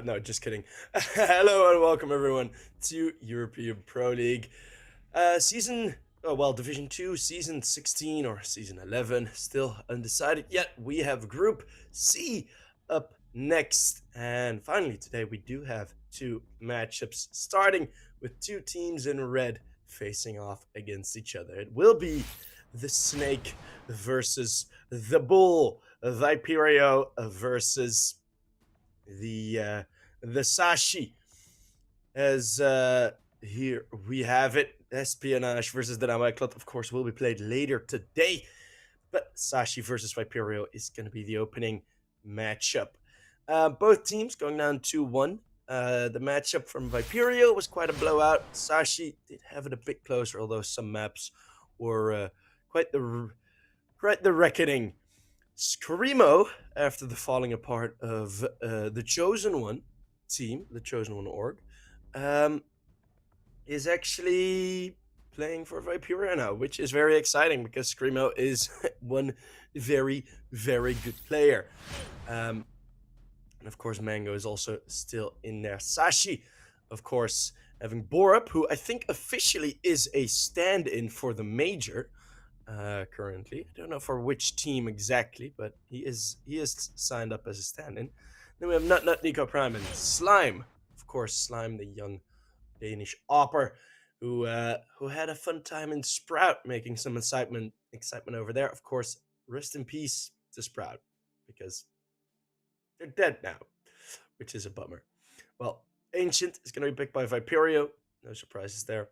No, just kidding. Hello and welcome everyone to European Pro League. Division 2, Season 16 or Season 11, still undecided yet. We have Group C up next. And finally today we do have two matchups, starting with two teams in red facing off against each other. It will be the Snake versus the Bull, Viperio versus the Sashi. As here we have it, Espionage versus Damo. ECLOT, of course, will be played later today, but Sashi versus Viperio is going to be the opening matchup. Both teams going down 2-1. The matchup from Viperio was quite a blowout. Sashi did have it a bit closer, although some maps were quite the reckoning. Screamo, after the falling apart of the Chosen One team, the Chosen One org, is actually playing for Viperio now, which is very exciting because Screamo is one very, very good player. And of course, Mango is also still in there. Sashi, of course, having Borup, who I think officially is a stand-in for the Major. Currently, I don't know for which team exactly, but he is signed up as a stand-in. Then we have Nut Nico Prime and Slime, of course. Slime, the young Danish opper, who had a fun time in Sprout, making some excitement over there. Of course, rest in peace to Sprout, because they're dead now, which is a bummer. Well, Ancient is going to be picked by Viperio. No surprises there.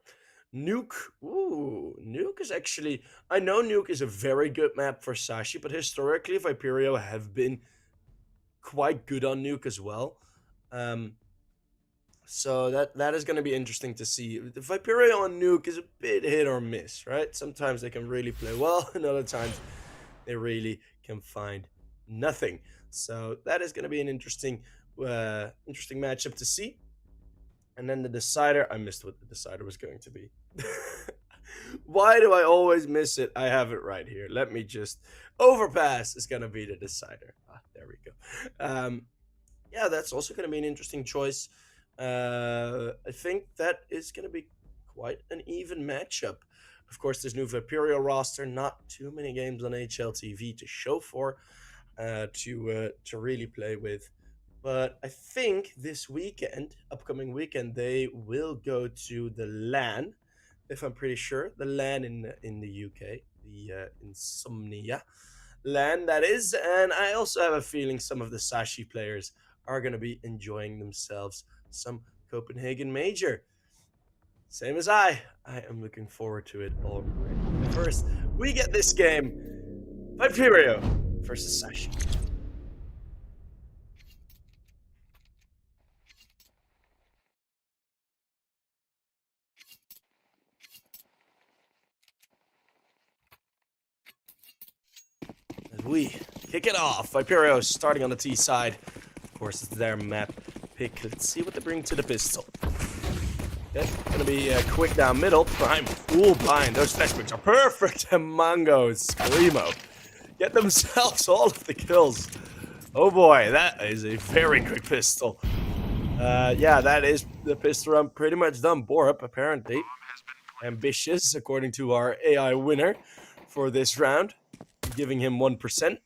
Nuke. Ooh, Nuke is actually... I know Nuke is a very good map for Sashi, but historically, Viperio have been quite good on Nuke as well. So that is going to be interesting to see. The Viperio on Nuke is a bit hit or miss, right? Sometimes they can really play well, and other times they really can find nothing. So that is going to be an interesting matchup to see. And then the decider, I missed what the decider was going to be. Why do I always miss it? I have it right here. Let me just... Overpass is going to be the decider. There we go. Yeah, that's also going to be an interesting choice. I think that is going to be quite an even matchup. Of course, there's new Viperio roster. Not too many games on HLTV to show for, to really play with. But I think this weekend, upcoming weekend, they will go to the LAN, if I'm pretty sure. The LAN in the UK, the Insomnia LAN, that is. And I also have a feeling some of the Sashi players are going to be enjoying themselves some Copenhagen Major. Same as I am looking forward to it already. First, we get this game, Viperio versus Sashi. We kick it off. Viperio starting on the T side. Of course, it's their map pick. Let's see what they bring to the pistol. Okay, gonna be quick down middle. Prime full blind. Those flashbacks are perfect. And Mango and Screamo get themselves all of the kills. Oh boy, that is a very quick pistol. Yeah, that is the pistol run pretty much done. Borup, apparently ambitious, according to our AI winner for this round, giving him 1%.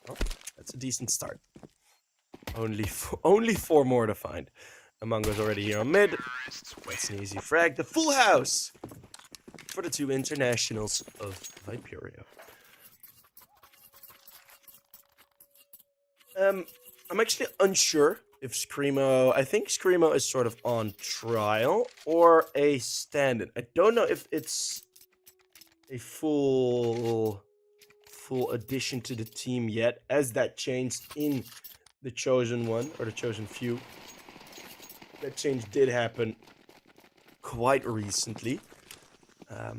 Oh, that's a decent start. Only four more to find. Amango's already here on mid. That's an easy frag. The full house for the two internationals of Viperio. I'm actually unsure if Screamo... I think Screamo is sort of on trial or a stand-in. I don't know if it's a full addition to the team yet, as that changed in the Chosen One, or the Chosen Few. That change did happen quite recently. So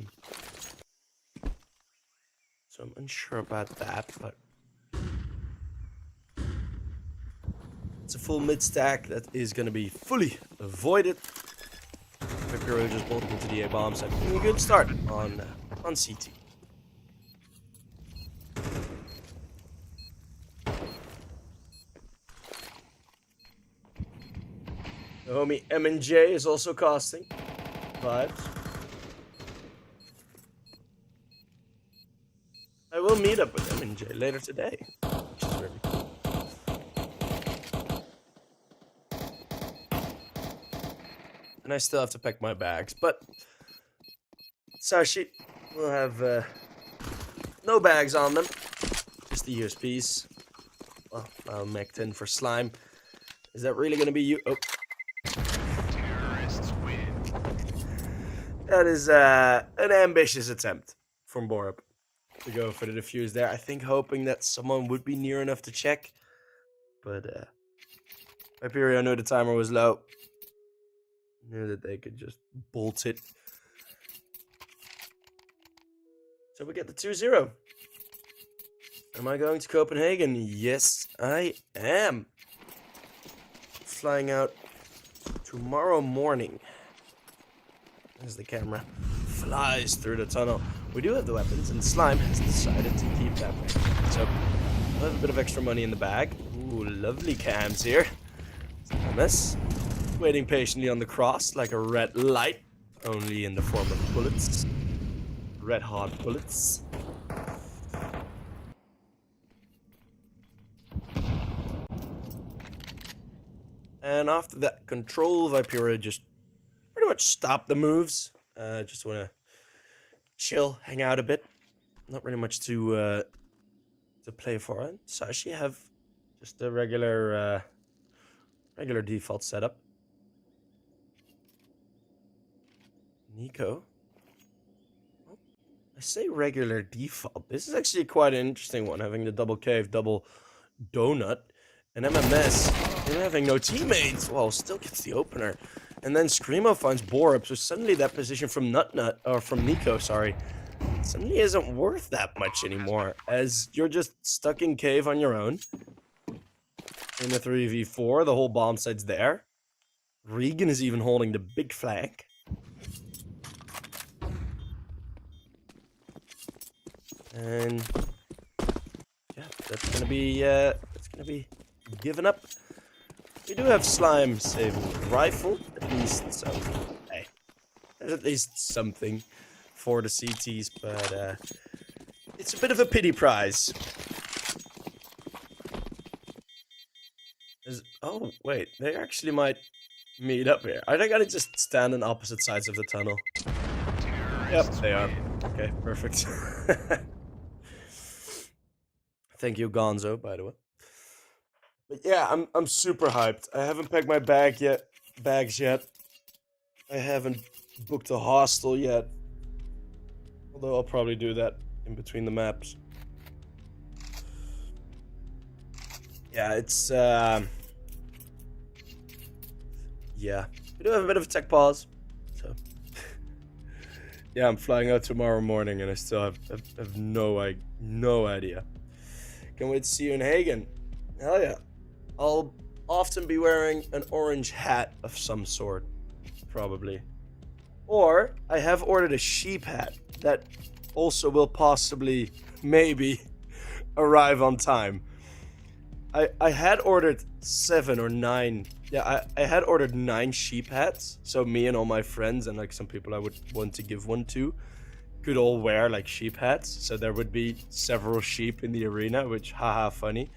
I'm unsure about that, but it's a full mid stack that is going to be fully avoided. Viperio just bolted into the A bombs, having a good start on CT. The homie M&J is also casting. Vibes. I will meet up with M&J later today. Which is really cool. And I still have to pack my bags, but Sashi will have no bags on them. Just the USPs. Well, I'll mech 10 for slime. Is that really gonna be you? Oh. Terrorists win. That is an ambitious attempt from Borup to go for the defuse there. I think hoping that someone would be near enough to check. But Viperio knew the timer was low. Knew that they could just bolt it. So we get the 2-0. Am I going to Copenhagen? Yes, I am. Flying out tomorrow morning. As the camera flies through the tunnel. We do have the weapons, and Slime has decided to keep that way. So, we'll have a bit of extra money in the bag. Ooh, lovely cams here. This. Waiting patiently on the cross, like a red light. Only in the form of bullets. Red hot bullets. And after that control, Viperio just pretty much stopped the moves. Just want to chill, hang out a bit. Not really much to play for. And Sashi have just a regular default setup. Nico. Oh, I say regular default. This is actually quite an interesting one, having the double cave, double donut. And MMS, they're having no teammates. Well, still gets the opener. And then Screamo finds Borup, so suddenly that position from from Nico, sorry, suddenly isn't worth that much anymore, as you're just stuck in cave on your own. In the 3v4, the whole bomb site's there. Regan is even holding the big flank. And yeah, that's gonna be given up. We do have Slime saving rifle, at least, so hey, there's at least something for the CTs, but it's a bit of a pity prize. Oh wait, they actually might meet up here. Are they gonna just stand on opposite sides of the tunnel? Yep, they are. Okay, perfect. Thank you, Gonzo, by the way. But yeah, I'm super hyped. I haven't packed my bags yet. I haven't booked a hostel yet. Although I'll probably do that in between the maps. Yeah, it's yeah. We do have a bit of a tech pause. So yeah, I'm flying out tomorrow morning and I still have no idea. Can't wait to see you in Hagen. Hell yeah. I'll often be wearing an orange hat of some sort, probably. Or I have ordered a sheep hat that also will possibly, maybe, arrive on time. I had ordered 7 or 9. Yeah, I had ordered 9 sheep hats. So me and all my friends and like some people I would want to give one to could all wear like sheep hats. So there would be several sheep in the arena, which haha funny.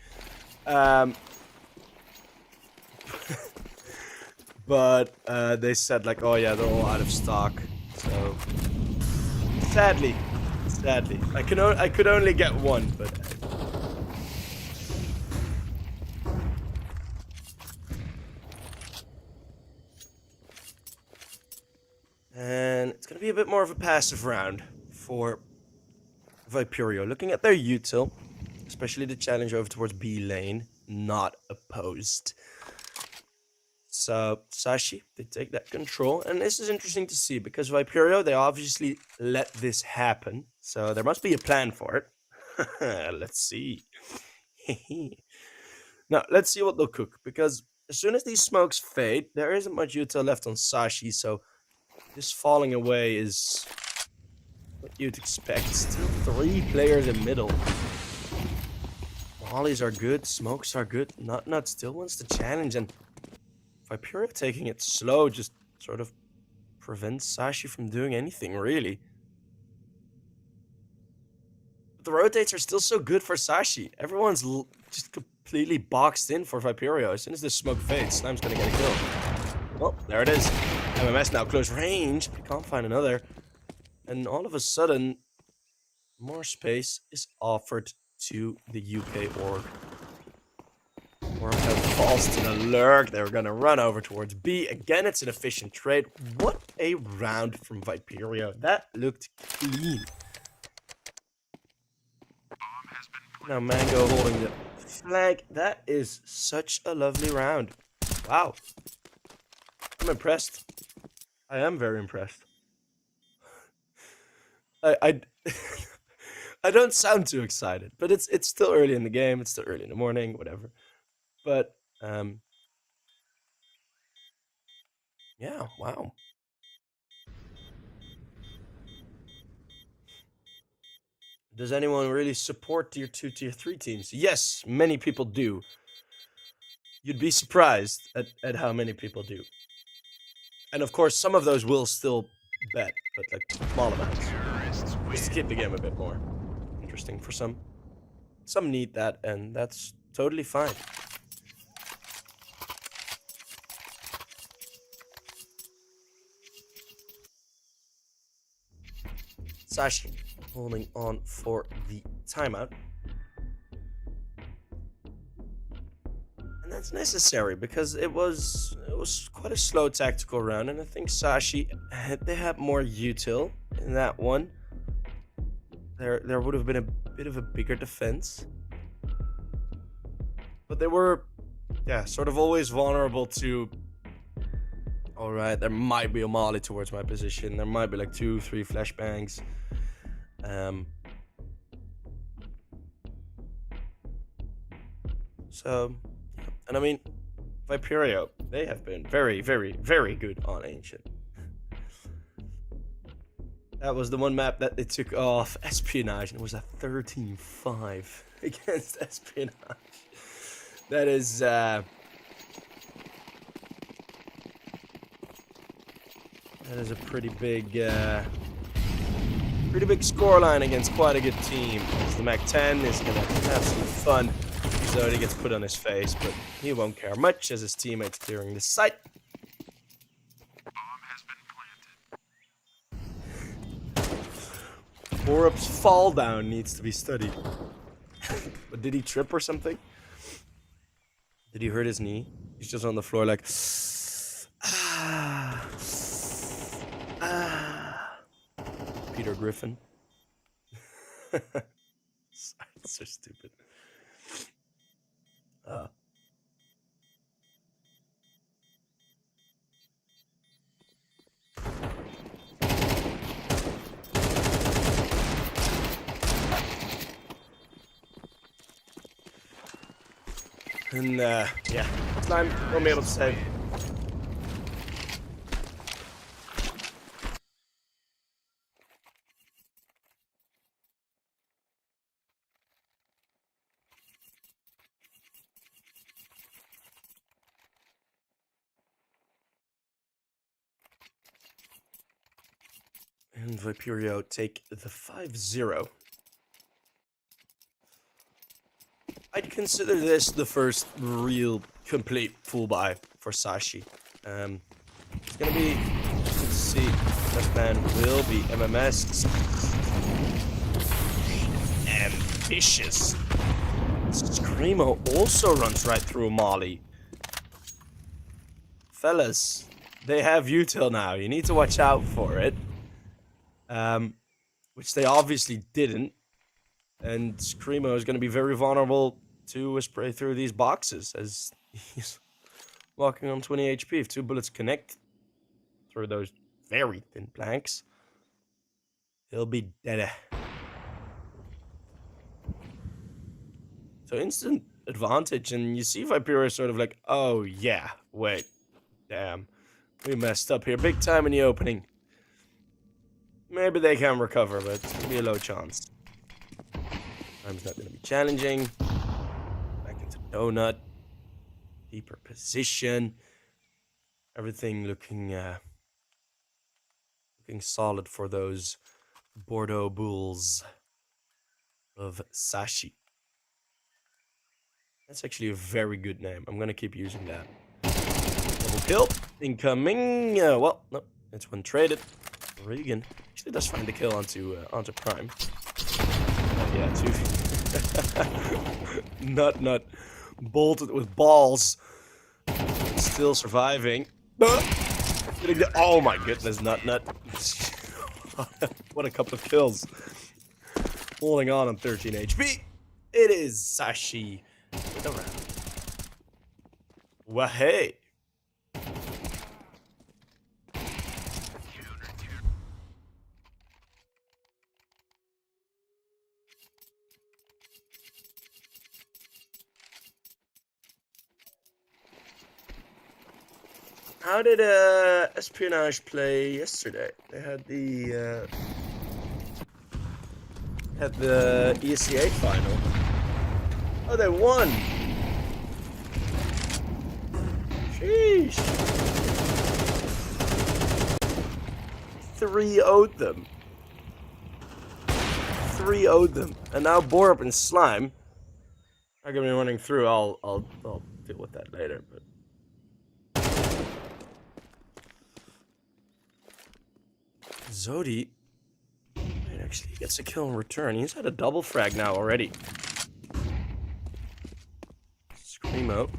But they said like, oh yeah, they're all out of stock. So sadly, I could only get one, but. And it's gonna be a bit more of a passive round for Viperio. Looking at their util, especially the challenge over towards B lane, not opposed. So Sashi, they take that control, and this is interesting to see because Viperio, they obviously let this happen, so there must be a plan for it. Let's see. Now, let's see what they'll cook, because as soon as these smokes fade, there isn't much util left on Sashi, so this falling away is what you'd expect. Still 3 players in middle. Mollies are good, smokes are good. Not still wants to challenge, and Viperio taking it slow just sort of prevents Sashi from doing anything, really. But the rotates are still so good for Sashi. Everyone's just completely boxed in for Viperio. As soon as the smoke fades, Slime's gonna get a kill. Well, there it is. MMS now close range. Can't find another. And all of a sudden, more space is offered to the UK org. Wormhead falls to the lurk. They're gonna run over towards B. Again, it's an efficient trade. What a round from Viperio. That looked clean. Now Mango holding the flag. That is such a lovely round. Wow. I'm impressed. I am very impressed. I I don't sound too excited, but it's still early in the game. It's still early in the morning, whatever. But yeah, wow. Does anyone really support tier 2, tier 3 teams? Yes, many people do. You'd be surprised at how many people do. And of course, some of those will still bet, but like small amounts. Just to keep the game a bit more interesting for some. Some need that, and that's totally fine. Sashi holding on for the timeout. And that's necessary because it was quite a slow tactical round, and I think Sashi they had more util in that one. There would have been a bit of a bigger defense. But they were sort of always vulnerable to alright, there might be a molly towards my position. There might be like 2-3 flashbangs. So, and I mean, Viperio, they have been very, very, very good on Ancient. That was the one map that they took off Espionage, and it was a 13-5 against Espionage. That is, that is a pretty big scoreline against quite a good team. As the Mac 10 is gonna have some fun. So he gets put on his face, but he won't care much as his teammates clearing the site. Orup's fall down needs to be studied. But did he trip or something? Did he hurt his knee? He's just on the floor like Peter Griffin. So stupid. And Slime won't be able to save. And Viperio take the 5-0. I'd consider this the first real complete full buy for Sashi. It's gonna be, let's see, best man will be MMS. Ambitious. Screamo also runs right through Molly. Fellas, they have util now. You need to watch out for it. Which they obviously didn't. And Screamo is going to be very vulnerable to a spray through these boxes as he's walking on 20 HP. If 2 bullets connect through those very thin planks, he'll be dead. So instant advantage, and you see Viperio sort of like, oh yeah, wait, damn, we messed up here big time in the opening. Maybe they can recover, but it's going to be a low chance. Time's not going to be challenging. Back into donut. Deeper position. Everything looking solid for those Bordeaux Bulls of Sashi. That's actually a very good name. I'm gonna keep using that. Double kill. Incoming. Well, no, it's one traded. Regan actually does find the kill onto Prime. Yeah, two. Nut. Bolted with balls. Still surviving. Oh my goodness, Nut. What a couple of kills. Holding on 13 HP. It is Sashi with a round. Wahey. How did Espionage play yesterday? They had the ECA final. Oh, they won. Sheesh. 3-0'd them. 3-0'd them. And now Borup and Slime are gonna be running through. I'll deal with that later, but Zodi actually gets a kill in return. He's had a double frag now already. Screamo.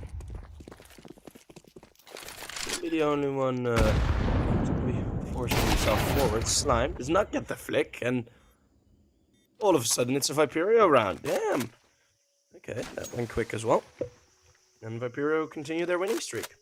He'll be the only one who's going to be forcing himself forward. Slime does not get the flick, and all of a sudden it's a Viperio round. Damn. Okay, that went quick as well. And Viperio continue their winning streak.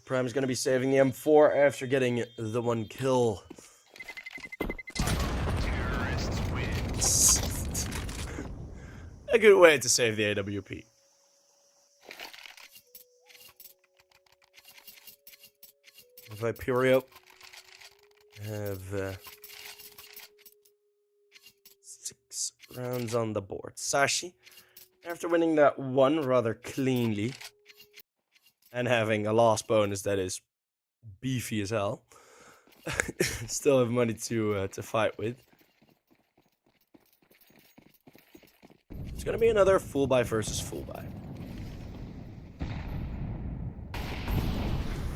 Prime's gonna be saving the M4 after getting the one kill. A good way to save the AWP. Viperio have 6 rounds on the board. Sashi, after winning that one rather cleanly, and having a loss bonus that is beefy as hell, still have money to fight with. It's gonna be another full buy versus full buy.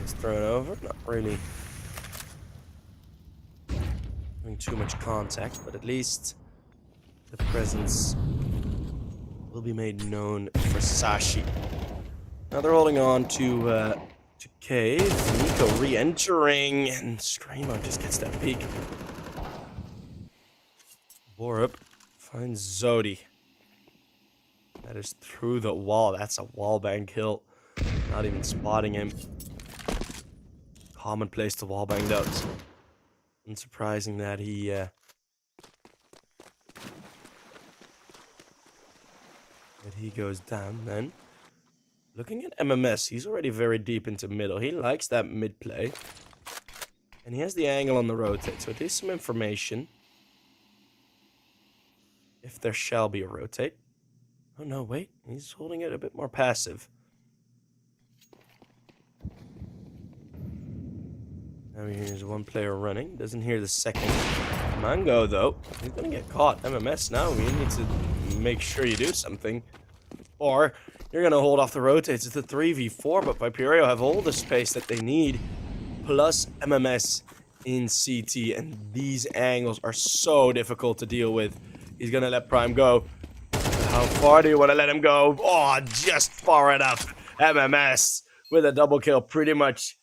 It's thrown over, not really having too much contact, but at least the presence will be made known for Sashi. Now they're holding on to Cave. Nico re-entering, and Screamo just gets that peek. Borup finds Zodi. That is through the wall. That's a wallbang kill. Not even spotting him. Commonplace to wallbang those. Unsurprising that he goes down then. Looking at MMS, he's already very deep into middle. He likes that mid play. And he has the angle on the rotate, so it is some information. If there shall be a rotate. Oh no, wait. He's holding it a bit more passive. Now here's one player running. Doesn't hear the second. Mango, though. He's gonna get caught. MMS now. You need to make sure you do something. Or you're gonna hold off the rotates. It's a 3v4, but Viperio have all the space that they need. Plus MMS in CT. And these angles are so difficult to deal with. He's gonna let Prime go. How far do you want to let him go? Oh, just far enough. MMS with a double kill pretty much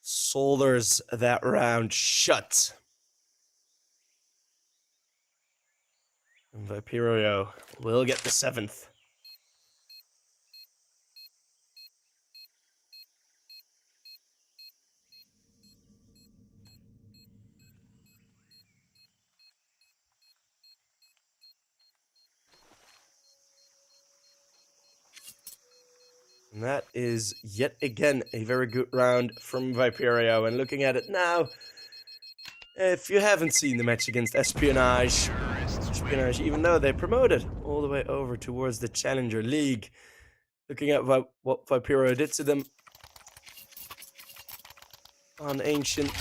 solders that round shut. And Viperio will get the 7th. And that is yet again a very good round from Viperio. And looking at it now, if you haven't seen the match against Espionage, even though they promoted all the way over towards the Challenger League, looking at what Viperio did to them on Ancient,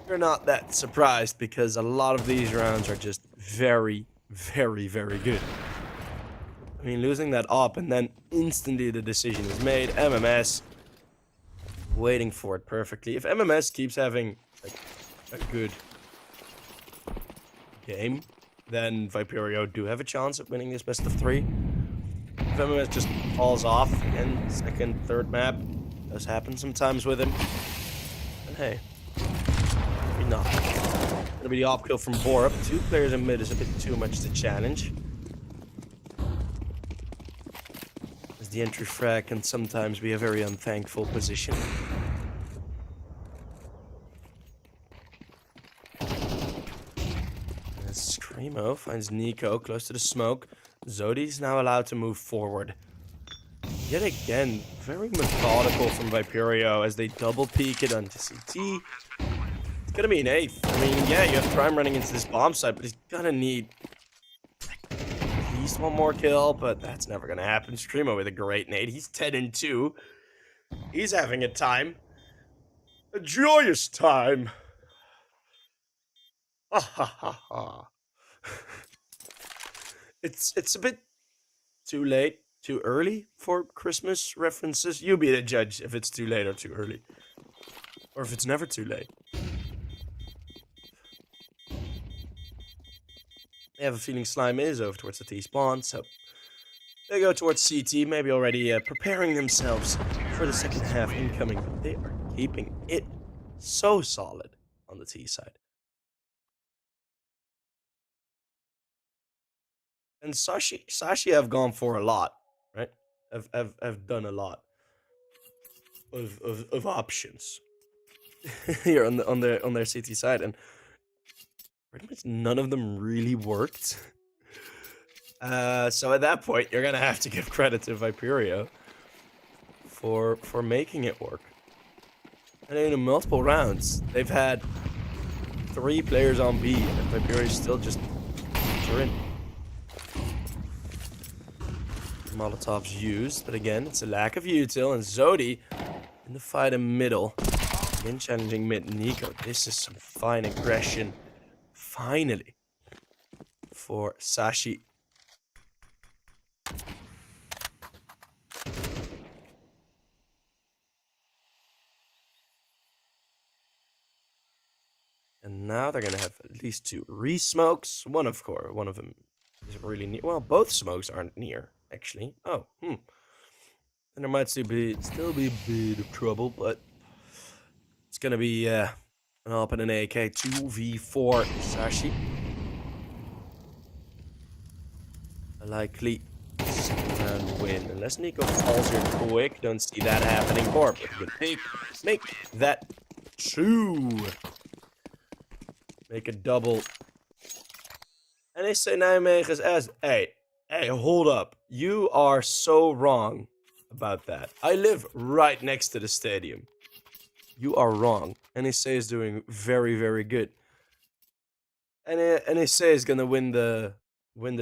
you're not that surprised because a lot of these rounds are just very, very, very good. I mean, losing that op and then instantly the decision is made. MMS waiting for it perfectly. If MMS keeps having like a good game, then Viperio do have a chance at winning this best of 3. If MMS just falls off again, second, third map, does happen sometimes with him. And hey, maybe not. Gonna be the op kill from Borup. 2 players in mid is a bit too much to challenge. As the entry frag can sometimes be a very unthankful position. Screamo finds Nico close to the smoke. Zodi's now allowed to move forward. Yet again, very methodical from Viperio as they double peek it onto CT. It's gonna be an 8th. I mean, yeah, you have Prime running into this bomb site, but he's gonna need at least one more kill, but that's never gonna happen. Screamo with a great nade. He's 10-2. He's having a time. A joyous time. Ha ha ha ha. It's a bit too late, too early for Christmas references. You be the judge if it's too late or too early. Or if it's never too late. I have a feeling Slime is over towards the T-spawn, so they go towards CT, maybe already preparing themselves for the second half incoming. But they are keeping it so solid on the T side. And Sashi have gone for a lot, right? Have done a lot of options here on their CT side, and pretty much none of them really worked. So at that point, you're gonna have to give credit to Viperio for making it work. And in multiple rounds, they've had 3 players on B, and Viperio still just in. Molotov's used, but again, it's a lack of util, and Zodi in the fight in middle. Again, challenging mid. Nico, this is some fine aggression. Finally. For Sashi. And now they're gonna have at least 2 re-smokes. One of them is really near. Well, both smokes aren't near. Actually, and there might still be a bit of trouble, but it's gonna be an op and an AK 2v4 Sashi. A likely second round win, unless Nico falls here quick. Don't see that happening. Borb, good pick. Make that 2. Make a double. En is zijn Nijmegen's as Hey, hold up. You are so wrong about that. I live right next to the stadium. You are wrong. NEC is doing very, very good. And NEC is gonna win the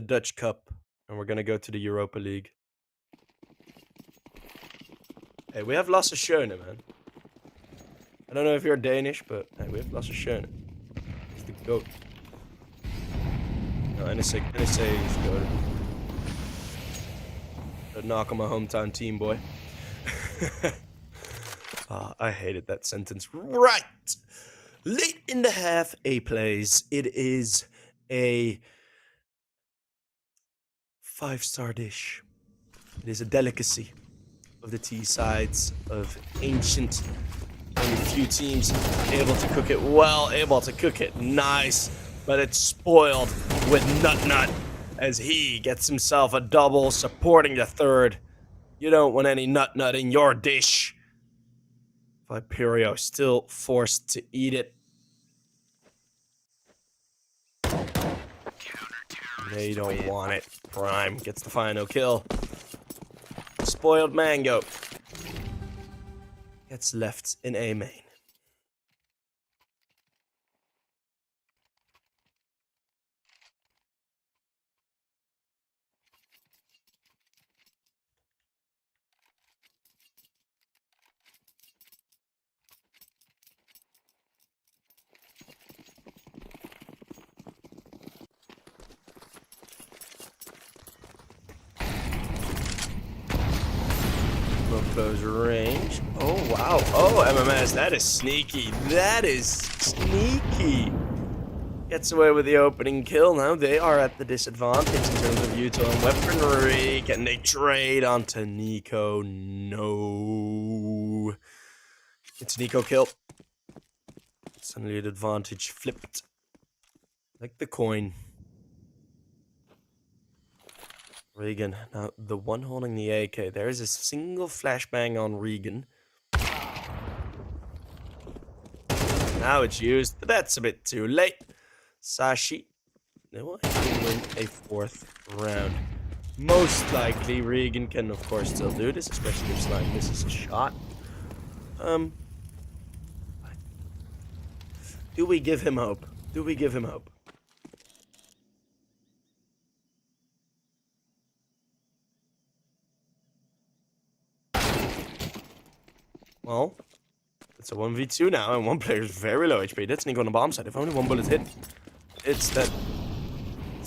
Dutch Cup, and we're gonna go to the Europa League. Hey, we have Lasse Schöne, man. I don't know if you're Danish, but hey, we have Lasse Schöne. He's the GOAT. No, NEC is the GOAT. Don't knock on my hometown team, boy. I hated that sentence. Right! Late in the half, A plays. It is a 5-star dish. It is a delicacy of the T sides of Ancient. Only a few teams able to cook it well, able to cook it nice, but it's spoiled with Nut as he gets himself a double, supporting the third. You don't want any Nut in your dish. Viperio still forced to eat it. They don't want it. Prime gets the final kill. spoiled mango gets left in A main. Close range. Oh, wow. Oh, MMS. That is sneaky. That is sneaky. Gets away with the opening kill. Now they are at the disadvantage in terms of util and weaponry. Can they trade onto Nico? No. It's Nico kill. Suddenly the advantage flipped. Like the coin. Regan, now the one holding the AK, there is a single flashbang on Regan. Now it's used, but that's a bit too late. Sashi, they will win a 4th round. Most likely, Regan can of course still do this, especially if Slime misses a shot. Do we give him hope? Do we give him hope? Well, it's a 1v2 now, and one player is very low HP. That's Nico on the bomb side. If only one bullet hit, it's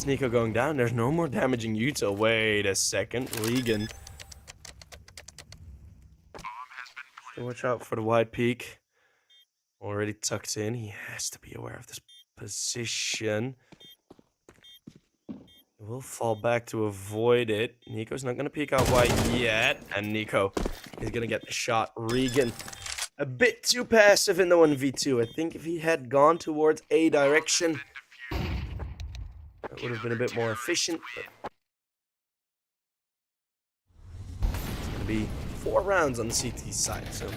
Nico going down. There's no more damaging util. Wait a second. Regan. So watch out for the wide peak. Already tucked in. He has to be aware of this position. He will fall back to avoid it. Nico's not going to peek out wide yet. And Nico is going to get the shot. Regan, a bit too passive in the 1v2. I think if he had gone towards A direction, that would have been a bit more efficient. It's going to be 4 rounds on the CT side, so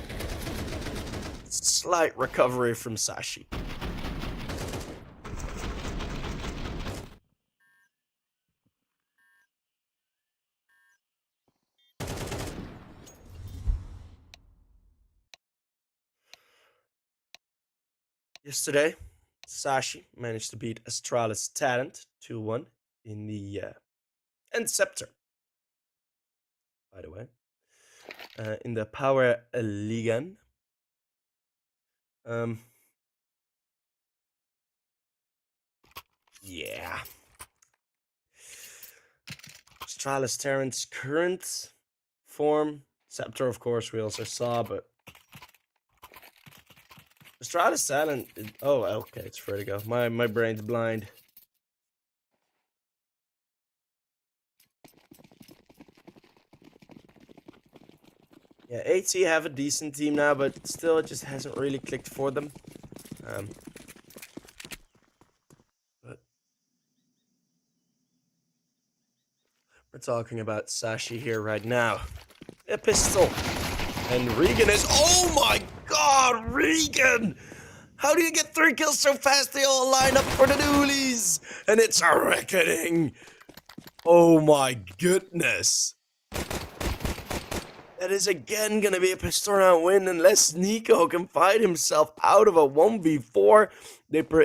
slight recovery from Sashi. Yesterday, Sashi managed to beat Astralis Talent 2-1 in the and Scepter, by the way, in the Power Ligan. Yeah. Astralis Talent's current form, Scepter, of course, we also saw, but Astralis Talent. Oh, okay, it's free to go. My brain's blind. Yeah, AT have a decent team now, but still, it just hasn't really clicked for them. But we're talking about Sashi here right now. A pistol. And Regan is... Oh my god, Regan! How do you get 3 kills so fast? They all line up for the dualies! And it's a reckoning! Oh my goodness! That is again gonna be a pistol round win unless Nico can fight himself out of a 1v4.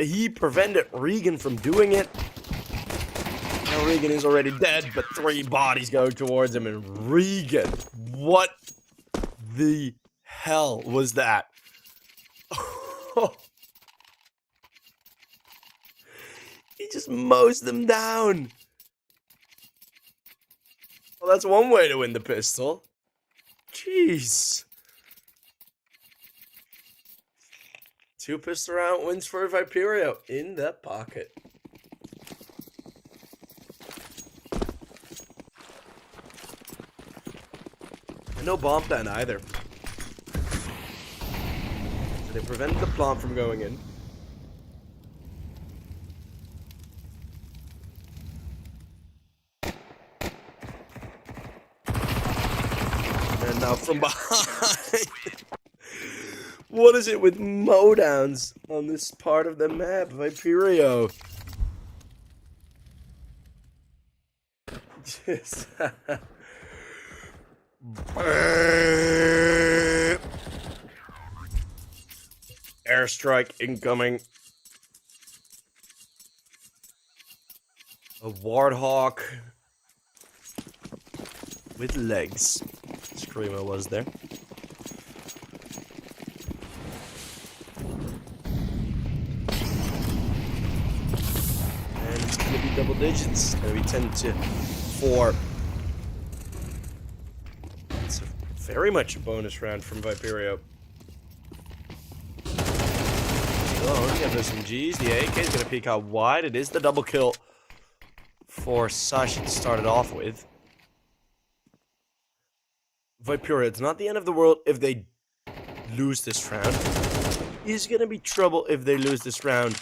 He prevented Regan from doing it. Now Regan is already dead, but 3 bodies go towards him, and Regan, what the hell was that? He just mows them down. Well, that's one way to win the pistol. Jeez. 2 pistol round wins for Viperio in the pocket. And no bomb plan either. So they prevented the plant from going in. And now from behind. What is it with mowdowns on this part of the map, Viperio? Just Airstrike incoming. A Warthog with legs. Screamer was there. And it's gonna be double digits. It's gonna be 10-4. It's very much a bonus round from Viperio. Oh, we have SMGs. The AK is gonna peek out wide. It is the double kill for Sashi to start it off with. Viperio, it's not the end of the world if they lose this round. It's gonna be trouble if they lose this round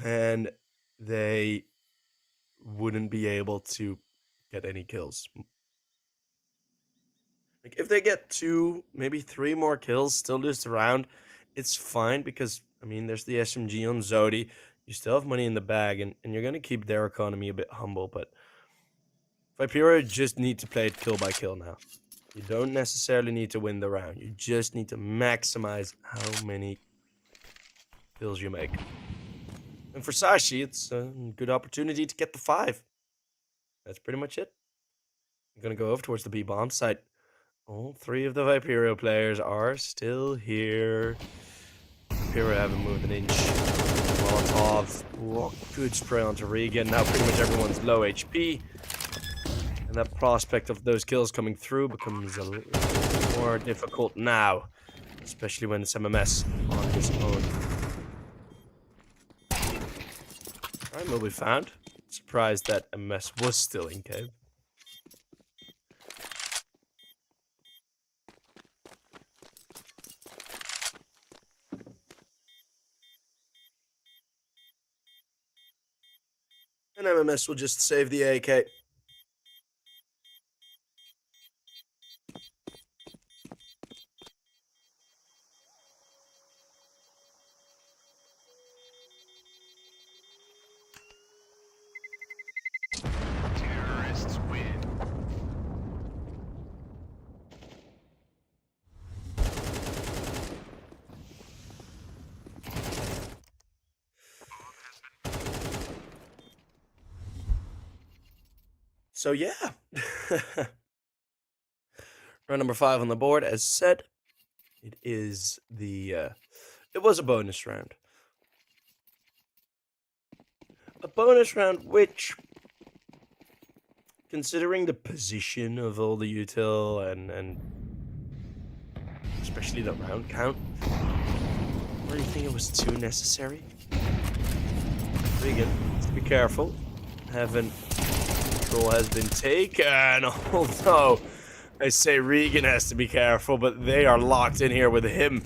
and they wouldn't be able to get any kills. Like, if they get 2, maybe 3 more kills, still lose the round, it's fine because, I mean, there's the SMG on Zodi. You still have money in the bag, and you're going to keep their economy a bit humble, but Viperio just need to play it kill by kill now. You don't necessarily need to win the round. You just need to maximize how many kills you make. And for Sashi, it's a good opportunity to get the 5. That's pretty much it. I'm going to go over towards the B-bomb site. All 3 of the Viperio players are still here. Viperio haven't moved an inch. Molotov. Oh, good spray onto Regan. Now pretty much everyone's low HP. And that prospect of those kills coming through becomes a little more difficult now. Especially when it's MMS on his own. Alright, will be found. Surprised that MMS was still in cave. And MMS will just save the AK. Terrorists win. So yeah, round number 5 on the board. As said, it is the it was a bonus round, which, considering the position of all the util and especially the round count, I really think it was too necessary. Regan, let's be careful. Control has been taken, although I say Regan has to be careful, but they are locked in here with him.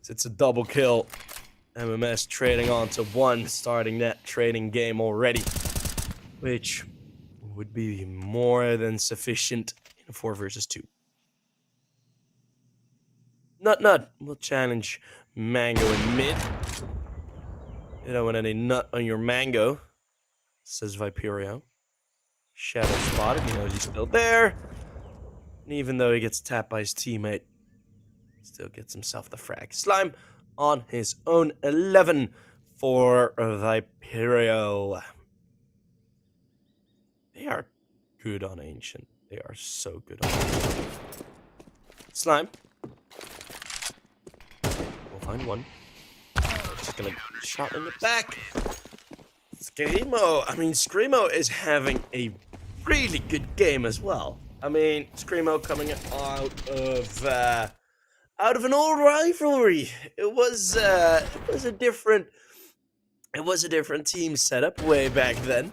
It's a double kill. MMS trading on to 1, starting that trading game already, which would be more than sufficient in a 4 versus 2. Nut will challenge Mango in mid. You don't want any nut on your Mango, says Viperio. Shadow spotted, he knows he's still there. And even though he gets tapped by his teammate, still gets himself the frag. Slime on his own. 11 for Viperio. They are good on Ancient. They are so good on Ancient. Slime. We'll find one. Just gonna shot in the back. Screamo. I mean, Screamo is having a really good game as well. I mean, Screamo coming out of an old rivalry. It was a different team setup way back then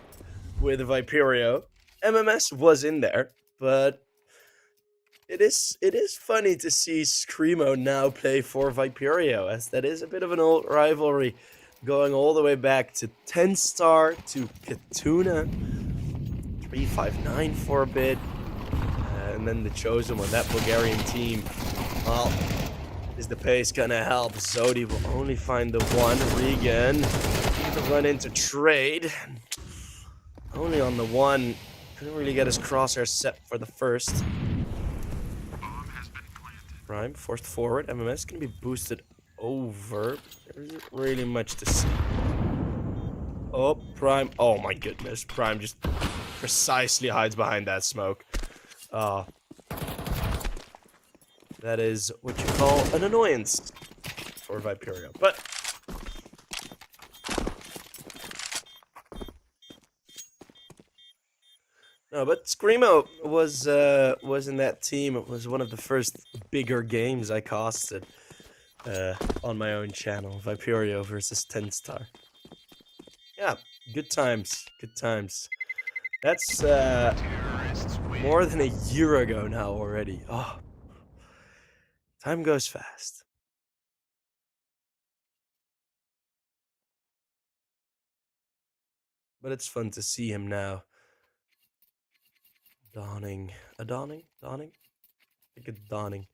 with Viperio. MMS was in there, but it is funny to see Screamo now play for Viperio, as that is a bit of an old rivalry, going all the way back to 10-star to Katuna, 359 for a bit, and then the Chosen One, that Bulgarian team. Well, is the pace gonna help? Zodi will only find the 1. Regan to run into trade. Only on the 1. Couldn't really get his crosshair set for the first. Prime forced forward. MMS gonna be boosted over. There isn't really much to see. Oh, Prime. Oh my goodness. Prime just precisely hides behind that smoke. That is what you call an annoyance for Viperio. But no, but Screamo was in that team. It was one of the first bigger games I casted on my own channel. Viperio versus 10 Star. Yeah, good times. Good times. That's more than a year ago now already. Oh, time goes fast. But it's fun to see him now. Donning. I think it's donning.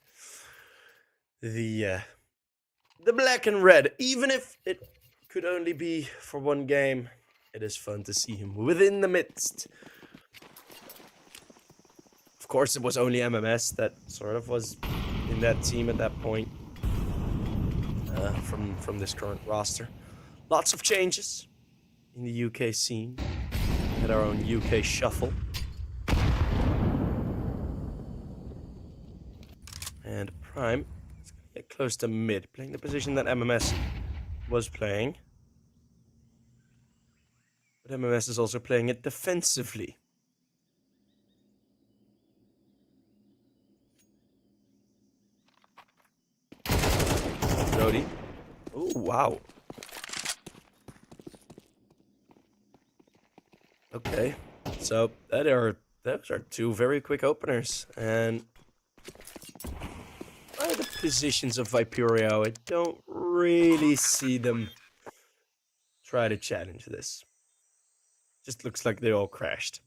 The black and red. Even if it could only be for one game, it is fun to see him within the midst. Of course, it was only MMS that sort of was in that team at that point. From this current roster. Lots of changes in the UK scene. We had our own UK shuffle. And Prime is going to get close to mid, playing the position that MMS was playing. But MMS is also playing it defensively. Jody. Oh, wow. Okay, so those are two very quick openers, and by the positions of Viperio, I don't really see them try to challenge this. Just looks like they all crashed.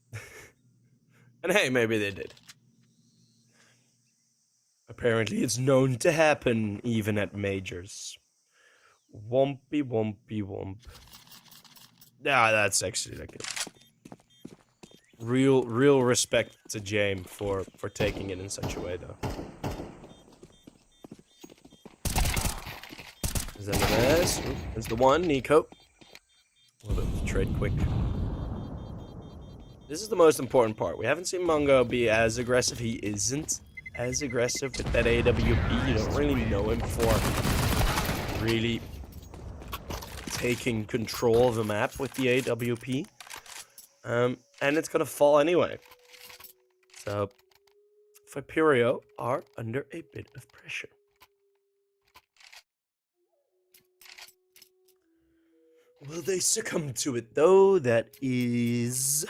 And hey, maybe they did. Apparently it's known to happen even at majors. Wompy wompy womp. Yeah, that's actually like it. Real respect to James for taking it in such a way, though. Is that the mess? There's the one, Nico. A little bit of trade quick. This is the most important part. We haven't seen Mongo be as aggressive. He isn't as aggressive with that AWP. You don't really know him for really taking control of the map with the AWP. And it's gonna fall anyway. So, Viperio are under a bit of pressure. Will they succumb to it, though? That is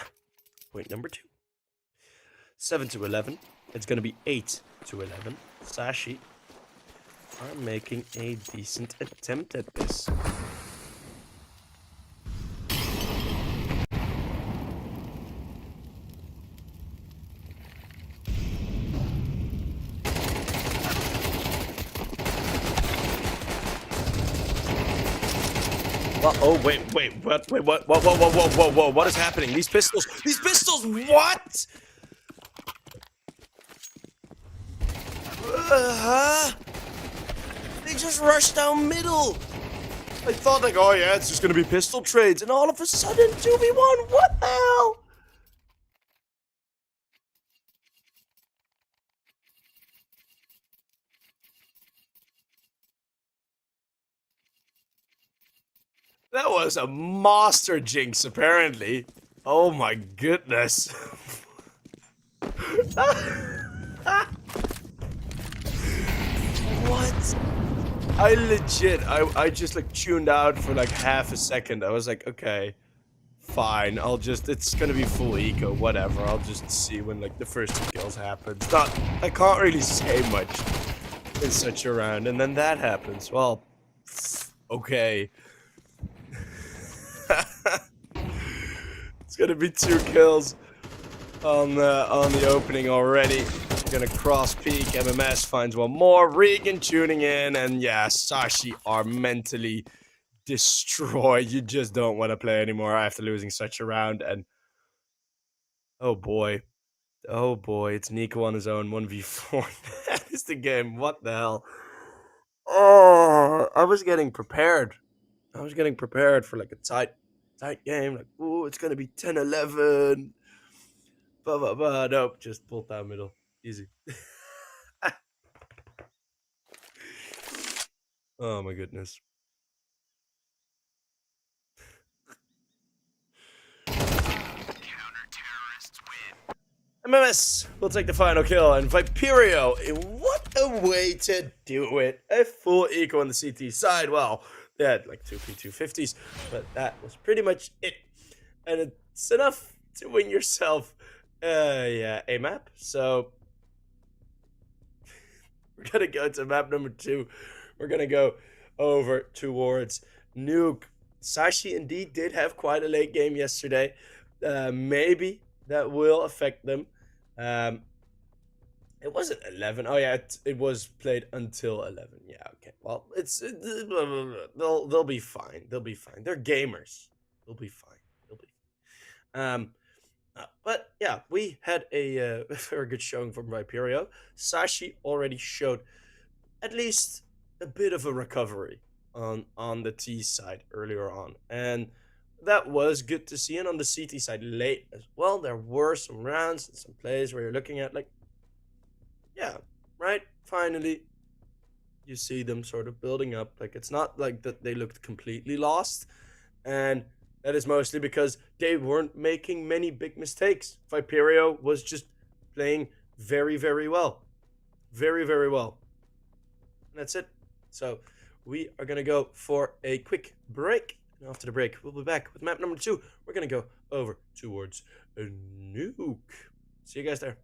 point number 2. 7-11. It's gonna be 8-11. Sashi are making a decent attempt at this. Well, oh, wait, what is happening? These pistols, what? They just rushed down middle. I thought like, oh yeah, it's just gonna be pistol trades, and all of a sudden, 2v1, what the hell? That was a master jinx, apparently. Oh my goodness. What? I just like tuned out for like half a second. I was like, okay, fine. It's gonna be full eco, whatever. I'll just see when like the first 2 kills happen. I can't really say much in such a round. And then that happens. Well, okay. It's gonna be 2 kills on the opening already. Gonna cross peek. MMS finds one more. Regan tuning in, and yeah, Sashi are mentally destroyed. You just don't want to play anymore after losing such a round. And Oh boy. Oh boy, it's Nico on his own 1v4. That is the game. What the hell? Oh, I was getting prepared. I was getting prepared for like a tight game. Like, oh, it's gonna be 10-11. Blah blah blah. Nope, just pulled down middle. Easy. Oh my goodness. Counter-terrorists win. MMS will take the final kill, and Viperio, what a way to do it. A full eco on the CT side. Well, they had like 2P250s, but that was pretty much it. And it's enough to win yourself a map. So we're gonna go to map number 2. We're gonna go over towards Nuke. Sashi indeed did have quite a late game yesterday. Maybe that will affect them. It wasn't 11. Oh yeah, it was played until 11. Yeah, okay. Well, they'll be fine. They'll be fine. They're gamers. They'll be fine. They'll be fine. But yeah, we had a very good showing from Viperio. Sashi already showed at least a bit of a recovery on the T side earlier on, and that was good to see. And on the CT side late as well, there were some rounds and some plays where you're looking at like, yeah, right, finally you see them sort of building up. Like, it's not like that they looked completely lost, and that is mostly because they weren't making many big mistakes. Viperio was just playing very, very well. Very, very well. And that's it. So we are going to go for a quick break. And after the break, we'll be back with map number 2. We're going to go over towards a Nuke. See you guys there.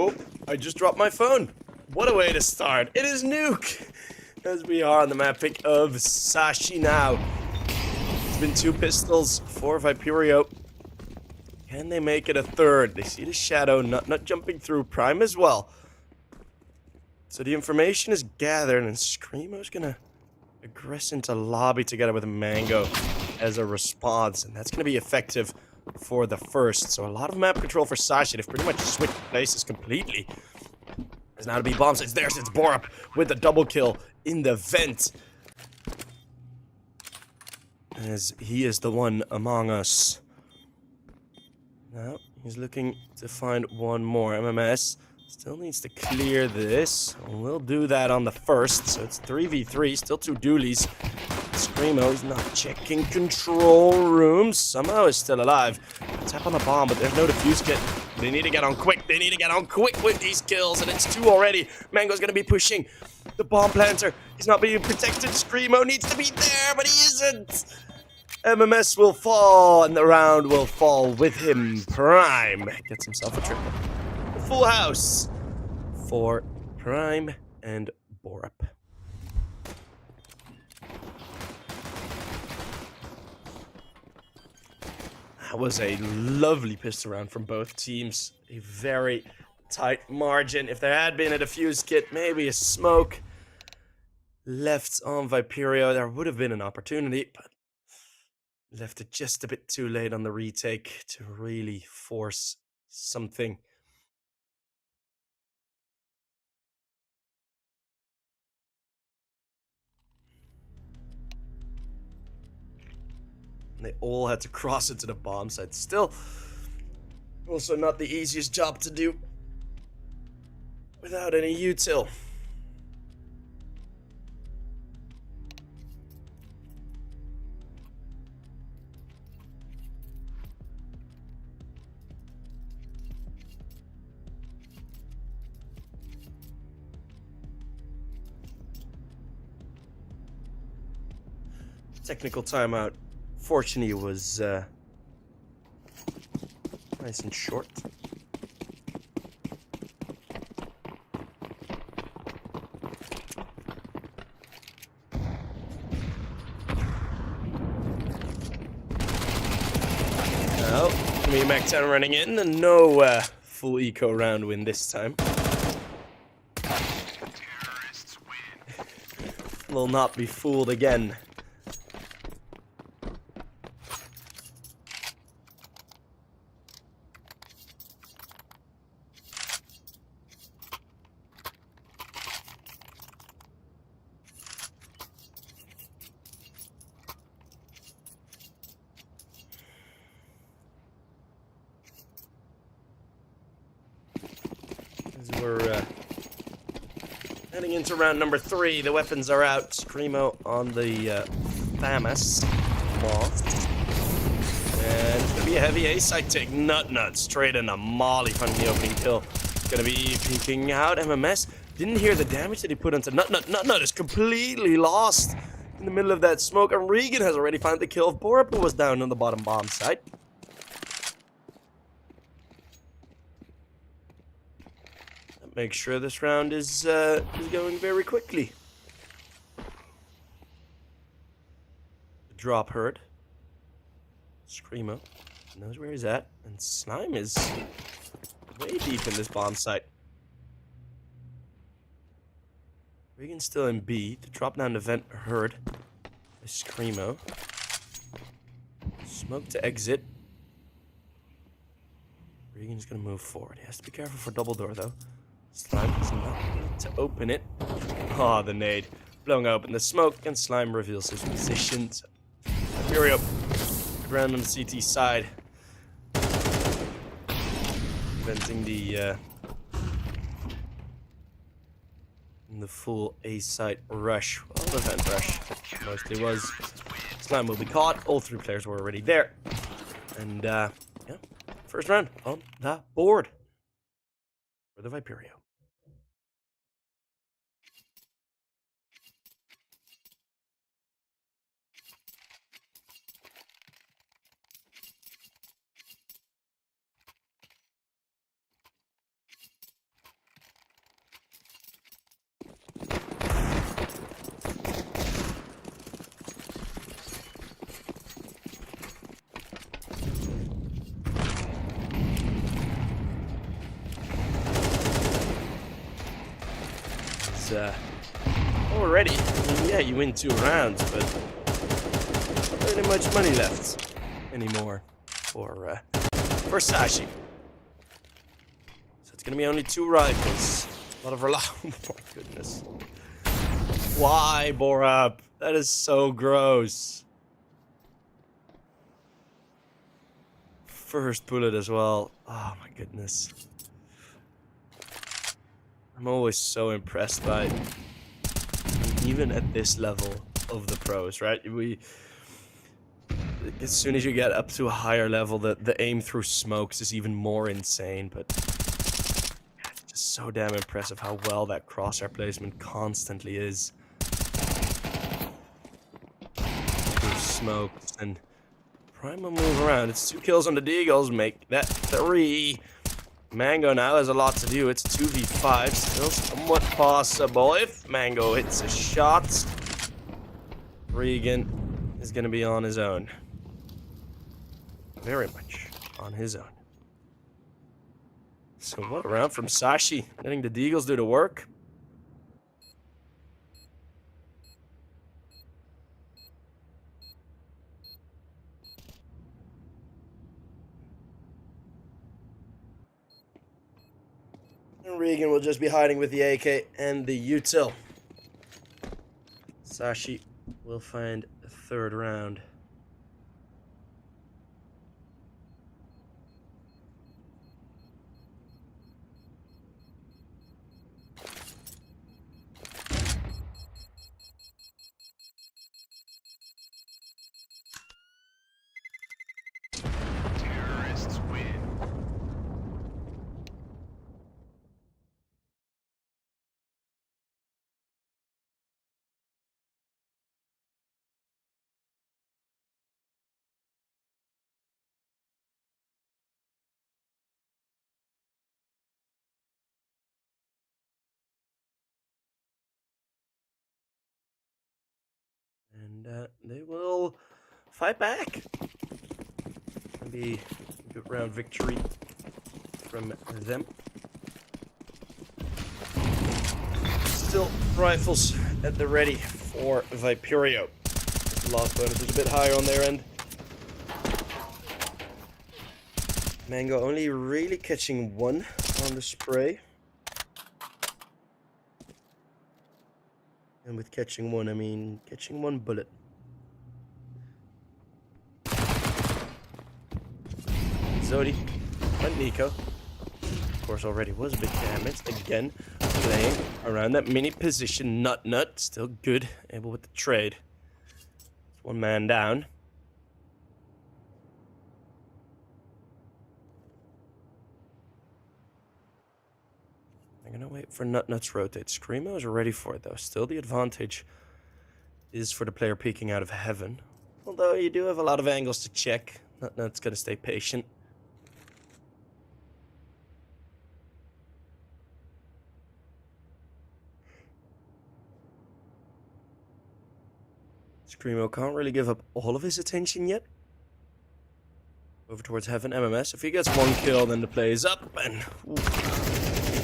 Oh, I just dropped my phone. What a way to start. It is Nuke. As we are on the map pick of Sashi now. It's been 2 pistols for Viperio. Can they make it a third? They see the shadow not jumping through. Prime as well. So the information is gathered and Screamo's gonna aggress into lobby together with Mango as a response. And that's gonna be effective for the first. So a lot of map control for Sashi. They've pretty much switched places completely. There's now to be bombs. It's there since Borup with the double kill in the vent. As he is the one among us. Now, he's looking to find one more. MMS still needs to clear this. We'll do that on the first. So it's 3v3. Still 2 dualies. Screamo is not checking control rooms. Somehow is still alive. Tap on the bomb, but there's no defuse kit. They need to get on quick. They need to get on quick with these kills, and it's 2 already. Mango's gonna be pushing the bomb planter. He's not being protected. Screamo needs to be there, but he isn't. MMS will fall, and the round will fall with him. Prime gets himself a triple. A full house for Prime and Borup. That was a lovely pistol round from both teams. A very tight margin. If there had been a defuse kit, maybe a smoke left on Viperio, there would have been an opportunity, but left it just a bit too late on the retake to really force something. They all had to cross into the bomb site. Still, also not the easiest job to do without any util. Technical timeout. Fortunately, it was nice and short. Now, me and Mac-10 running in, and no full eco round win this time. Terrorists win. Will not be fooled again. As we're heading into round number 3, the weapons are out. Screamo on the Thamus Moth. And it's gonna be a heavy A-side take. Nut straight in a molly finding the opening kill. Gonna be peeking out. MMS didn't hear the damage that he put onto Nut is completely lost in the middle of that smoke. And Regan has already found the kill. Borup was down on the bottom bomb site. Make sure this round is going very quickly. The drop heard. Screamo knows where he's at, and Slime is way deep in this bomb site. Regan's still in B. The drop down the vent heard by Screamo. Smoke to exit. Regan's gonna move forward. He has to be careful for double door though. Slime is not to open it. Ah, the nade. Blowing open the smoke, and Slime reveals his position. So, Viperio, ground on the CT side. Preventing the full A-site rush. Well, the vent rush mostly was. Slime will be caught. All 3 players were already there. And, yeah, first round on the board for the Viperio. already, I mean, yeah, you win 2 rounds, but not really much money left anymore for Sashi. So it's gonna be only 2 rifles. A lot of oh my goodness. Why, Borup? That is so gross. First bullet as well. Oh my goodness. I'm always so impressed by, even at this level of the pros, right? As soon as you get up to a higher level, the aim through smokes is even more insane, but just so damn impressive how well that crosshair placement constantly is. Through smokes and Primo move around. It's 2 kills on the Deagles, make that 3. Mango now has a lot to do. It's 2v5, still somewhat possible if Mango hits a shot. Regan is going to be on his own. Very much on his own. So what a round from Sashi, letting the Deagles do the work. And Regan will just be hiding with the AK and the util. Sashi will find a 3rd round. Terrorists win. And they will fight back. It'll be a good round victory from them. Still rifles at the ready for Viperio. The loss bonus is a bit higher on their end. Mango only really catching 1 on the spray. And with catching 1, I mean catching 1 bullet. Zodi and Nico, of course, already was a bit damaged. Again, playing around that mini position. Nut, still good, able with the trade. 1 man down. I'm gonna wait for Nut's rotate. Screamo is ready for it though. Still the advantage is for the player peeking out of heaven. Although you do have a lot of angles to check. Nut's gonna stay patient. Screamo can't really give up all of his attention yet. Over towards heaven, MMS. If he gets 1 kill, then the play is up. And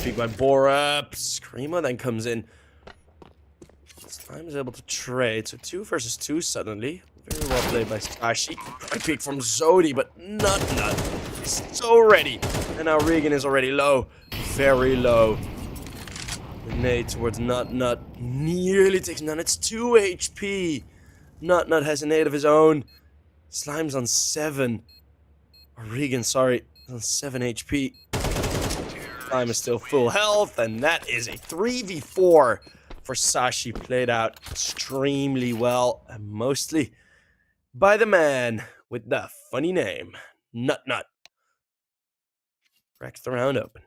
peek by Borup. Screamo then comes in. Slime is able to trade. So 2 versus 2 suddenly. Very well played by Sashi. Try peek from Zodi, but Nut is so ready. And now Regan is already low. Very low. The nade towards Nut. Nearly takes none. It's 2 HP. Nut has a nade of his own. Slime's on 7. Or Regan, sorry, on 7 HP. Slime is still full health, and that is a 3v4 for Sashi. Played out extremely well, and mostly by the man with the funny name, Nut. Cracks the round open.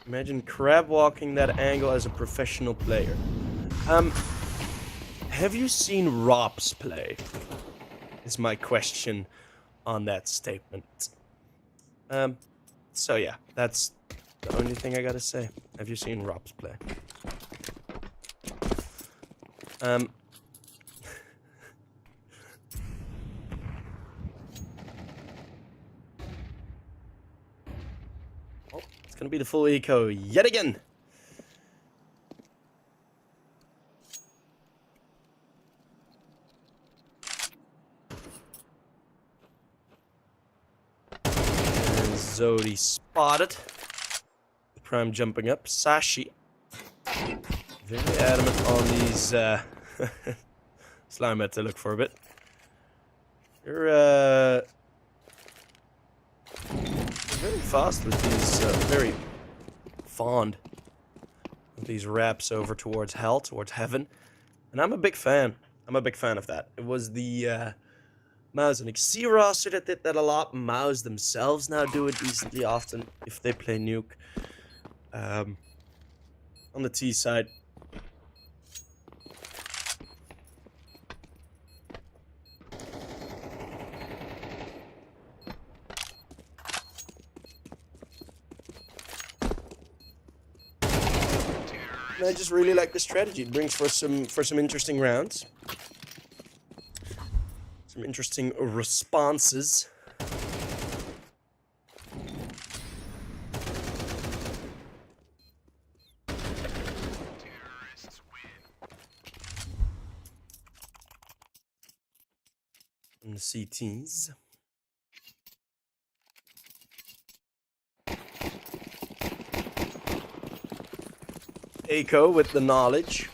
Imagine crab walking that angle as a professional player. Have you seen Rops play? Is my question on that statement. So yeah, that's The only thing I gotta say. Have you seen Rob's play? Oh, it's gonna be the full eco yet again. And Zodi spotted. Prime jumping up. Sashi. Very adamant on these slime had to look for a bit. You're very fast with these, very fond of these wraps over towards hell, towards heaven. And I'm a big fan. I'm a big fan of that. It was the Mouse and XC roster that did that a lot. Mouse themselves now do it decently often if they play Nuke. On the T side. And I just really like the strategy. It brings for some interesting rounds. Some interesting responses. And the CTs. Aiko with the knowledge.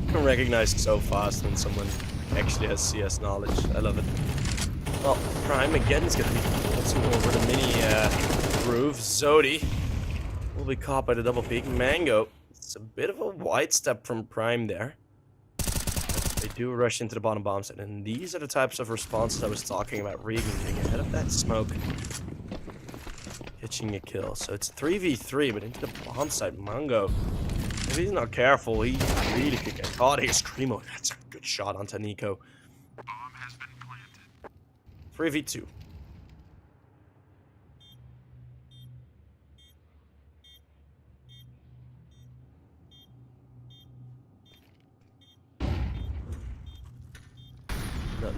Can recognize so fast when someone actually has CS knowledge. I love it. Well, Prime again is going to be crossing over the mini groove. Zodi will be caught by the double peak. Mango. It's a bit of a wide step from Prime there. They do rush into the bottom bomb site, and these are the types of responses I was talking about. Regan getting ahead of that smoke. Hitching a kill. So it's 3v3, but into the bomb site. Mango. If he's not careful, he really could get caught here. Screamo. That's a good shot onto Nico. Bomb has been planted. 3v2.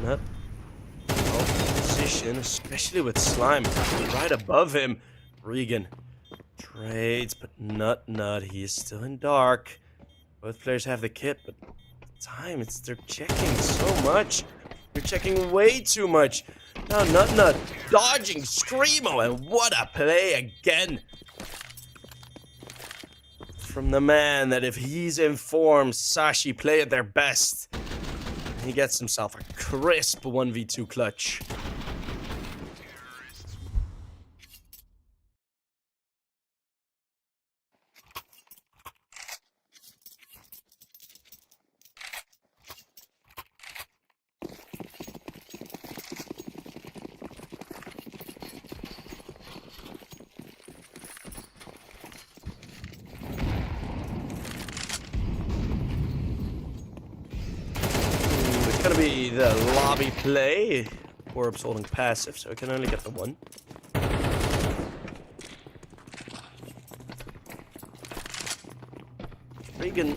Nut. Oh, position, especially with Slime right above him. Regan trades, but Nut. He is still in dark. Both players have the kit, but time they're checking so much. They're checking way too much. Now Nut dodging Screamo, and what a play again from the man that if he's informed, Sashi play at their best. He gets himself a crisp 1v2 clutch. Gonna be the lobby play. Orb's holding passive, so I can only get the one. Regan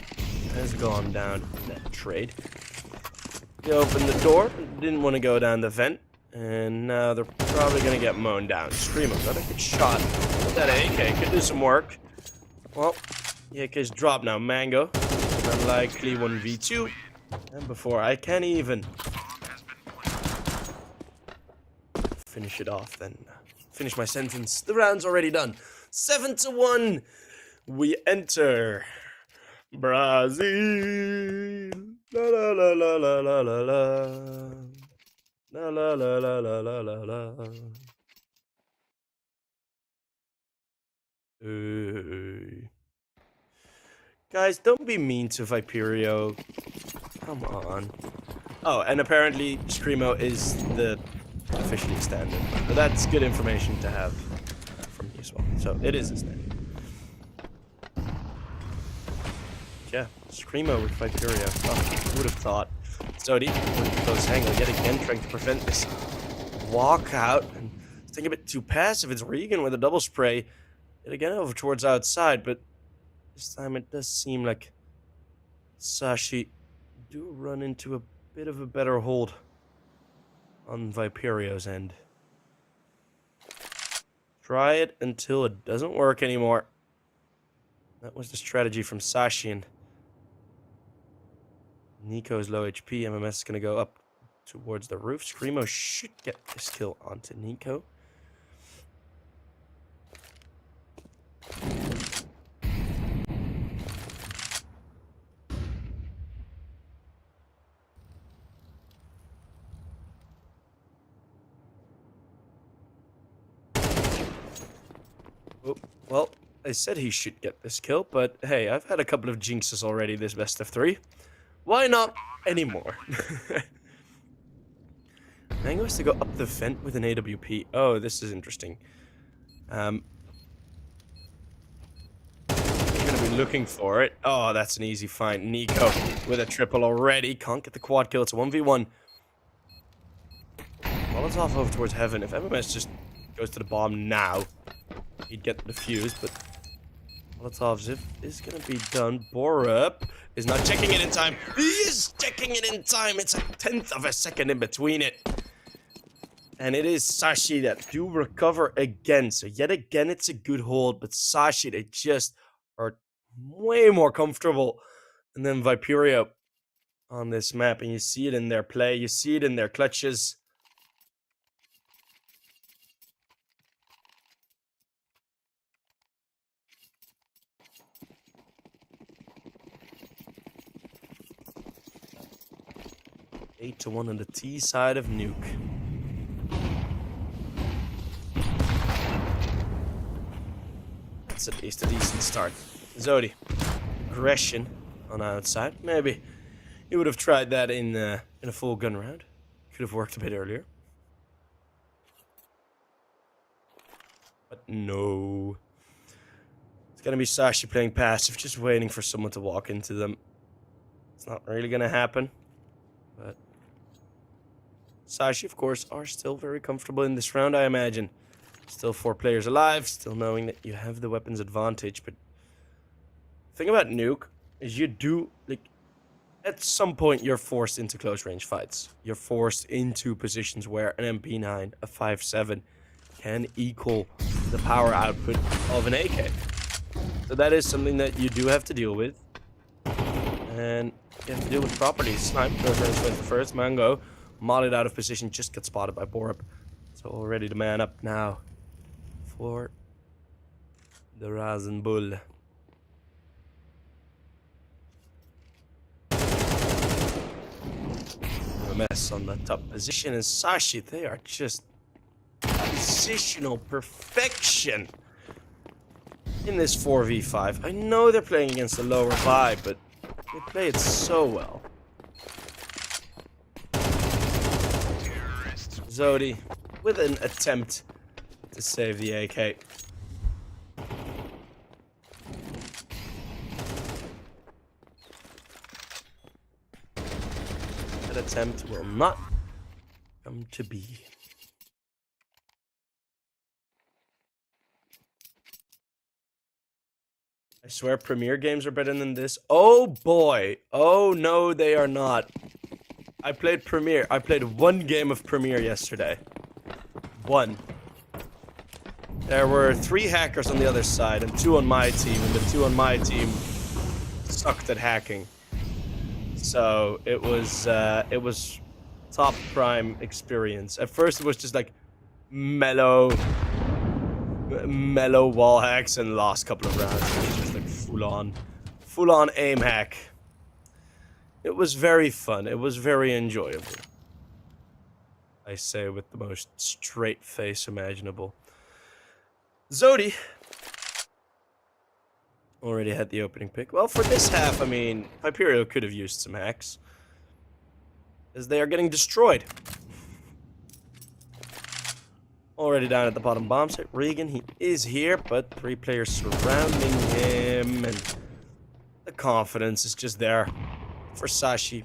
has gone down in that trade. They opened the door, didn't want to go down the vent, and now they're probably gonna get mown down. Screamo, another good shot. That AK could do some work. Well, the AK's dropped now. Mango, unlikely 1v2. And before I can even finish it off, then finish my sentence. The round's already done. 7-1. We enter Brazil. La la la la la la la la. La la la la la la la la. Hey. Guys, don't be mean to Viperio. Come on. Oh, and apparently Screamo is the officially standard. But that's good information to have from me as well. So it is a standard. Yeah, Screamo with Viperio. Oh, who would have thought? Zodi with a close angle yet again trying to prevent this walk out. And I think a bit too passive. It's Regan with a double spray. Yet again over towards outside, but this time it does seem like Sashi do run into a bit of a better hold on Viperio's end. Try it until it doesn't work anymore. That was the strategy from Sashi, and Nico's low HP. MMS is going to go up towards the roof. Screamo should get this kill onto Nico. Oh, well, I said he should get this kill, but hey, I've had a couple of jinxes already this best of 3. Why not anymore? Mango has to go up the vent with an AWP. Oh, this is interesting. I'm gonna be looking for it. Oh, that's an easy find. Nico with a triple already. Can't get the quad kill. It's a 1v1. Molotov over towards heaven. If MMS just goes to the bomb now, he'd get the defused, but Molotov's if is gonna be done. Borup is not checking it in time. He is checking it in time. It's a 1/10 of a second in between it. And it is Sashi that do recover again. So yet again, it's a good hold, but Sashi, they just are way more comfortable. And then Viperio on this map, and you see it in their play. You see it in their clutches. Eight to 1 on the T side of Nuke. That's at least a decent start. Zodi, aggression on outside. Maybe he would have tried that in a full gun round. Could have worked a bit earlier. But no. It's gonna be Sashi playing passive, just waiting for someone to walk into them. It's not really gonna happen. But Sashi, of course, are still very comfortable in this round, I imagine. Still 4 players alive, still knowing that you have the weapons advantage. But the thing about Nuke is you do, like, at some point you're forced into close range fights. You're forced into positions where an MP9, a 5.7, can equal the power output of an AK. So that is something that you do have to deal with. And you have to deal with properly. Snipe, close range went first. Mango, modded out of position, just got spotted by Borup. So already the man up now for the Rasen Bull. A mess on the top position, and Sashi, they are just positional perfection in this 4v5. I know they're playing against a lower vibe, but they play it so well. Zodi with an attempt to save the AK. That attempt will not come to be. I swear Premier games are better than this. Oh boy. Oh no, they are not. I played Premier. I played 1 game of Premier yesterday. 1. There were 3 hackers on the other side and 2 on my team, and the 2 on my team sucked at hacking. So it was top prime experience. At first it was just like mellow wall hacks, and the last couple of rounds it was just like full on aim hack. It was very fun. It was very enjoyable. I say with the most straight face imaginable. Zodi already had the opening pick. Well, for this half, I mean, Viperio could have used some hacks, as they are getting destroyed. Already down at the bottom bomb site. Regan, he is here, but 3 players surrounding him, and the confidence is just there for Sashi.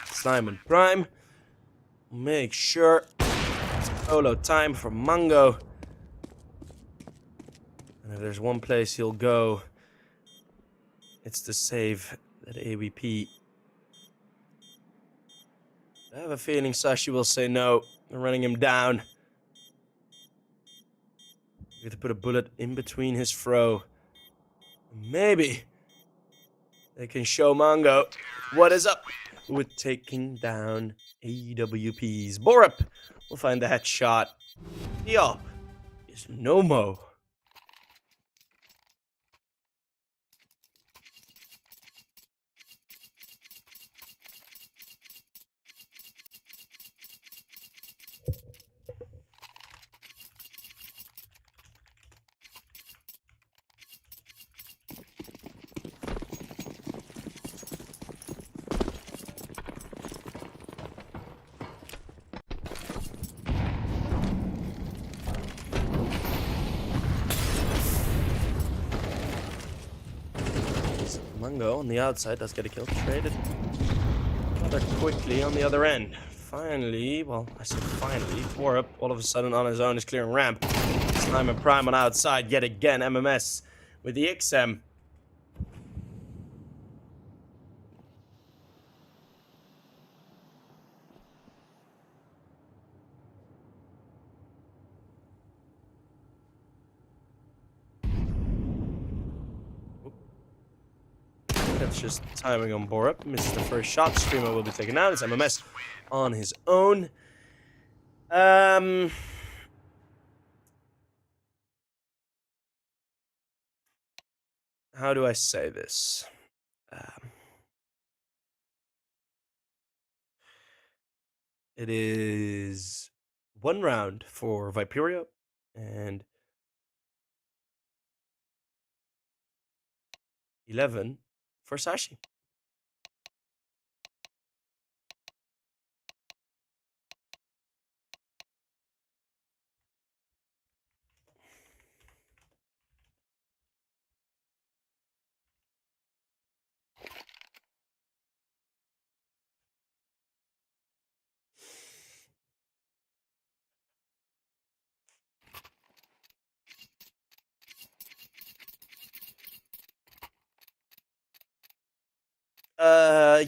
Simon Prime. Make sure solo time for Mungo. And if there's one place he'll go, it's to save that AWP. I have a feeling Sashi will say no. They're running him down. You have to put a bullet in between his throw. Maybe they can show Mungo what is up with taking down AWPs. Borup will find the headshot. The op is no mo. Mungo on the outside does get a kill. Traded rather quickly on the other end. Finally, well, I said finally, Borup all of a sudden on his own is clearing ramp. This time in Prime on outside yet again. MMS with the XM. That's just timing on Borup. Misses the first shot. Streamer will be taken out. It's MMS on his own. How do I say this? It is 1 round for Viperio and 11 for Sashi.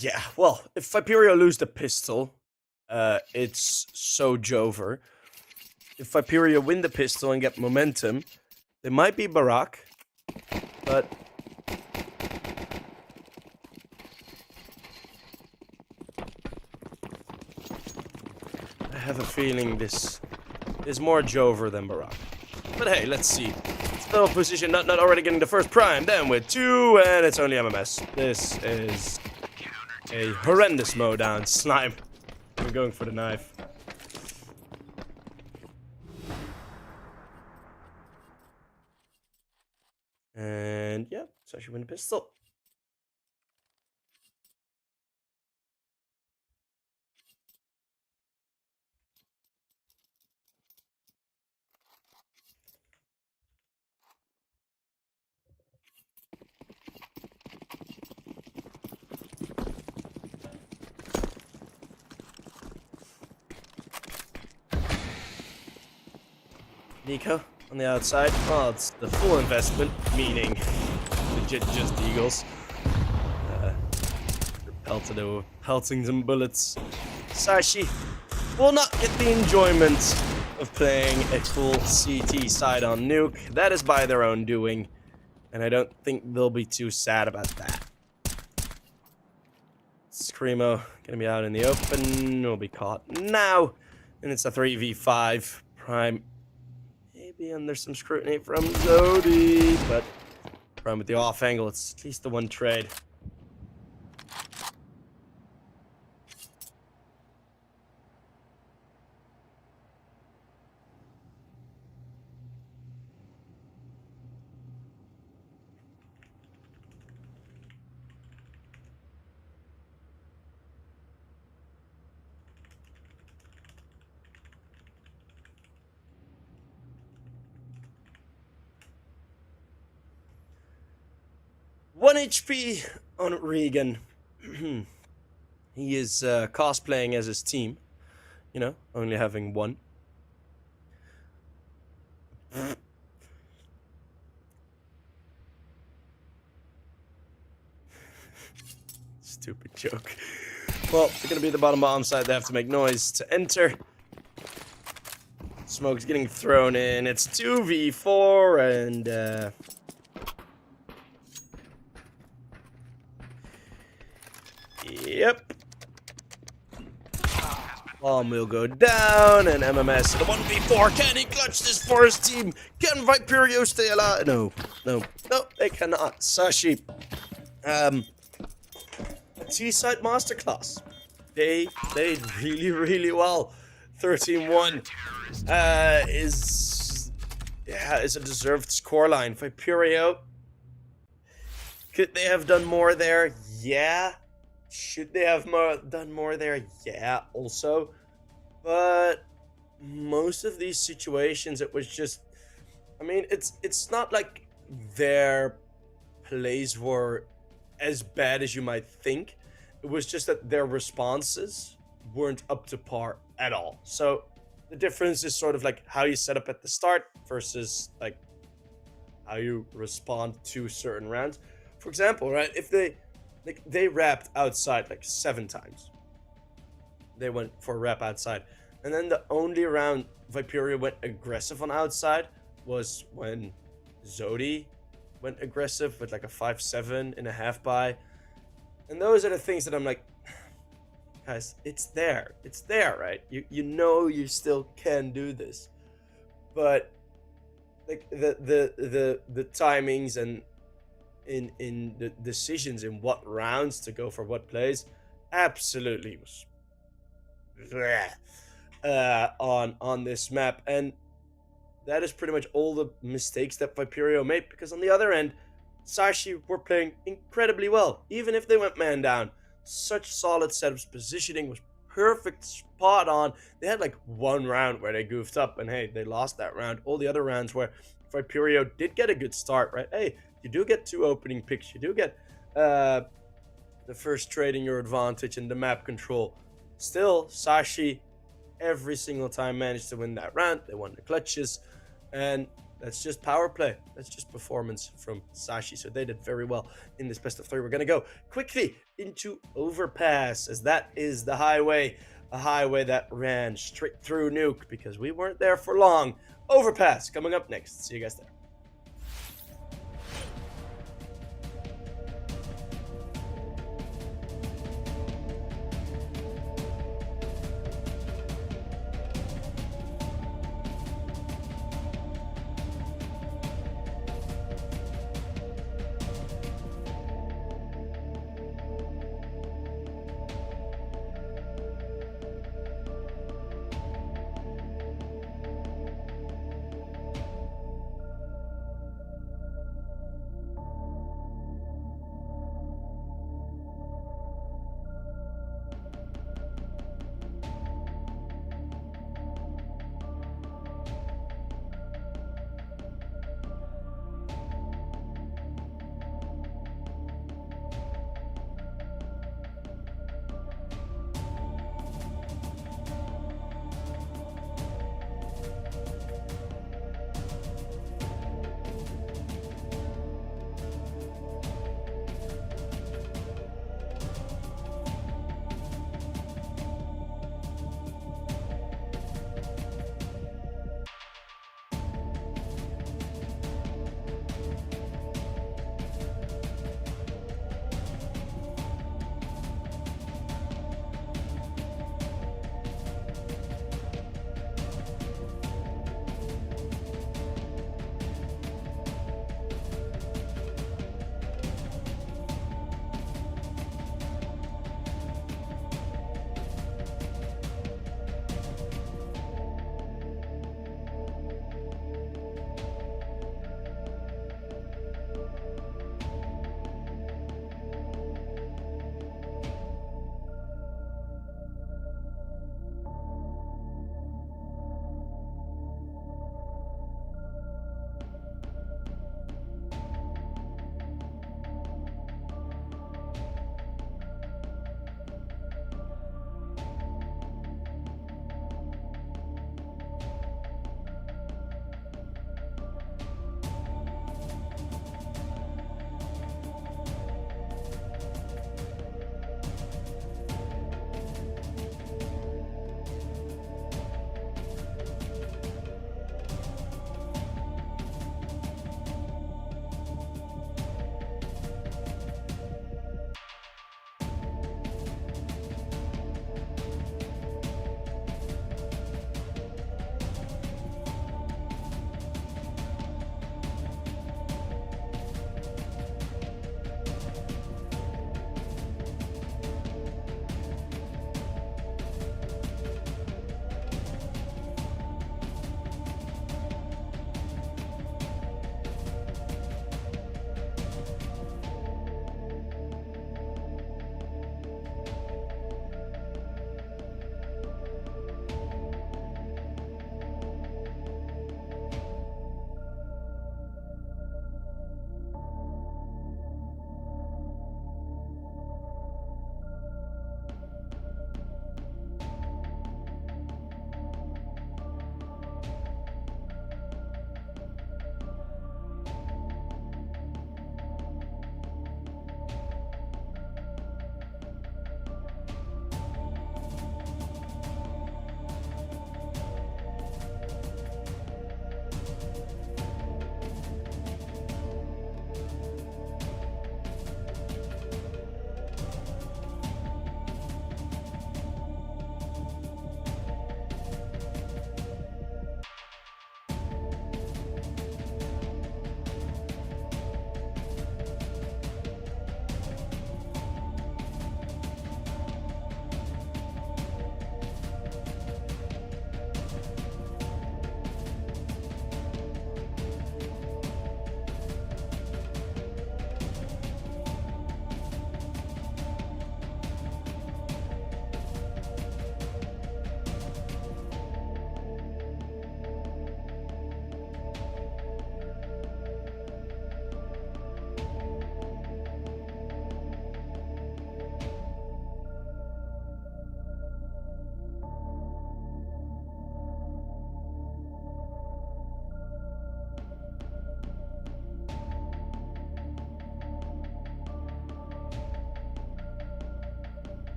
Yeah, well, if Viperio lose the pistol, it's so Jover. If Viperio win the pistol and get momentum, they might be Barack, but I have a feeling this is more Jover than Barack. But hey, let's see. Still position, not already getting the first prime, then with 2, and it's only MMS. This is a horrendous mowdown. Slime. I'm going for the knife. And yeah, Sashi win the pistol. Nico on the outside. Oh, it's the full investment, meaning legit just Eagles. Pelting some bullets. Sashi will not get the enjoyment of playing a full CT side on Nuke. That is by their own doing, and I don't think they'll be too sad about that. Screamo gonna be out in the open. Will be caught now, and it's a 3v5. Prime maybe under some scrutiny from Zodi, but Prime with the off angle. It's at least the one trade. One HP on Regan. He is cosplaying as his team. You know, only having 1. Stupid joke. Well, they're gonna be at the bottom bomb side. They have to make noise to enter. Smoke's getting thrown in. It's 2v4 and yep. Bomb will go down and MMS to the 1v4. Can he clutch this for his team? Can Viperio stay alive? No, they cannot. Sashi. T-side masterclass. They played really, really well. 13-1 is a deserved scoreline. Viperio, could they have done more there? Yeah. Should they have done more there? Yeah, also. But most of these situations, it was just, I mean, it's not like their plays were as bad as you might think. It was just that their responses weren't up to par at all. So the difference is sort of like how you set up at the start versus like how you respond to certain rounds. For example, right, if they wrapped outside like 7 times. They went for a wrap outside. And then the only round Viperio went aggressive on outside was when Zodi went aggressive with like a 5-7 and a half buy. And those are the things that I'm like, guys, it's there, right? You know you still can do this, but like the timings and in the decisions in what rounds to go for what plays, absolutely was on this map, and that is pretty much all the mistakes that Viperio made. Because on the other end, Sashi were playing incredibly well, even if they went man down. Such solid setups, positioning was perfect, spot on. They had like one round where they goofed up, and hey, they lost that round. All the other rounds where Viperio did get a good start, right? Hey, you do get 2 opening picks, you do get the first trade in your advantage and the map control. Still, Sashi every single time managed to win that round. They won the clutches, and that's just power play. That's just performance from Sashi. So they did very well in this best of 3. We're going to go quickly into Overpass, as that is the highway, a highway that ran straight through Nuke because we weren't there for long. Overpass coming up next. See you guys there.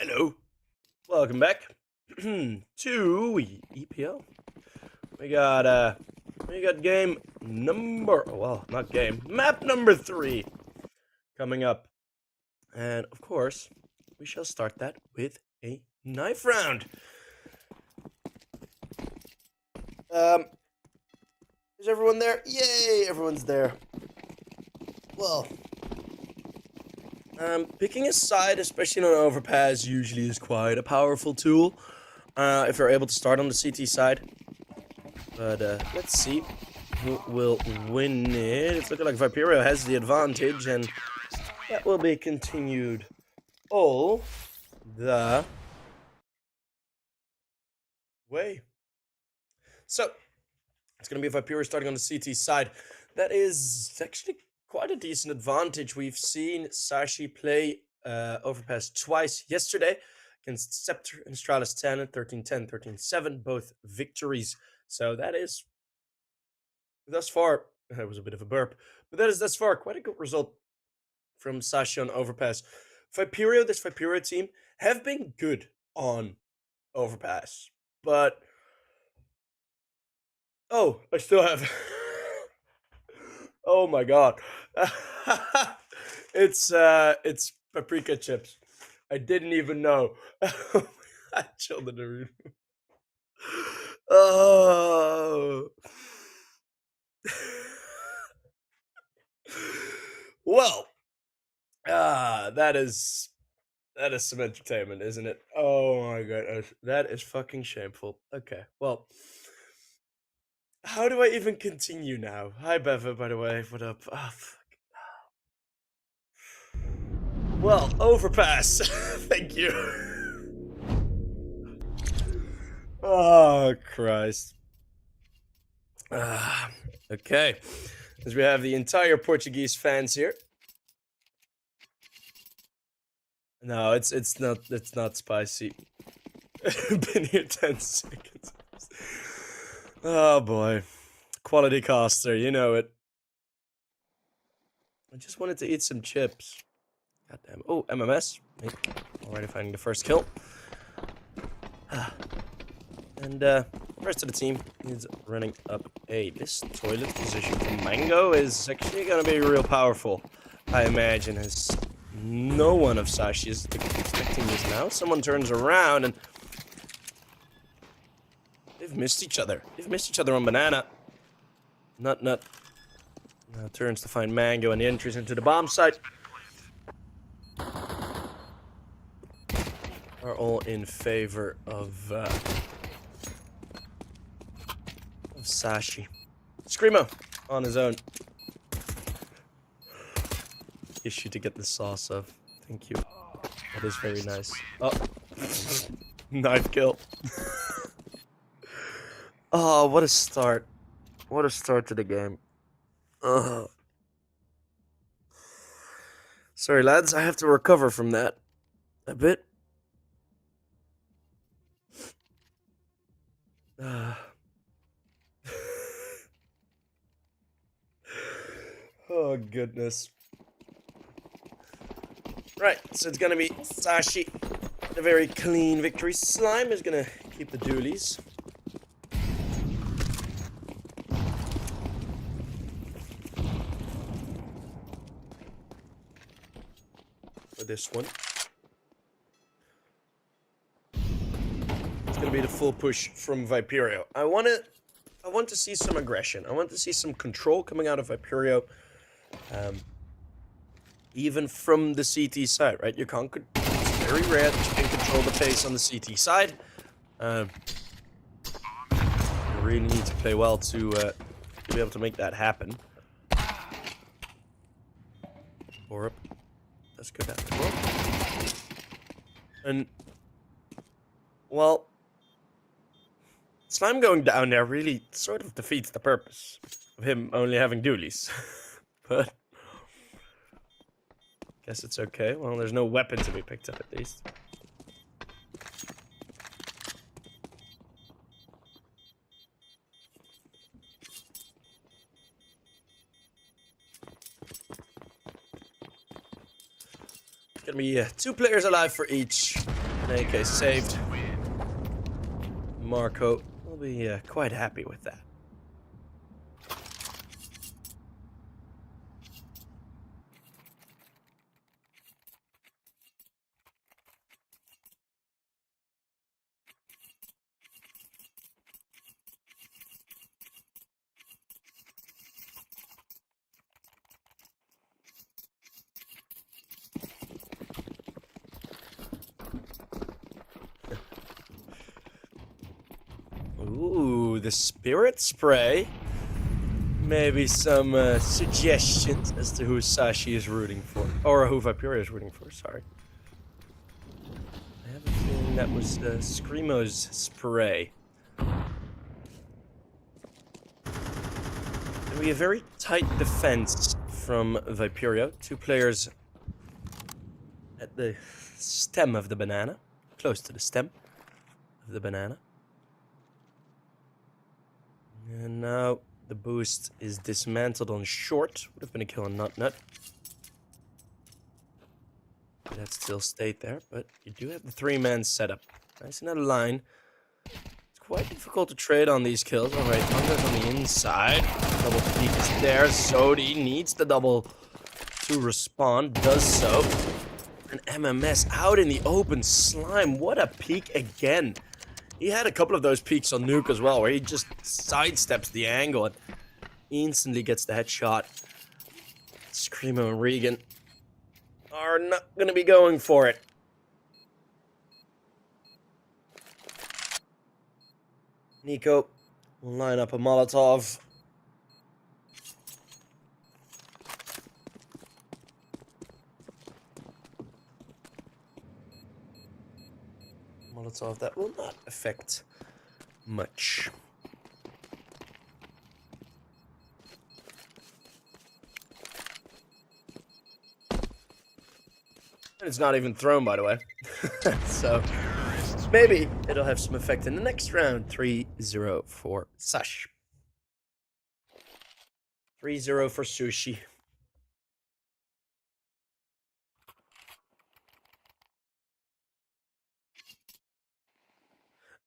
Hello. Welcome back to EPL. We got game number, well, not game, map number 3 coming up. And of course, we shall start that with a knife round. Is everyone there? Yay, everyone's there. Well, picking a side, especially on Overpass, usually is quite a powerful tool. If you're able to start on the CT side. But let's see who will win it. It's looking like Viperio has the advantage, and that will be continued all the way. So, it's going to be Viperio starting on the CT side. That is actually quite a decent advantage. We've seen Sashi play Overpass twice yesterday against Scepter and Stralis 10, 13-10, 13-7, both victories. So that is, thus far, that was a bit of a burp, but that is thus far quite a good result from Sashi on Overpass. Viperio, this Viperio team, have been good on Overpass, but oh, I still have. Oh my god, it's paprika chips. I didn't even know. I chilled in the room. Oh. Well, that is some entertainment, isn't it? Oh my god, that is fucking shameful. Okay, well, how do I even continue now? Hi, Beva, by the way. What up? Oh, fuck. Well, Overpass. Thank you. Oh, Christ. Okay. As we have the entire Portuguese fans here. No, it's not spicy. Been here 10 seconds. Oh boy. Quality caster, you know it. I just wanted to eat some chips. Goddamn. Oh, MMS. Already finding the first kill. And the rest of the team is running up A. This toilet position from Mango is actually gonna be real powerful, I imagine, as no one of Sashi is expecting this now. Someone turns around and they've missed each other. They've missed each other on Banana. Nut. Now turns to find Mango and the entries into the bomb site are all in favor of Sashi. Screamo on his own. Issue to get the sauce of. Thank you. That is very nice. Oh. Knife kill. Oh, what a start. What a start to the game. Ugh. Sorry, lads. I have to recover from that a bit. Oh, goodness. Right, so it's gonna be Sashi. A very clean victory. Slime is gonna keep the dualies. For this one. It's gonna be the full push from Viperio. I want to see some aggression. I want to see some control coming out of Viperio. Even from the CT side, right? It's very rare that you can control the pace on the CT side. You really need to play well to be able to make that happen. Or up. That's good after all. And well, Slime going down there really sort of defeats the purpose of him only having dualies. But guess it's okay. Well, there's no weapon to be picked up at least. It's gonna be 2 players alive for each. AK saved. Marco will be quite happy with that. Ooh, the spirit spray. Maybe some suggestions as to who Sashi is rooting for. Or who Viperio is rooting for, sorry. I have a feeling that was Screamo's spray. There'll be a very tight defense from Viperio. 2 players at the stem of the banana. Close to the stem of the banana. And now the boost is dismantled on short. Would have been a kill on Nut. That still stayed there, but you do have the 3-man setup. Nice in a line. It's quite difficult to trade on these kills. Alright, Hunter's on the inside. Double peek is there. Zodi needs the double to respond. Does so. And MMS out in the open. Slime, what a peek again. He had a couple of those peeks on Nuke as well, where he just sidesteps the angle and instantly gets the headshot. Screamo and Regan are not going to be going for it. Nico will line up a Molotov. Molotov that will not affect much. And it's not even thrown, by the way. So maybe it'll have some effect in the next round. 3-0 for Sash. 3-0 for Sushi.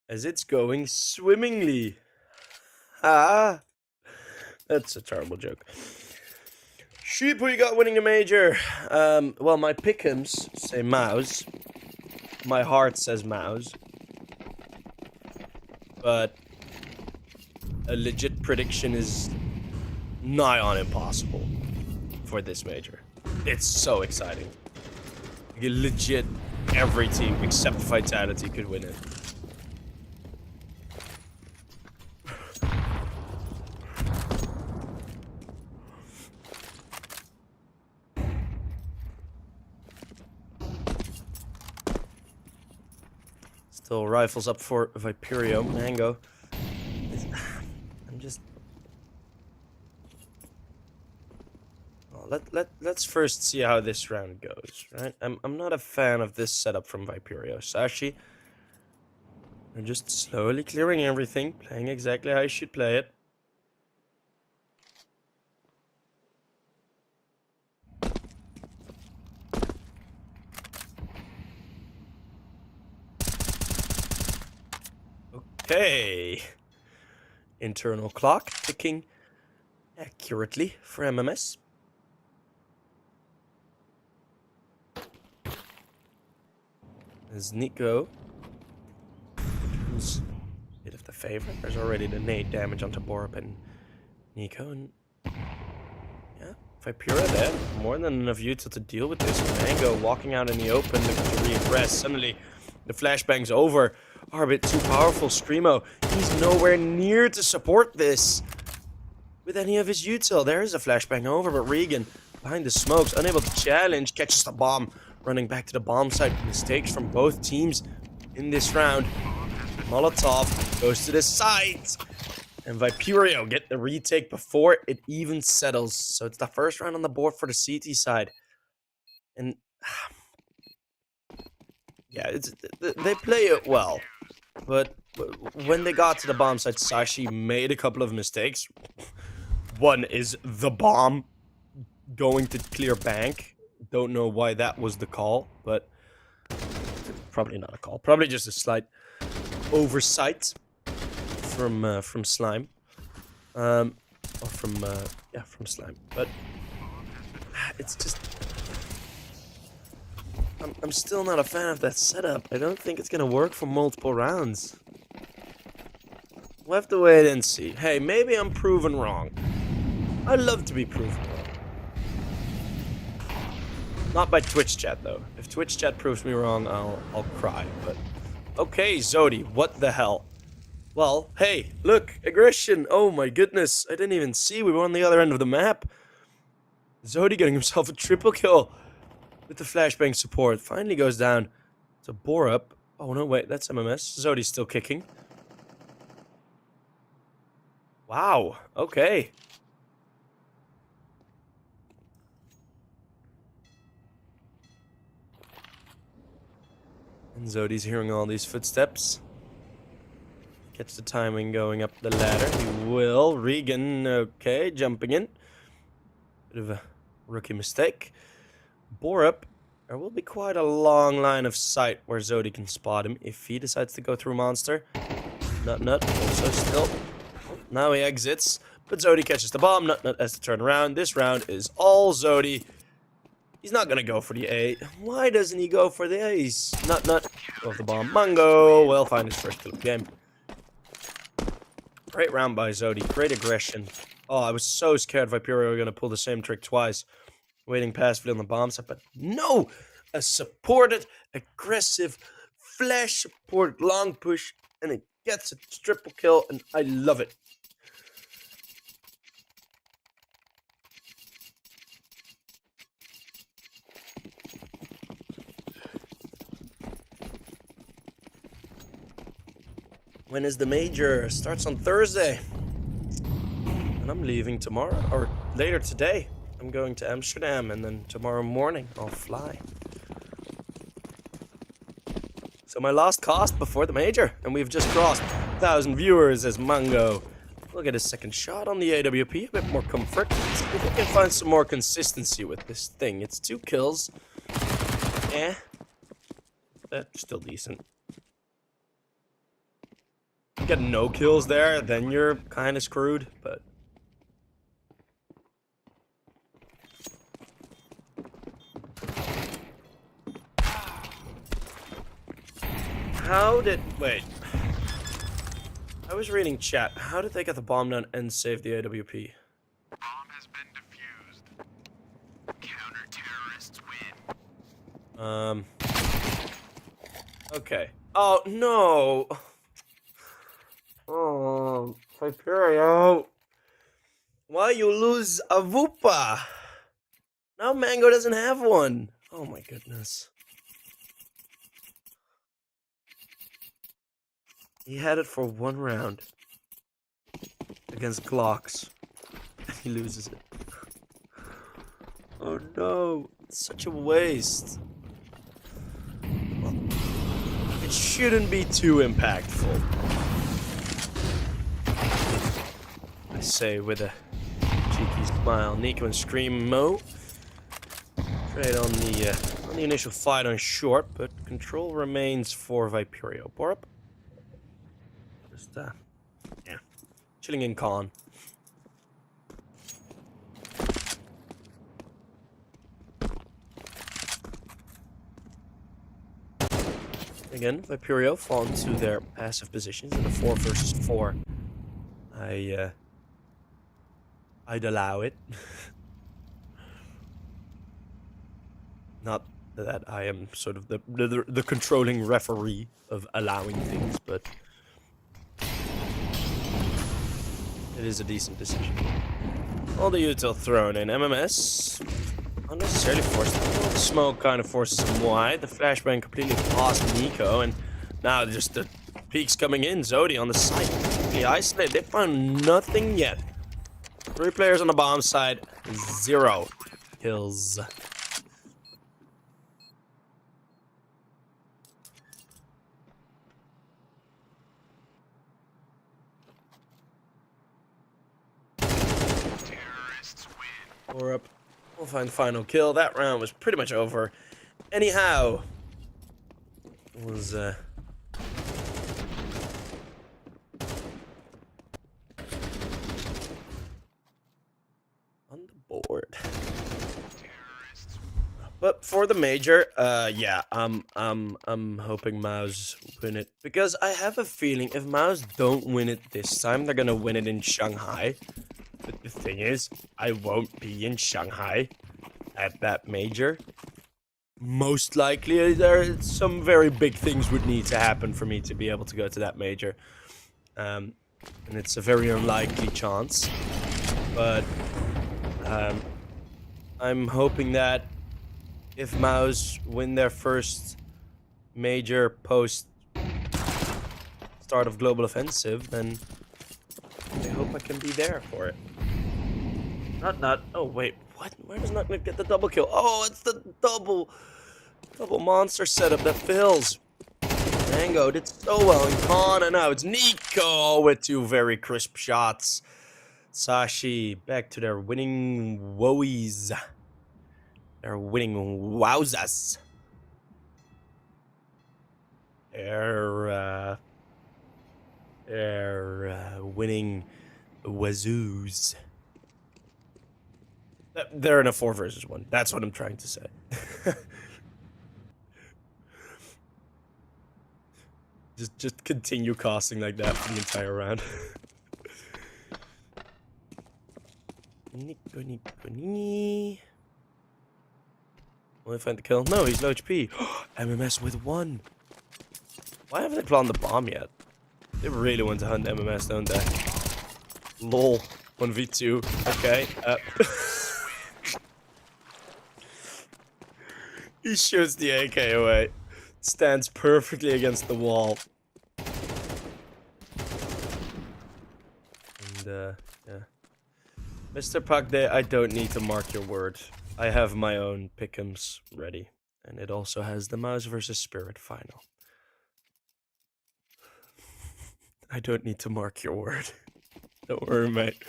As it's going swimmingly. Ah, that's a terrible joke. Sheep, who you got winning the major? Well, my pick'ems say Mouse. My heart says Mouse. But a legit prediction is nigh on impossible for this major. It's so exciting. Legit, every team except Vitality could win it. Still rifles up for Viperio. Mango. I'm just... Well, let's first see how this round goes, right? I'm not a fan of this setup from Viperio. Sashi, we're just slowly clearing everything, playing exactly how you should play it. Okay. Internal clock ticking accurately for MMS. As Nico returns a bit of the favor. There's already the nade damage onto Borb and Nico. And yeah, Viperio there. More than enough util to deal with this. Mango walking out in the open, looking to reimpress. Suddenly, the flashbang's over. Are a bit too powerful. Screamo, he's nowhere near to support this with any of his util. There is a flashbang over, but Regan, behind the smokes, unable to challenge, catches the bomb. Running back to the bomb site. Mistakes from both teams in this round. Molotov goes to the side. And Viperio get the retake before it even settles. So it's the first round on the board for the CT side. And yeah, they play it well. But when they got to the bomb site, Sashi made a couple of mistakes. One is the bomb going to clear bank. Don't know why that was the call, but probably not a call. Probably just a slight oversight from Slime. Or from Slime. But it's just... I'm still not a fan of that setup. I don't think it's gonna work for multiple rounds. We'll have to wait and see. Hey, maybe I'm proven wrong. I love to be proven wrong. Not by Twitch chat, though. If Twitch chat proves me wrong, I'll cry. But okay, Zodi, what the hell? Well, hey, look, aggression. Oh my goodness, I didn't even see. We were on the other end of the map. Zodi getting himself a triple kill with the flashbang support. Finally goes down to bore up. Oh no, wait, that's MMS. Zodi's still kicking. Wow, okay. And Zodi's hearing all these footsteps. Gets the timing going up the ladder. He will. Regan, okay, jumping in. Bit of a rookie mistake. Borup, there will be quite a long line of sight where Zodi can spot him if he decides to go through Monster. Nut, also still. Now he exits, but Zodi catches the bomb. Nut has to turn around. This round is all Zodi. He's not gonna go for the A. Why doesn't he go for the Ace? Nut. Go the bomb. Mungo will find his first kill of the game. Great round by Zodi. Great aggression. Oh, I was so scared Viperio were gonna pull the same trick twice. Waiting passively on the bomb side, but no! A supported, aggressive, flash support, long push, and it gets a triple kill, and I love it. When is the major? Starts on Thursday. And I'm leaving tomorrow, or later today. I'm going to Amsterdam, and then tomorrow morning I'll fly. So my last cast before the major, and we've just crossed 1,000 viewers as Mango. We'll get a second shot on the AWP, a bit more comfort. See if we can find some more consistency with this thing. It's 2 kills. But still decent. You get no kills there, then you're kind of screwed, but... Wait. I was reading chat. How did they get the bomb down and save the AWP? Bomb has been defused. Counter-terrorists win. Okay. Oh, no! Oh, Viperio. Why you lose a Vupa? Now Mango doesn't have one. Oh my goodness. He had it for 1 round against Glocks. And he loses it. Oh no. It's such a waste. Well, it shouldn't be too impactful. I say with a cheeky smile. Nico and Scream Mo. Trade on the initial fight on short, but control remains for Viperio. Borup. Just chilling in con. Again, Viperio fall into their passive positions in a 4 versus 4. I'd allow it. Not that I am sort of the controlling referee of allowing things, but it is a decent decision. All the util thrown in. MMS unnecessarily forced. The smoke kind of forces him wide. The flashbang completely lost Nico, and now just the peaks coming in. Zodi on the side, completely isolated. They found nothing yet. 3 players on the bomb side, 0 kills. Or up. We'll find final kill. That round was pretty much over. Anyhow, was on the board. But for the major, yeah, I'm hoping Maus win it, because I have a feeling if Maus don't win it this time, they're gonna win it in Shanghai. But the thing is, I won't be in Shanghai at that major. Most likely, there some very big things would need to happen for me to be able to go to that major, and it's a very unlikely chance. But I'm hoping that if Maus win their first major post start of Global Offensive, then I hope I can be there for it. Not. Oh wait, what? Where does Nuke get the double kill? Oh, it's the double monster setup that fails. Mango did so well in Con, and now it's Nico with 2 very crisp shots. Sashi back to their winning woes. They're winning wowzas. They're winning wazoos. They're in a 4 versus 1. That's what I'm trying to say. just continue casting like that for the entire round. Will I find the kill? No, he's low HP. MMS with 1. Why haven't they planted the bomb yet? They really want to hunt MMS, don't they? Lol. 1v2. Okay. He shoots the AK away. Stands perfectly against the wall. And, yeah. Mr. Pagde, I don't need to mark your word. I have my own pick'ems ready. And it also has the Mouse versus Spirit final. I don't need to mark your word. Don't worry, mate.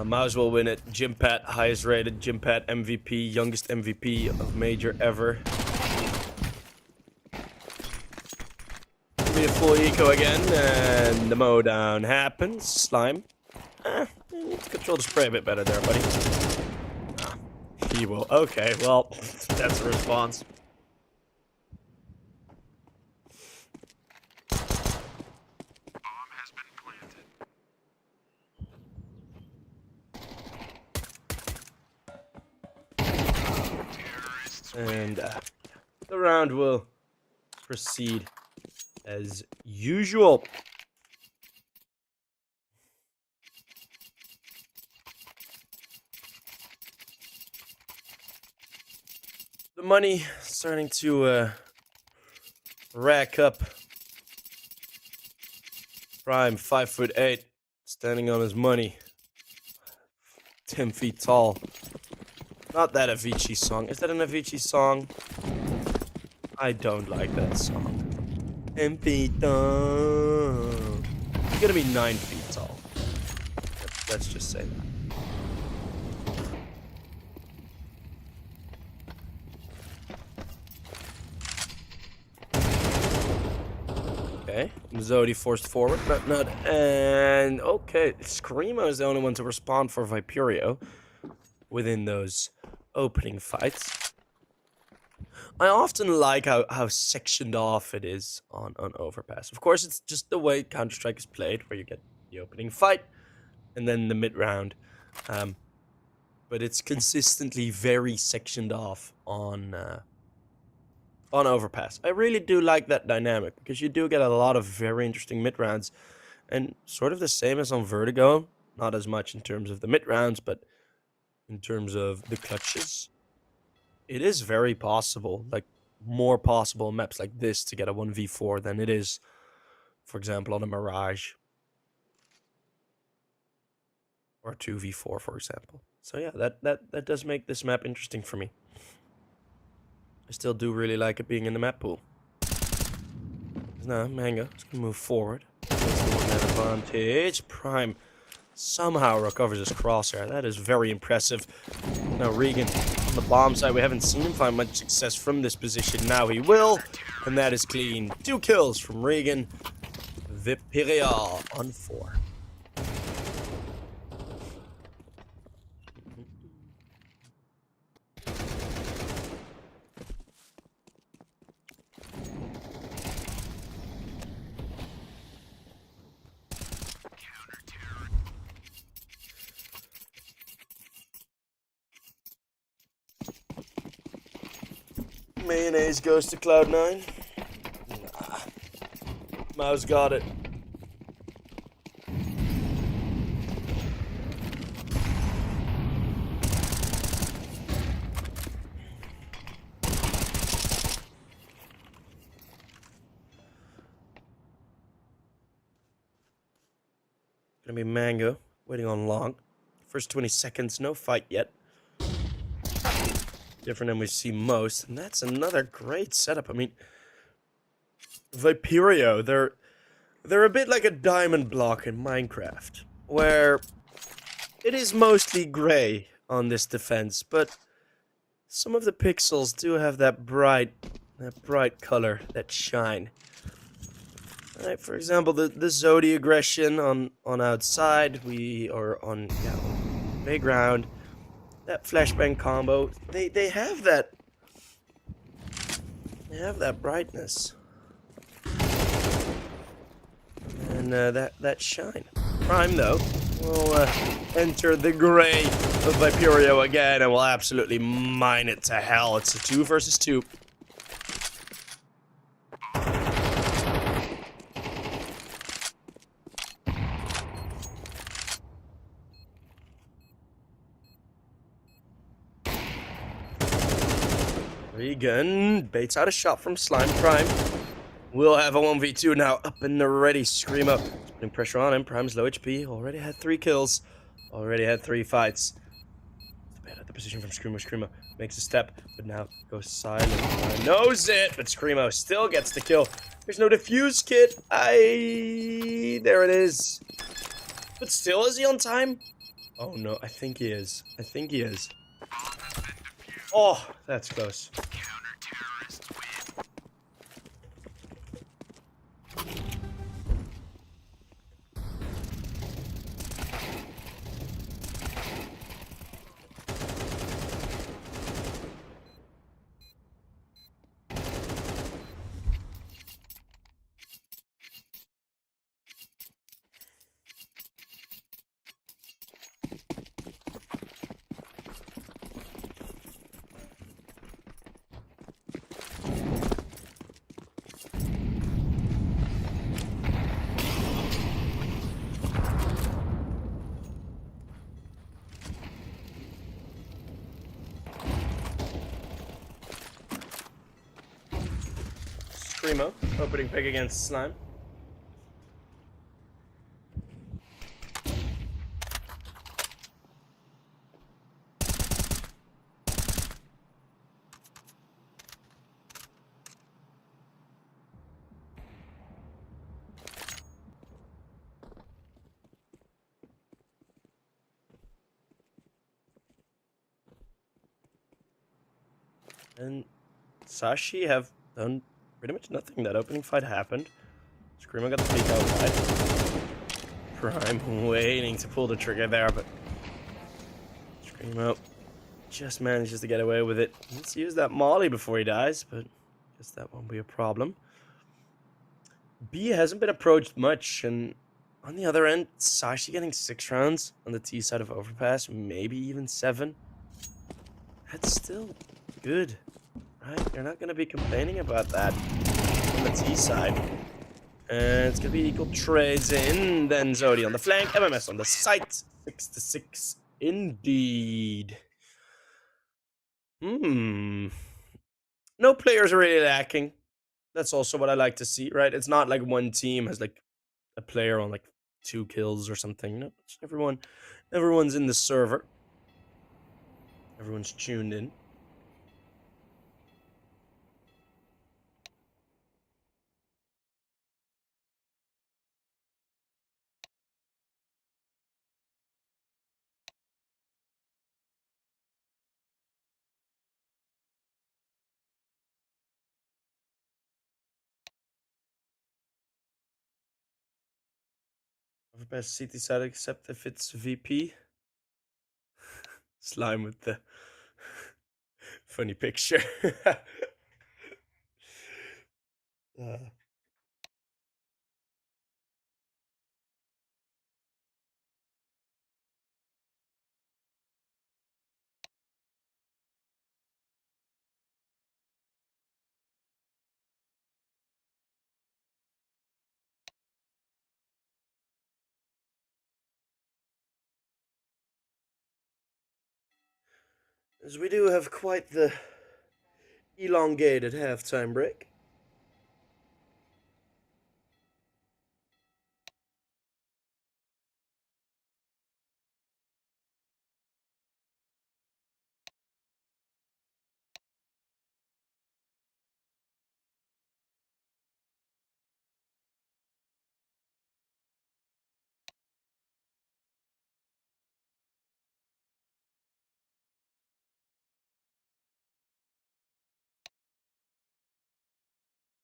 Mouse will win it. Jimpat, highest rated. Jimpat MVP, youngest MVP of Major ever. Give me a full eco again, and the mow down happens. Slime. You need to control the spray a bit better there, buddy. He will. Okay, well, that's a response. And the round will proceed as usual. The money starting to rack up. Prime, 5'8", standing on his money. 10 feet tall. Not that Avicii song. Is that an Avicii song? I don't like that song. 10 feet tall. He's gonna be 9 feet tall. Let's just say that. Okay, Zodi forced forward, not, and okay, Screamo is the only one to respond for Viperio within those opening fights. I often like how sectioned off it is on Overpass. Of course, it's just the way Counter-Strike is played, where you get the opening fight and then the mid-round. But it's consistently very sectioned off on Overpass. I really do like that dynamic, because you do get a lot of very interesting mid-rounds, and sort of the same as on Vertigo. Not as much in terms of the mid-rounds, but in terms of the clutches. It is very possible, like more possible in maps like this to get a 1v4 than it is, for example, on a Mirage. Or a 2v4, for example. So yeah, that does make this map interesting for me. I still do really like it being in the map pool. No, Mango, it's gonna move forward. That's the one man advantage. Prime somehow recovers his crosshair. That is very impressive. Now Regan on the bomb side. We haven't seen him find much success from this position. Now he will. And that is clean. 2 kills from Regan. Viperio on 4. Mayonnaise goes to Cloud9. Nah. Mouse got it. Gonna be Mango, waiting on long. First 20 seconds, no fight yet. Different than we see most, and that's another great setup. I mean, Viperio, they're a bit like a diamond block in Minecraft, where it is mostly gray on this defense, but some of the pixels do have that bright color, that shine. Alright, for example, the Zodi aggression on outside, we are on playground. That flashbang combo, they have that. They have that brightness. And that shine. Prime though will enter the gray of Viperio again and will absolutely mine it to hell. It's a 2 versus 2. Regan baits out a shot from Slime. Prime will have a 1v2 now, up and ready. Screamo putting pressure on him. Prime's low HP, already had 3 kills, already had 3 fights. Bad at the position from Screamo. Screamo makes a step, but now goes silent. Prime knows it, but Screamo still gets the kill. There's no defuse kit. There it is. But still, is he on time? Oh no, I think he is. I think he is. Oh, that's close. Screamo, opening pick against Slime. And Sashi have done pretty much nothing. That opening fight happened. Screamo got the peek out wide. Prime waiting to pull the trigger there, but Screamo just manages to get away with it. Let's use that molly before he dies, but I guess that won't be a problem. B hasn't been approached much, and on the other end, Sashi getting 6 rounds on the T side of Overpass, maybe even 7. That's still good, right? You're not going to be complaining about that on the T side. And it's going to be equal trades in. Then Zodi on the flank, MMS on the site. 6-6 indeed. No players are really lacking. That's also what I like to see, right? It's not like one team has like a player on like 2 kills or something. No, it's everyone's in the server. Everyone's tuned in. Overpass CT side except if it's VP. Slime with the funny picture. As we do have quite the elongated halftime break.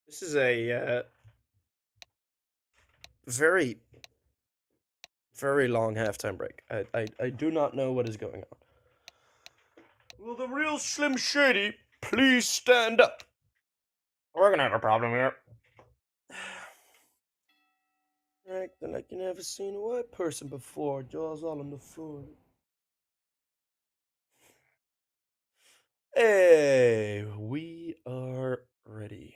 This is a very, very long halftime break. I do not know what is going on. Will the real Slim Shady please stand up? We're gonna have a problem here. Acting like you never seen a white person before. Jaws all on the floor. Hey, we are ready.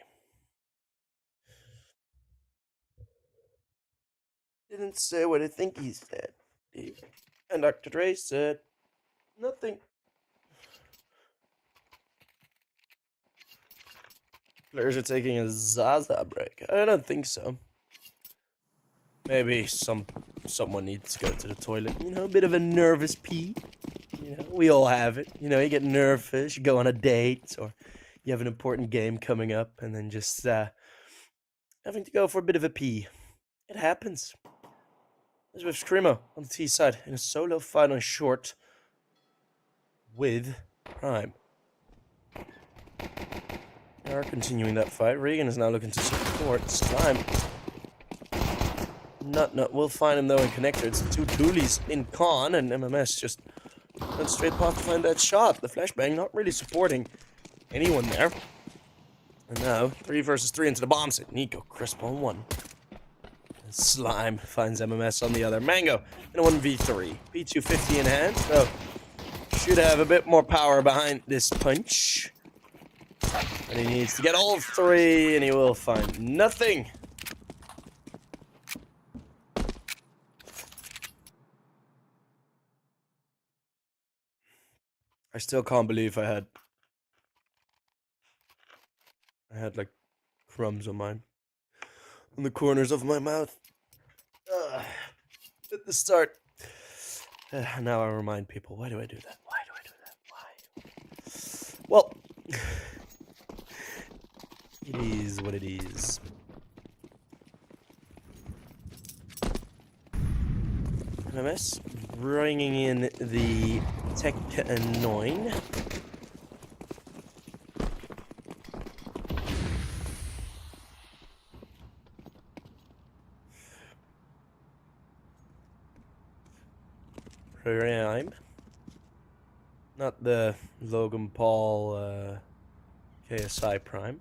Didn't say what I think he said. And Dr. Dre said nothing. Players are taking a Zaza break. I don't think so. Maybe someone needs to go to the toilet. You know, a bit of a nervous pee. You know, we all have it. You know, you get nervous, you go on a date, or you have an important game coming up, and then just having to go for a bit of a pee. It happens. As with Screamo on the T side in a solo fight on short with Prime. They are continuing that fight. Regan is now looking to support Slime. Nut will find him though in connector. It's two Doolies in con, and MMS just went straight past to find that shot. The flashbang not really supporting anyone there. And now 3 versus 3 into the bomb set. Nico crisp on one. And Slime finds MMS on the other. Mango in a 1v3. P250 in hand, so should have a bit more power behind this punch. And he needs to get all 3, and he will find nothing. I still can't believe I had like crumbs on the corners of my mouth at the start. Now I remind people, why do I do that? Why do I do that? Why? Well, it is what it is. MMS bringing in the Tech 9. Prime. Not the Logan Paul KSI Prime.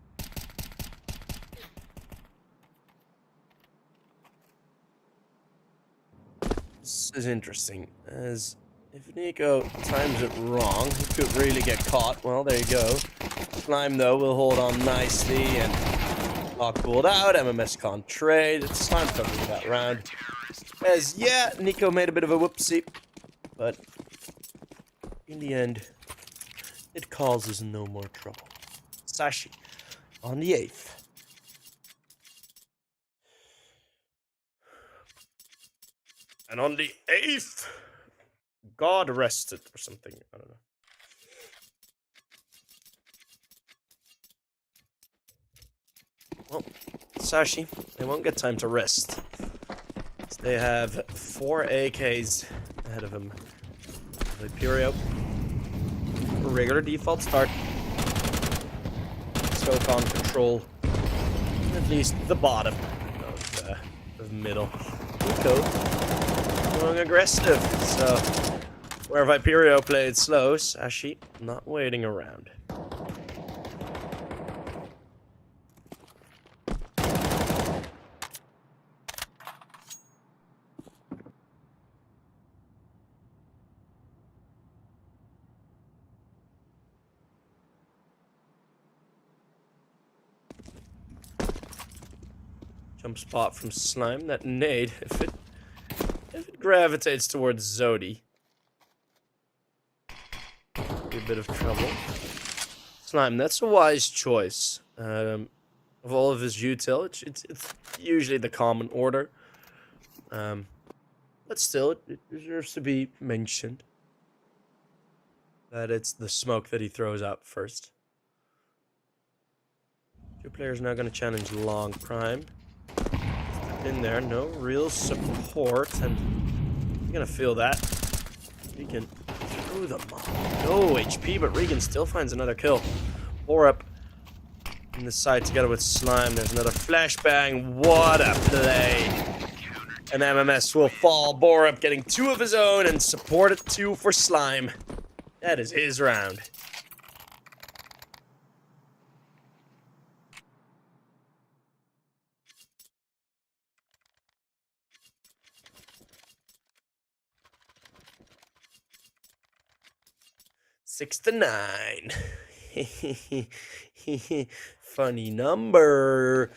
This is interesting, as if Nico times it wrong, he could really get caught. Well, there you go. Slime, though, will hold on nicely and not pulled out. MMS can't trade. It's Slime covering that round. As, yeah, Nico made a bit of a whoopsie, but in the end, it causes no more trouble. Sashi on the 8th. And on the 8th, God rested or something. I don't know. Well, Sashi, they won't get time to rest. They have 4 AKs ahead of him. Viperio. Regular default start. Scope on control. At least the bottom of middle. Nico going aggressive. So, where Viperio played slow, Sashi not waiting around. Jump spot from Slime. That nade, if it gravitates towards Zodi, be a bit of trouble. Slime, that's a wise choice. Of all of his util, it's usually the common order. But still, it deserves to be mentioned that it's the smoke that he throws out first. Two players now going to challenge long prime. In there, no real support, and you're gonna feel that. Regan through the mob. No HP, but Regan still finds another kill. Borup in the side together with Slime. There's another flashbang. What a play! And MMS will fall. Borup getting 2 of his own and supported 2 for Slime. That is his round. Six to 9. Funny number.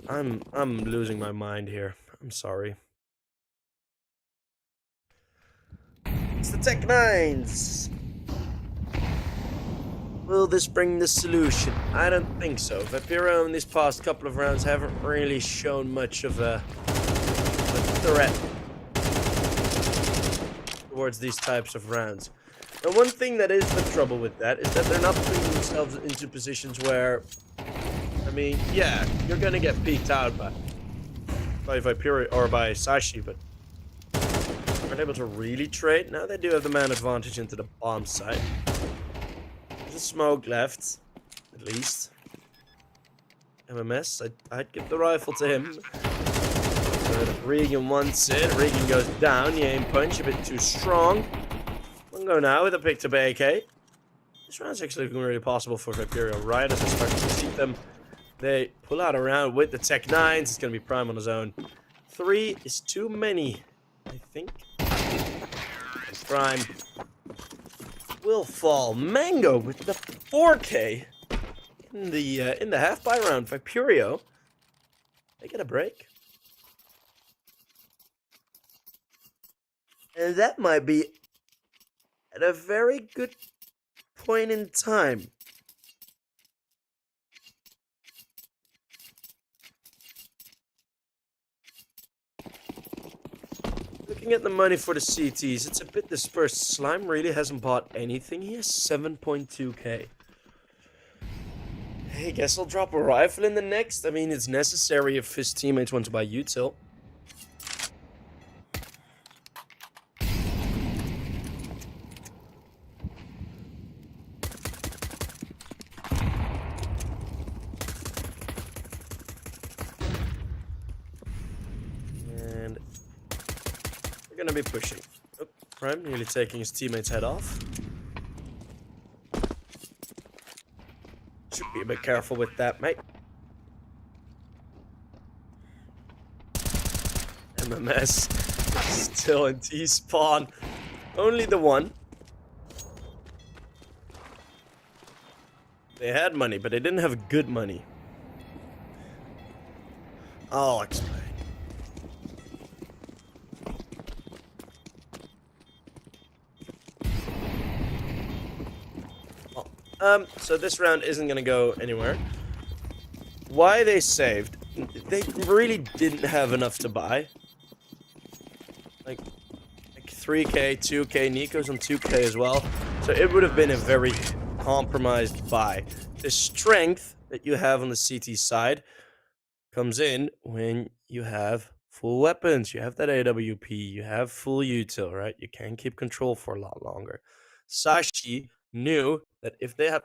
I'm losing my mind here. I'm sorry. It's the Tech 9s. Will this bring the solution? I don't think so. Viperio in these past couple of rounds haven't really shown much of a threat towards these types of rounds. And one thing that is the trouble with that is that they're not putting themselves into positions where, I mean, yeah, you're gonna get peeked out by Viperio or by Sashi, but aren't able to really trade. Now they do have the man advantage into the bomb site. There's a smoke left, at least. MMS, I'd give the rifle to him. But Regan wants it. Regan goes down. The aim punch a bit too strong. One go now with a pick to AK. This round's actually looking really possible for Viperio. Right as I start to see them, they pull out a round with the Tech 9s. It's going to be Prime on his own. 3 is too many, I think. And Prime will fall. Mango with the 4K in the half-buy round. Viperio, they get a break. And that might be at a very good point in time. Looking at the money for the CTs, it's a bit dispersed. Slime really hasn't bought anything. He has 7.2k. Hey, guess I'll drop a rifle in the next. I mean, it's necessary if his teammates want to buy util. Gonna be pushing. Oh, Prime nearly taking his teammate's head off. Should be a bit careful with that, mate. MMS still in T-spawn. Only the one. They had money, but they didn't have good money. I'll explain. So this round isn't gonna go anywhere. Why they saved? They really didn't have enough to buy. Like 3k, 2k, Nico's on 2k as well. So it would have been a very compromised buy. The strength that you have on the CT side comes in when you have full weapons. You have that AWP, you have full util, right? You can keep control for a lot longer. Sashi knew that if they had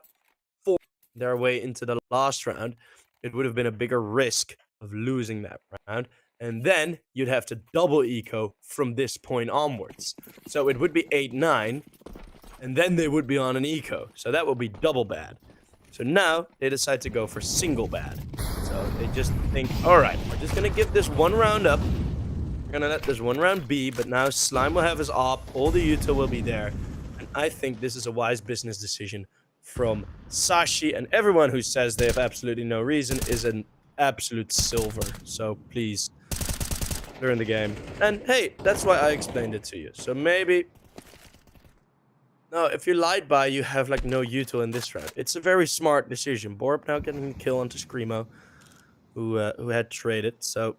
forced their way into the last round, it would have been a bigger risk of losing that round And then you'd have to double eco from this point onwards. So it would be 8-9, and then they would be on an eco. So that would be double bad. So now they decide to go for single bad. So they just think, all right, we're just going to give this one round up. We're going to let this one round be, but now Slime will have his op, all the util will be there. And I think this is a wise business decision from Sashi, and everyone who says they have absolutely no reason is an absolute silver. So please, learn the game. And hey, that's why I explained it to you. So maybe... No, if you lied by, you have like no util in this round. It's a very smart decision. Borb now getting the kill onto Screamo, who had traded, so...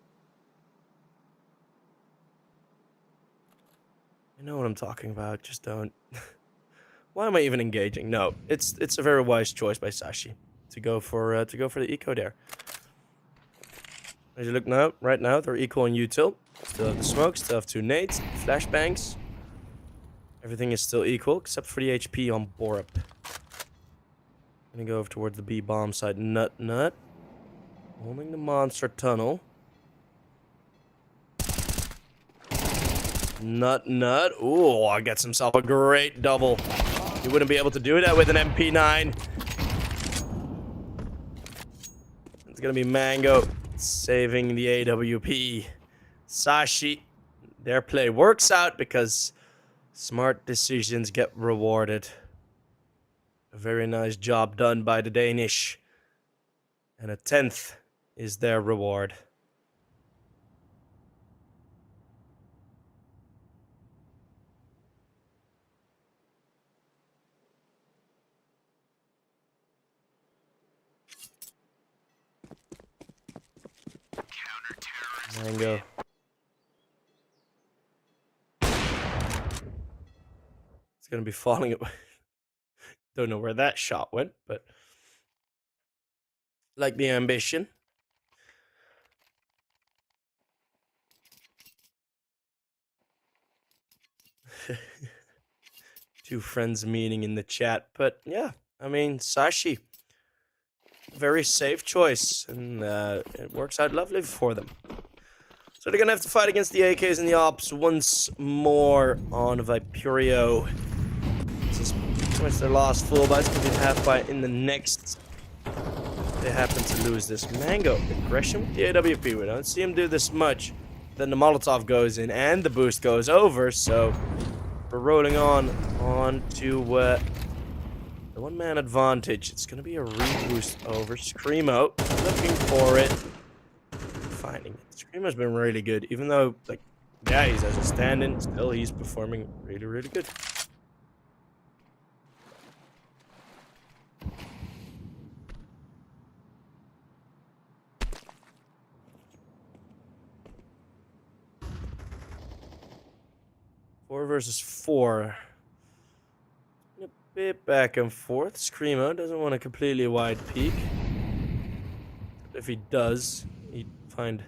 You know what I'm talking about, just don't... Why am I even engaging? No, it's a very wise choice by Sashi to go for the eco there. As you look now, right now, they're equal in util. Still have the smoke, still have 2 nades, flashbangs. Everything is still equal, except for the HP on Borup. Gonna go over towards the B bomb side. Nut. Holding the monster tunnel. Nut. Ooh, I gets himself a great double. He wouldn't be able to do that with an MP9. It's gonna be Mango saving the AWP. Sashi, their play works out because smart decisions get rewarded. A very nice job done by the Danish. And a 10th is their reward. Mango. It's gonna be falling away. Don't know where that shot went, but like the ambition. Two friends meeting in the chat, but yeah, I mean, Sashi, very safe choice, and it works out lovely for them. So they're gonna have to fight against the AKs and the Ops once more on Viperio. This is pretty much their last full, but it's gonna be half fight in the next. They happen to lose this. Mango, aggression with the AWP. We don't see him do this much. Then the Molotov goes in and the boost goes over, so we're rolling on to the one-man advantage. It's gonna be a reboost over Screamo. Looking for it. Finding it. Screamo's been really good, even though, like, yeah, he's as a stand-in, still he's performing really good. Four versus 4. A bit back and forth. Screamo doesn't want a completely wide peek. If he does, he'd find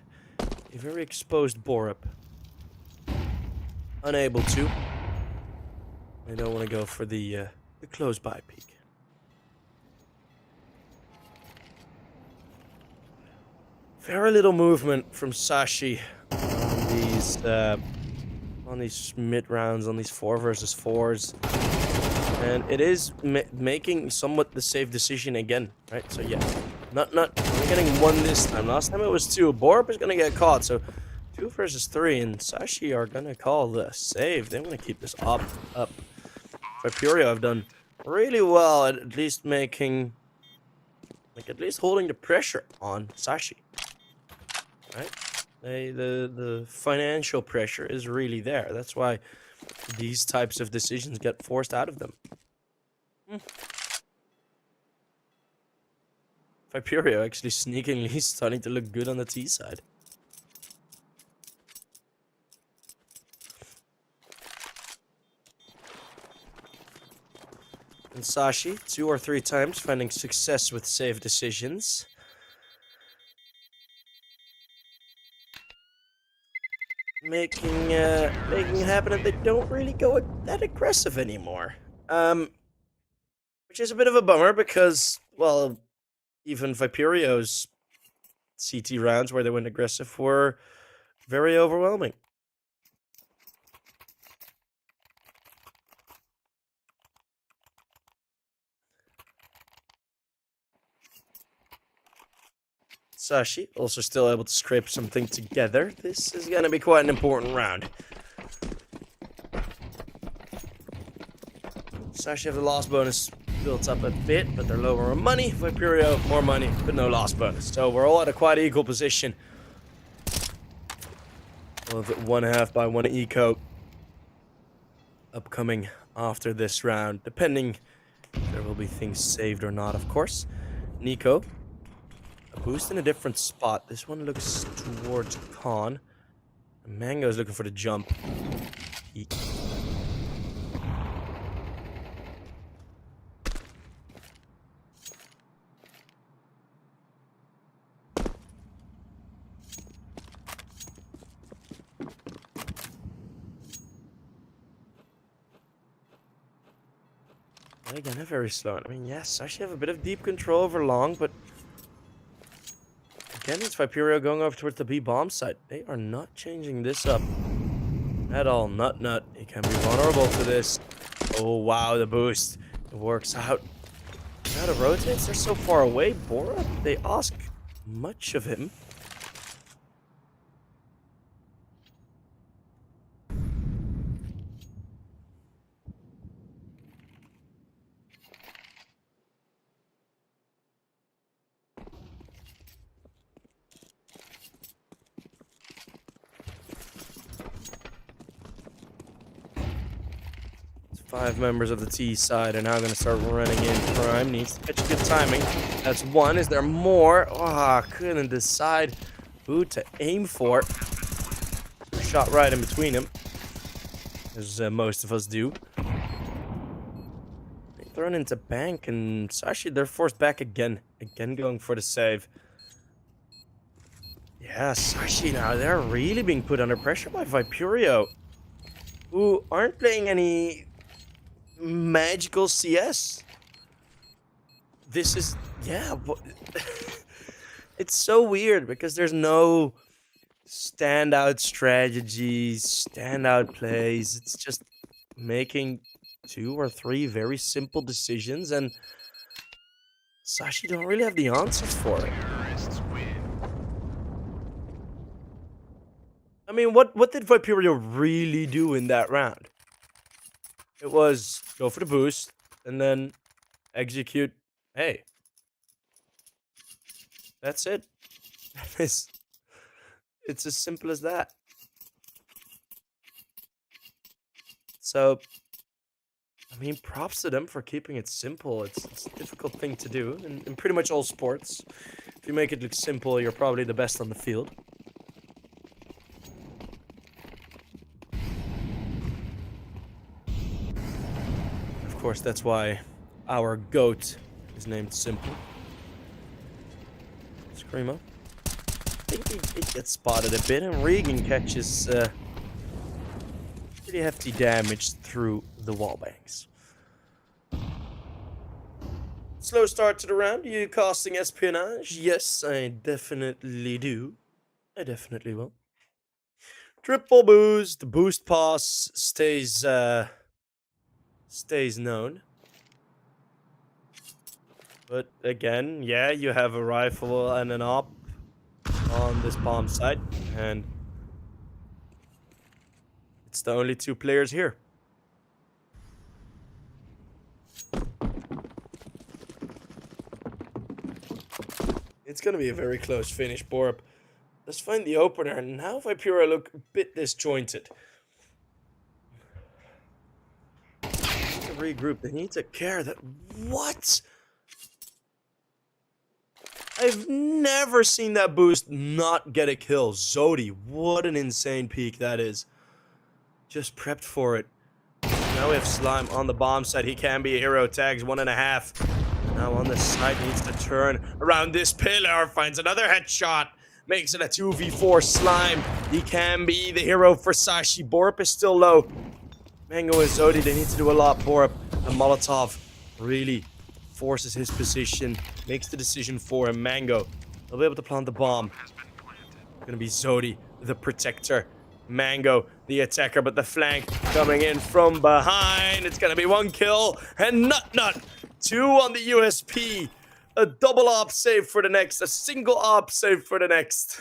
a very exposed Borup. Unable to. They don't want to go for the close by peek. Very little movement from Sashi on these mid rounds, on these 4 versus 4s. And it is making somewhat the safe decision again, right? So yeah, not we're getting 1 this time. Last time it was 2. Borup is gonna get caught, so 2 versus 3, and Sashi are gonna call the save. They want to keep this up. Viperio have done really well at least making, like, at least holding the pressure on Sashi, right? The financial pressure is really there. That's why these types of decisions get forced out of them. Viperio actually sneakingly starting to look good on the T side. And Sashi, 2 or 3 times finding success with safe decisions. Making it happen that they don't really go that aggressive anymore. Which is a bit of a bummer because, well, even Viperio's CT rounds where they went aggressive were very overwhelming. Sashi also still able to scrape something together. This is going to be quite an important round. Sashi have the loss bonus built up a bit, but they're lower on money. Viperio, more money, but no loss bonus. So we're all at a quite equal position. Well, 1/2 by 1 eco. Upcoming after this round, depending if there will be things saved or not, of course. Nico. A boost in a different spot. This one looks towards Khan. Mango is looking for the jump. Eek. And again, they're very slow. I mean, yes, I actually have a bit of deep control over long, but again, it's Viperio going over towards the B bomb site. They are not changing this up at all. Nut. He can be vulnerable to this. Oh, wow, the boost. It works out. Now the rotates, they're so far away. Bora, they ask much of him. Five members of the T side are now going to start running in. Prime needs to catch good timing. That's one. Is there more? Oh, couldn't decide who to aim for. Shot right in between them, as most of us do. Thrown into bank, and Sashi, they're forced back again. Again going for the save. Yeah, Sashi now, they're really being put under pressure by Viperio, who aren't playing any magical CS. This is, yeah, it's so weird because there's no standout strategies, standout plays. It's just making 2 or 3 very simple decisions, and Sashi don't really have the answers for it. I mean, what did Viperio really do in that round? It was go for the boost and then execute. Hey, that's it. It's as simple as that. So, I mean, props to them for keeping it simple. It's a difficult thing to do in pretty much all sports. If you make it look simple, you're probably the best on the field. Of course, that's why our GOAT is named Simple. Screamo. I think he gets spotted a bit, and Regan catches pretty hefty damage through the wall banks. Slow start to the round. Are you casting Espionage? Yes, I definitely do. I definitely will. Triple boost. The boost pass stays known. But again, yeah, you have a rifle and an op on this bomb site, and it's the only 2 players here. It's gonna be a very close finish, Borup. Let's find the opener, and now Viperio look a bit disjointed. To regroup, they need to care that... What? I've never seen that boost not get a kill. Zodi, what an insane peak that is. Just prepped for it. Now we have Slime on the bomb site. He can be a hero. Tags 1.5. Now on the side, needs to turn around this pillar. Finds another headshot. Makes it a 2v4. Slime, he can be the hero for Sashi. Borup is still low. Mango and Zodi, they need to do a lot. Borup and Molotov really forces his position, makes the decision for him. Mango, they'll be able to plant the bomb. Gonna be Zodi the protector. Mango, the attacker, but the flank coming in from behind. It's gonna be 1 kill, and Nut 2 on the USP. A double op save for the next, a single op save for the next.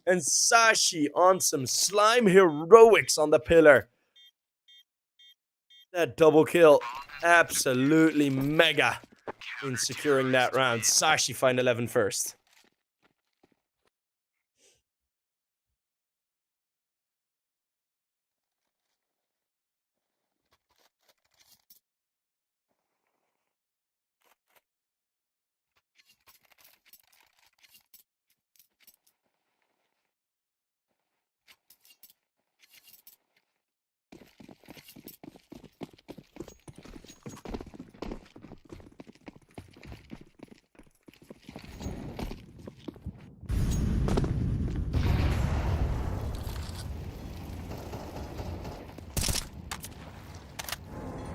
And Sashi on some slime heroics on the pillar. That double kill, absolutely mega in securing that round. Sashi find 11 first.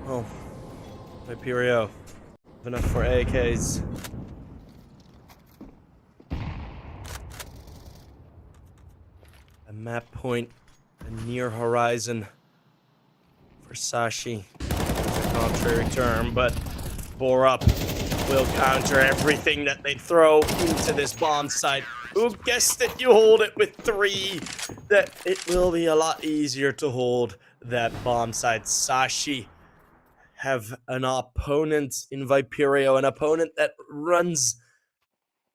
Oh, Viperio. Enough for AKs. A map point, a near horizon for Sashi. It's a contrary term, but Borup will counter everything that they throw into this bomb site. Who guessed it? You hold it with 3. That it will be a lot easier to hold that bomb site. Sashi have an opponent in Viperio, an opponent that runs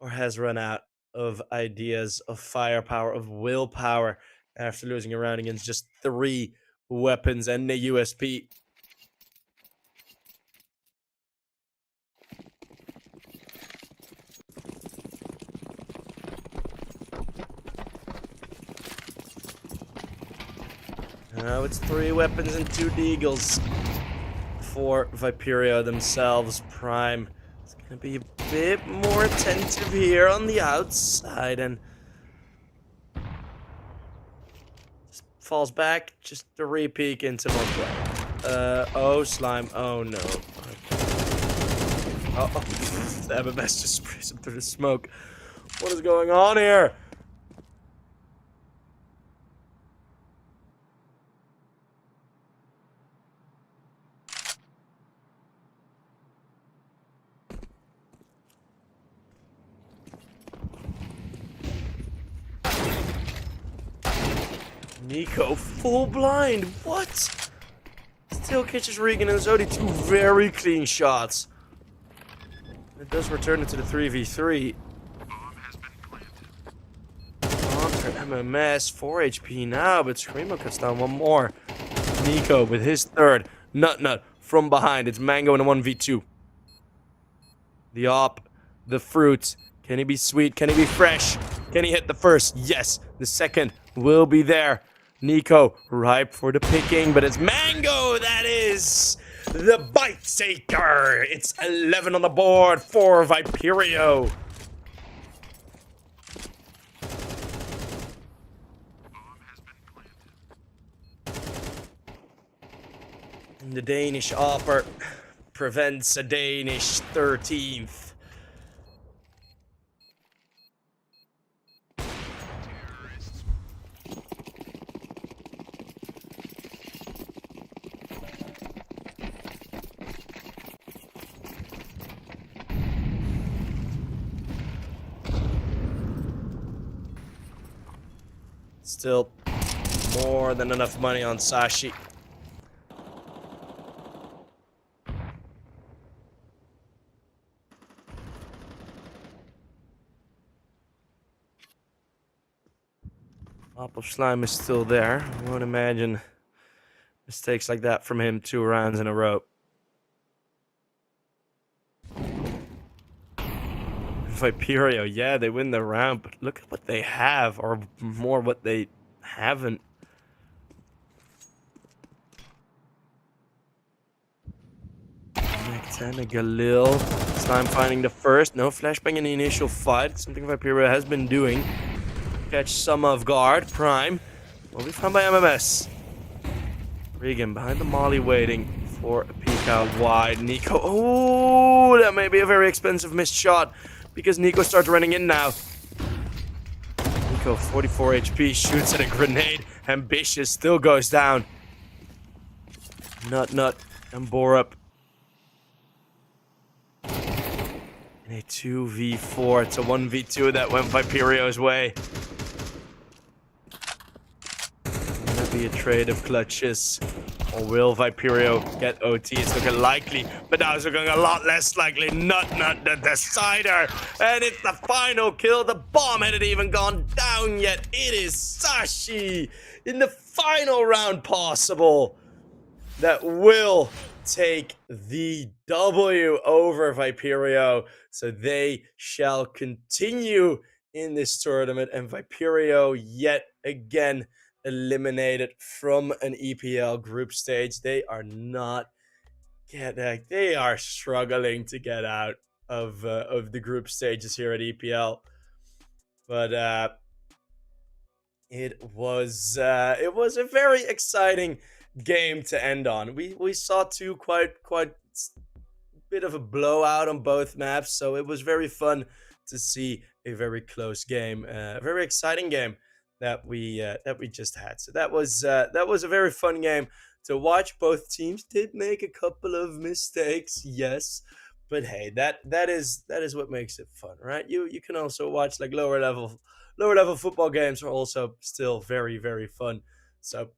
or has run out of ideas, of firepower, of willpower after losing a round against just 3 weapons and the USP. Now it's 3 weapons and 2 deagles for Viperio themselves. Prime is going to be a bit more attentive here on the outside and just falls back just to re-peek into more play. Oh, slime. Oh, no. Oh, the MMS just sprays him through the smoke. What is going on here? Nico, full blind. What? Still catches Regan and Zodi. 2 very clean shots. It does return it to the 3v3. Bomb has been planted. On for MMS. 4 HP now, but Screamo cuts down 1 more. Nico with his 3rd. Nut from behind. It's Mango in a 1v2. The op. The fruit. Can he be sweet? Can he be fresh? Can he hit the first? Yes. The second will be there. Nico, ripe for the picking, but it's Mango that is the bite taker. It's 11 on the board for Viperio. Bomb has been planted. And the Danish offer prevents a Danish 13th. Still more than enough money on Sashi. Pop of Slime is still there. I won't imagine mistakes like that from him 2 rounds in a row. Viperio, yeah, they win the round, but look at what they have, or more what they haven't. Nectana Galil. Slime finding the first. No flashbang in the initial fight. Something Viperio has been doing. Catch some of guard. Prime will be found by MMS. Regan behind the molly waiting for a peek out wide. Nico. Oh, that may be a very expensive missed shot. Because Nico starts running in now. Nico Echo, 44 HP, shoots at a grenade. Ambitious still goes down. Nut, and Borup. In a 2v4, it's a 1v2 that went Viperio's way. Gonna be a trade of clutches. Or will Viperio get OT? It's looking likely, but now it's looking a lot less likely. Nut, the decider. And it's the final kill. The bomb hadn't even gone down yet. It is Sashi in the final round possible that will take the W over Viperio. So they shall continue in this tournament, and Viperio yet again eliminated from an EPL group stage. They are not they are struggling to get out of the group stages here at EPL. But it was a very exciting game to end on. We saw two quite bit of a blowout on both maps, so it was very fun to see a very close game, a very exciting game that we just had. So that was a very fun game to watch. Both teams did make a couple of mistakes, yes, but hey, that is what makes it fun, right? You can also watch like lower level football games are also still very fun. So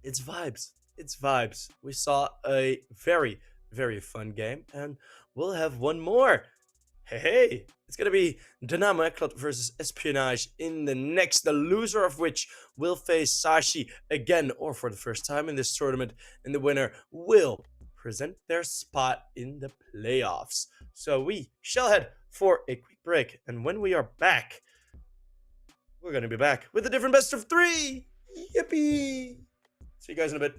it's vibes. We saw a very fun game, and we'll have one more. Hey, it's gonna be Damo ECLOT versus Espionage in the next, the loser of which will face Sashi again, or for the first time in this tournament, and the winner will present their spot in the playoffs. So we shall head for a quick break, and when we are back, we're gonna be back with a different best of 3. Yippee! See you guys in a bit.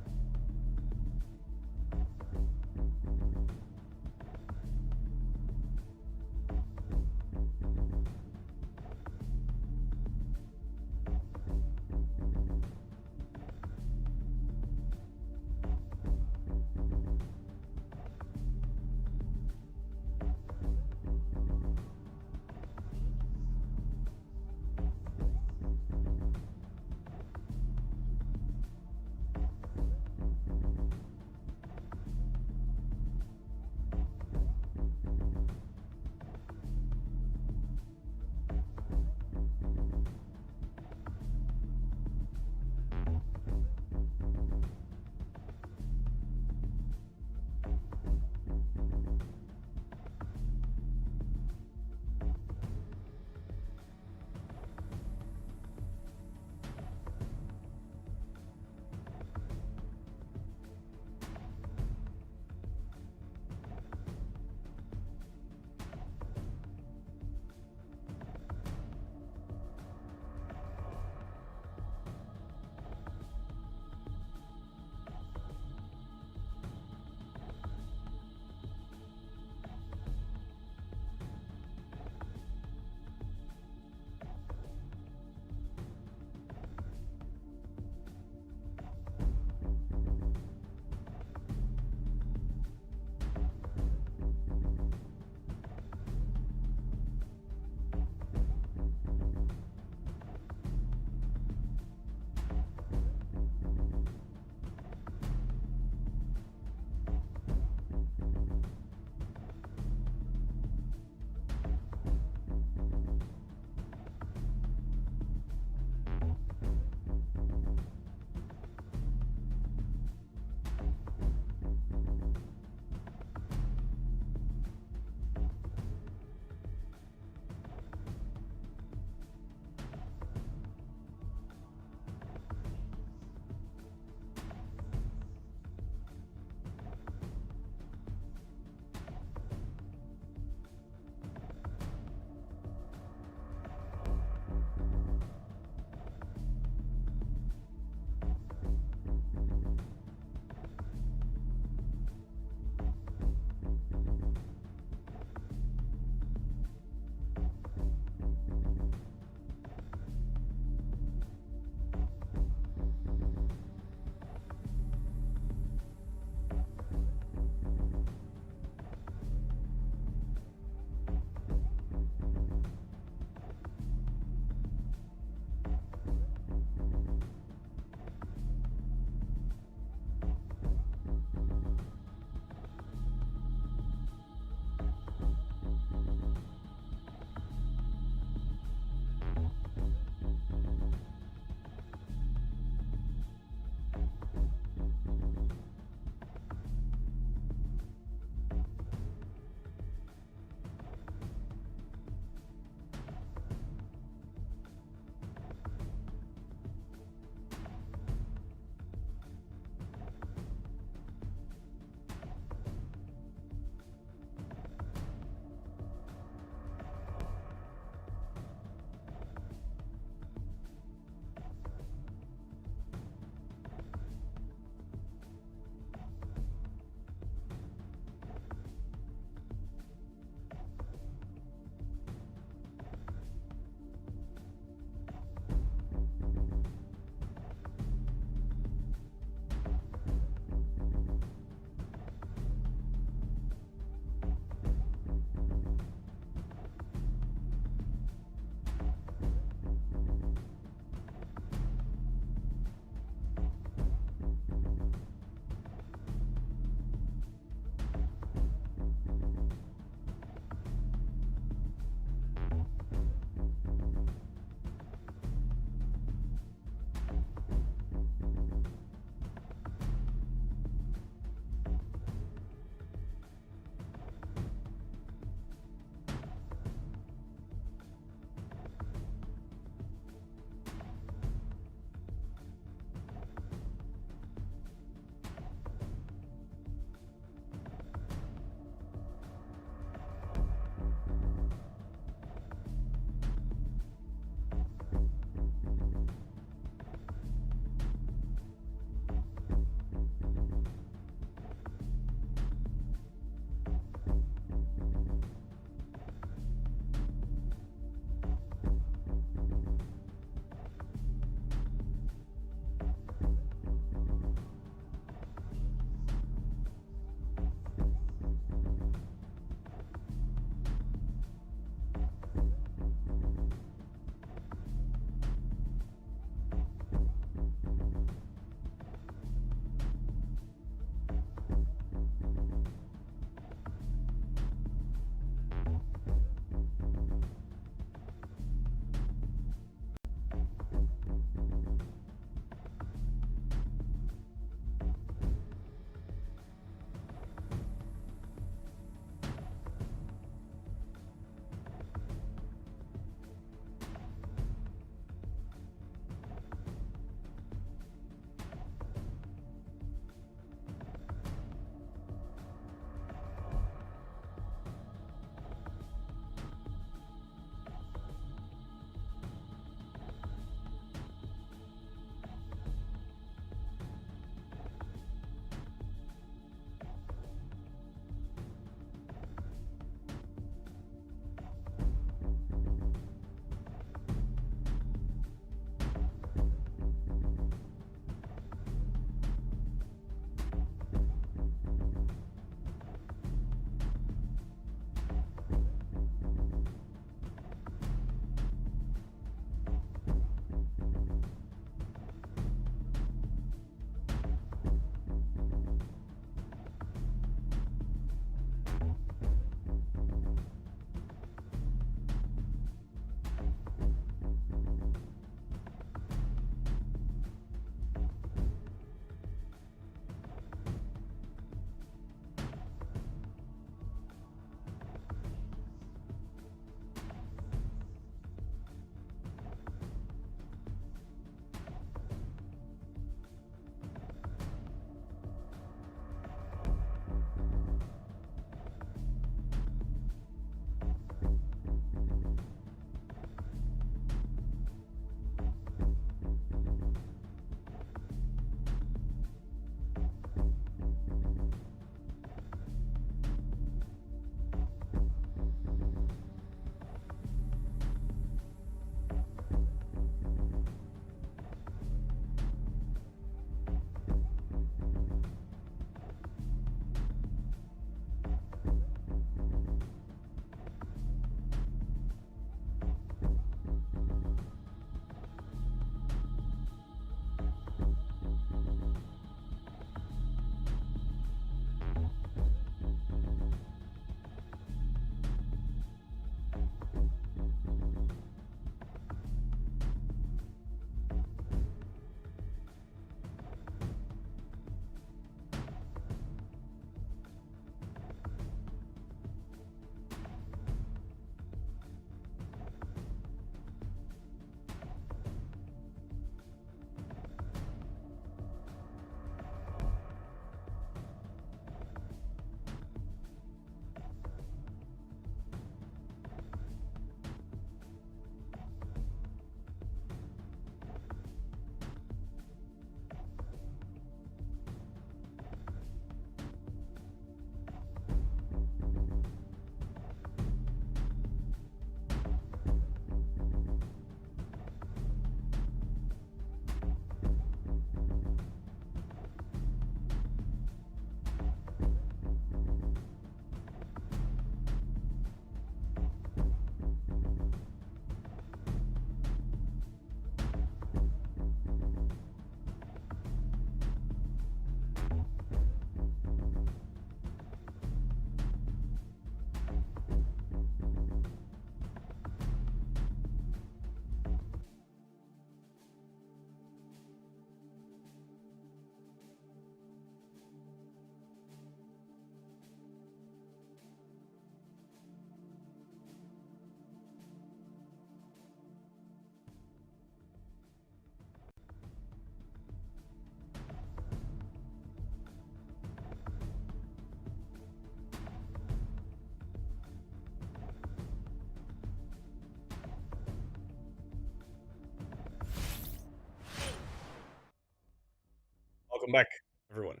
everyone.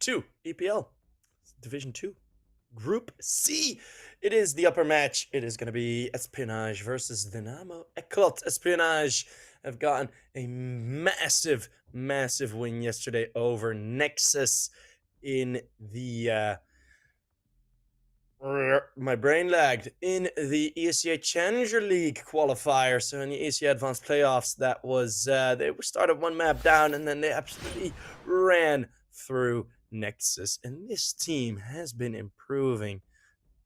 2, EPL, Division 2, Group C. It is the upper match. It is going to be Espionage versus Damo. ECLOT. Espionage have gotten a massive win yesterday over Nexus in the my brain lagged in the ECA Challenger League qualifier. So in the ECA Advanced Playoffs, that was they started one map down and then they absolutely ran through Nexus. And this team has been improving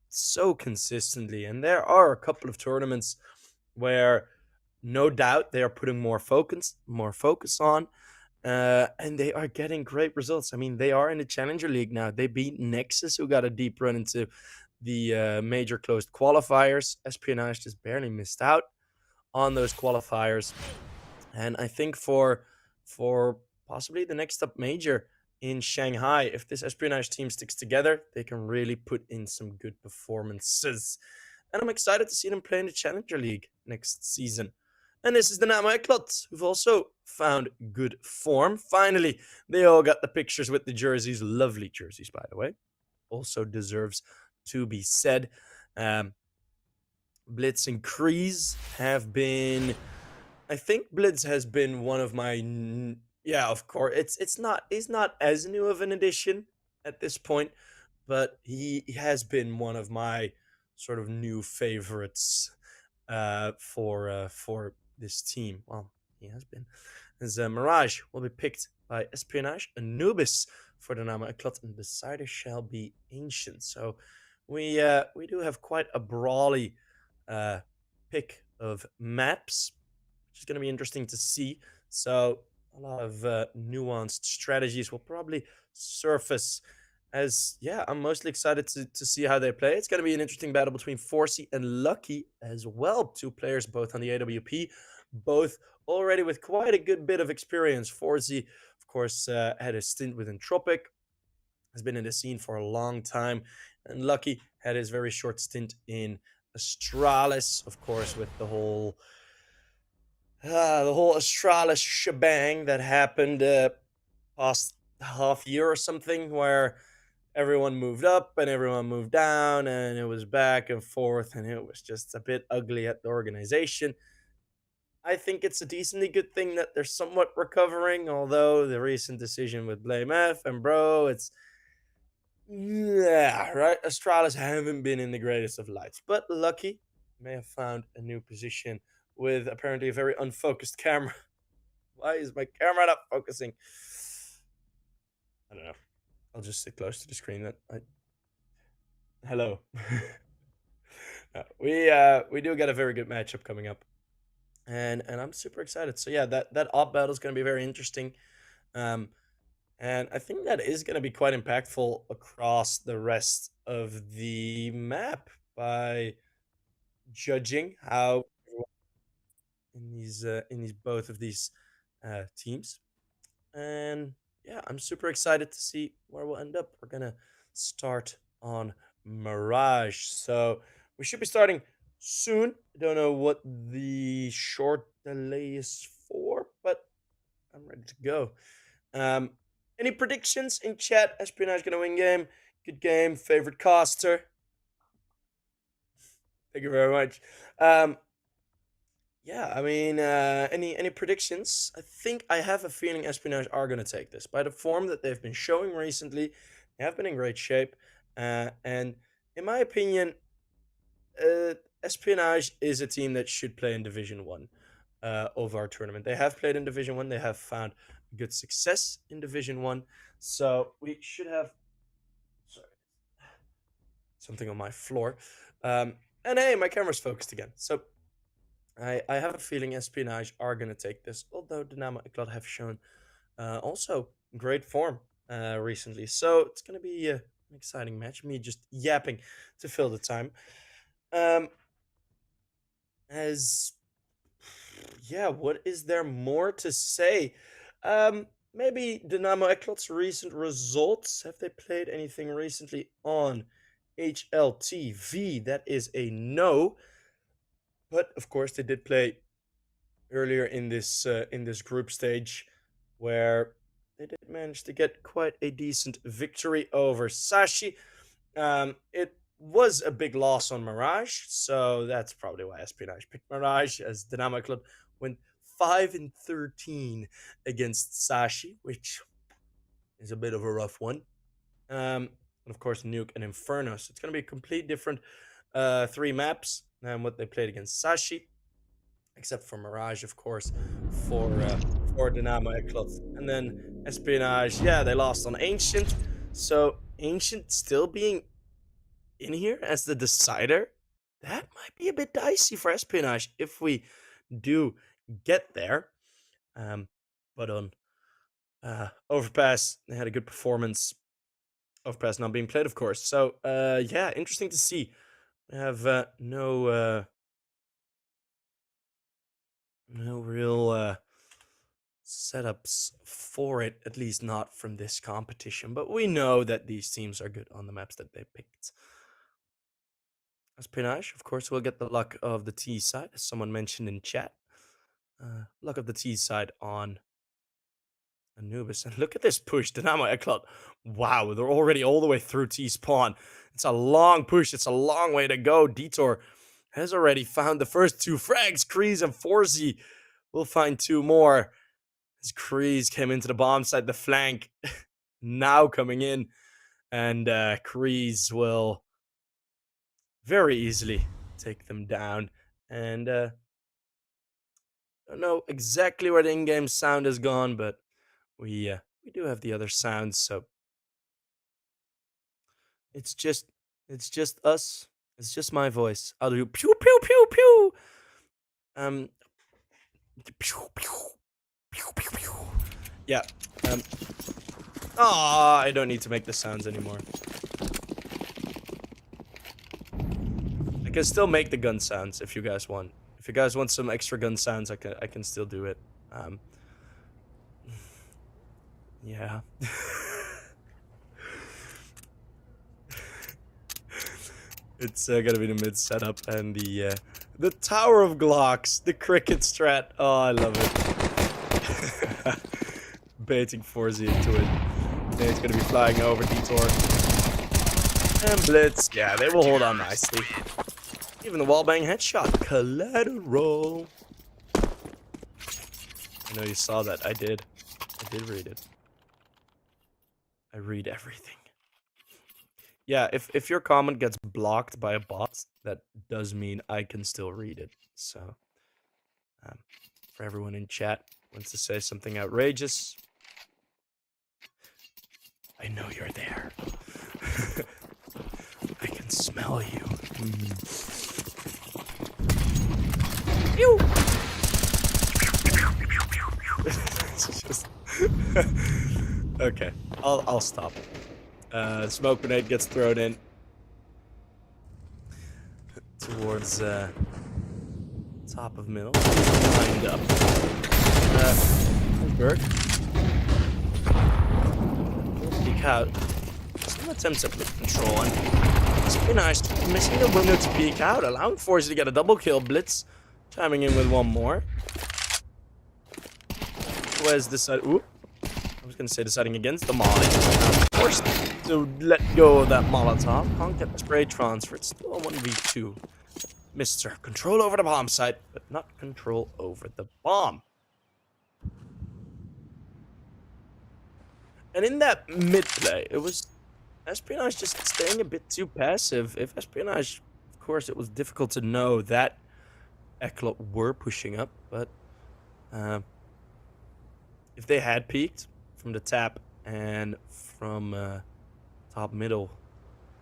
so consistently. And there are a couple of tournaments where no doubt they are putting more focus on. And they are getting great results. I mean, they are in the Challenger League now. They beat Nexus, who got a deep run into the major closed qualifiers. Espionage just barely missed out on those qualifiers. And I think for possibly the next up major in Shanghai, if this Espionage team sticks together, they can really put in some good performances. And I'm excited to see them play in the Challenger League next season. And this is the Damo ECLOT, who've also found good form. Finally, they all got the pictures with the jerseys. Lovely jerseys, by the way. Also deserves to be said. Blitz and Kreese have been... I think Blitz has been one of my... Yeah, of course. He's not as new of an addition at this point, but he has been one of my sort of new favorites for this team. Well, he has been. As Mirage will be picked by Espionage, Anubis for the Damo ECLOT, and Decider shall be Ancient. So we do have quite a brawly pick of maps, which is going to be interesting to see. So a lot of nuanced strategies will probably surface. As yeah, I'm mostly excited to see how they play. It's going to be an interesting battle between Forsey and Lucky as well. Two players both on the AWP, both already with quite a good bit of experience. Forsey, of course, had a stint with Entropic, has been in the scene for a long time, and Lucky had his very short stint in Astralis, of course, with the whole Astralis shebang that happened past half year or something, where everyone moved up and everyone moved down, and it was back and forth, and it was just a bit ugly at the organization. I think it's a decently good thing that they're somewhat recovering, although the recent decision with Blame F and Bro, it's... Yeah, right? Astralis haven't been in the greatest of lights, but Lucky may have found a new position with apparently a very unfocused camera. Why is my camera not focusing? I don't know. I'll just sit close to the screen. Hello. We do get a very good matchup coming up, and I'm super excited. So yeah, that op battle is going to be very interesting, and I think that is going to be quite impactful across the rest of the map by judging how in these both of these teams. And yeah, I'm super excited to see where we'll end up. We're gonna start on Mirage, so we should be starting soon. I don't know what the short delay is for, but I'm ready to go. Any predictions in chat? Espionage gonna win game. Good game. Favorite caster. Thank you very much. Yeah, I mean, any predictions? I think I have a feeling Espionage are going to take this. By the form that they've been showing recently, they have been in great shape. And in my opinion, Espionage is a team that should play in Division 1 of our tournament. They have played in Division 1. They have found good success in Division 1. So we should have... Sorry. Something on my floor. And hey, my camera's focused again. So... I have a feeling Espionage are going to take this, although Damo ECLOT have shown also great form recently. So it's going to be an exciting match. Me just yapping to fill the time. Yeah, what is there more to say? Maybe Damo ECLOT's recent results. Have they played anything recently on HLTV? That is a no. But of course, they did play earlier in this group stage, where they did manage to get quite a decent victory over Sashi. It was a big loss on Mirage, so that's probably why Espionage picked Mirage, as Dynamo Club went 5-13 against Sashi, which is a bit of a rough one. And of course, Nuke and Inferno. So it's going to be a complete different three maps than what they played against Sashi, except for Mirage, of course, for Dynamo ECLOT. And then Espionage, yeah, they lost on Ancient. So Ancient still being in here as the decider, that might be a bit dicey for Espionage if we do get there. But on Overpass, they had a good performance. Overpass not being played, of course. So, yeah, interesting to see. We have no real setups for it, at least not from this competition. But we know that these teams are good on the maps that they picked. Espionage, of course, will get the luck of the T side, as someone mentioned in chat. Luck of the T side on Anubis. And look at this push, Dynamo ECLOT. Wow, they're already all the way through T spawn. It's a long push. It's a long way to go. Detour has already found the first two frags. Kreese and Forzy will find two more. As Kreese came into the bomb site, the flank now coming in. And Kreese will very easily take them down. And I don't know exactly where the in-game sound has gone, but we do have the other sounds, so it's just us. It's just my voice. I'll do pew pew pew pew. Pew pew pew pew pew. Yeah. I don't need to make the sounds anymore. I can still make the gun sounds if you guys want. If you guys want some extra gun sounds, I can still do it. Yeah. It's gonna be the mid setup and the Tower of Glocks, the cricket strat. Oh, I love it. Baiting Forzy into it. Then it's gonna be flying over Detour. And Blitz. Yeah, they will hold on nicely. Even the wallbang headshot. Collateral. I know you saw that. I did read it. I read everything. Yeah, if your comment gets blocked by a bot, that does mean I can still read it. So, for everyone in chat wants to say something outrageous, I know you're there. I can smell you. Pew! It's just okay, I'll stop. Smoke grenade gets thrown in towards top of middle. Lined up. Berg. Peek out. Some attempts at blitz control, and Espionage missing the window to peek out, allowing Forzy to get a double kill. Blitz chiming in with one more. Where's this side? Ooh. I was gonna say deciding against the Molly. Forced to let go of that Molotov. Can't get the spray transfer. It's still a 1v2. Mr. Control over the bomb site, but not control over the bomb. And in that mid play, it was Espionage just staying a bit too passive. If Espionage, of course, it was difficult to know that ECLOT were pushing up, but if they had peeked from the tap and from top middle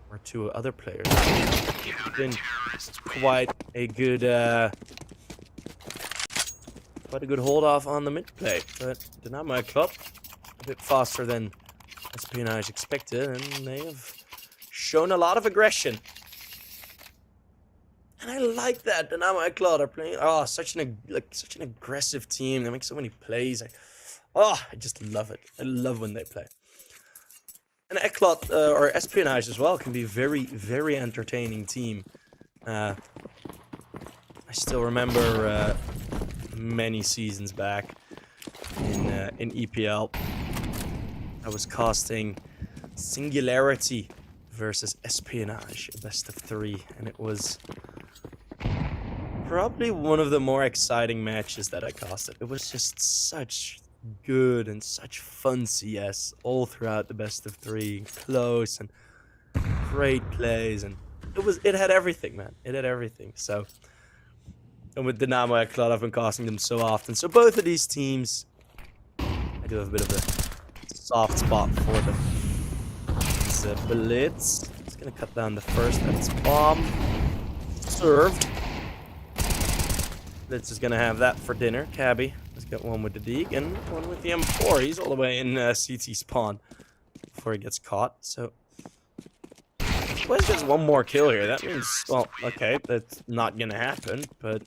or two other players, it's been quite a good hold off on the mid play. But Dynamo ECLOT a bit faster than Espionage expected, and they have shown a lot of aggression. And I like that. Dynamo ECLOT are playing such an aggressive team. They make so many plays. I just love it. I love when they play. And ECLOT or Espionage as well can be a very, very entertaining team. I still remember many seasons back in EPL I was casting Singularity versus Espionage, a best of 3, and it was probably one of the more exciting matches that I casted. It was just such good and such fun CS all throughout the best of 3, close and great plays, and it had everything, man. It had everything. So, and with Damo ECLOT, I've been casting them so often. So both of these teams, I do have a bit of a soft spot for them. It's a Blitz. It's gonna cut down the first. That's bomb. Served. Blitz is gonna have that for dinner. Cabby has got one with the Deeg and one with the M4. He's all the way in CT spawn before he gets caught. So, Blitz gets one more kill here. That means, well, okay, that's not gonna happen, but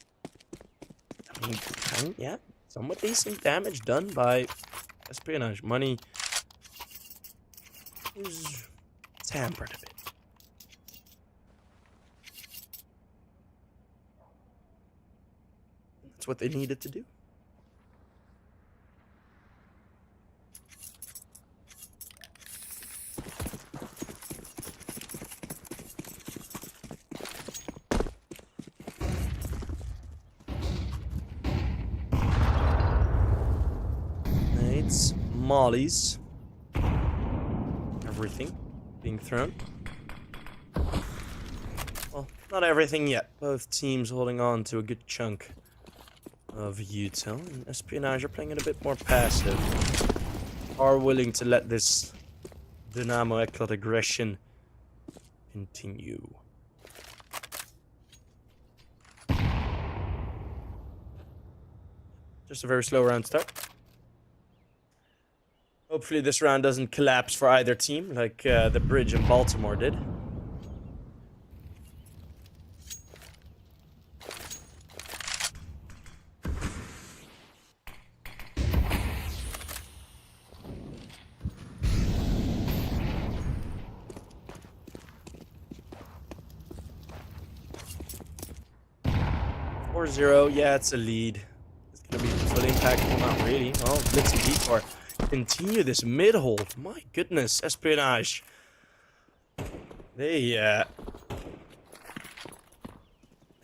I mean, yeah, somewhat decent damage done by Espionage. Money is tampered a bit. That's what they needed to do. Nades, mollies, everything being thrown. Well, not everything yet. Both teams holding on to a good chunk of util, and Espionage are playing it a bit more passive. Are willing to let this Dynamo ECLOT aggression continue. Just a very slow round start. Hopefully this round doesn't collapse for either team like the bridge in Baltimore did. Or 0, yeah, it's a lead. It's gonna be fully impactful, not really. Oh, Blitz and Detour continue this mid hold. My goodness, Espionage. They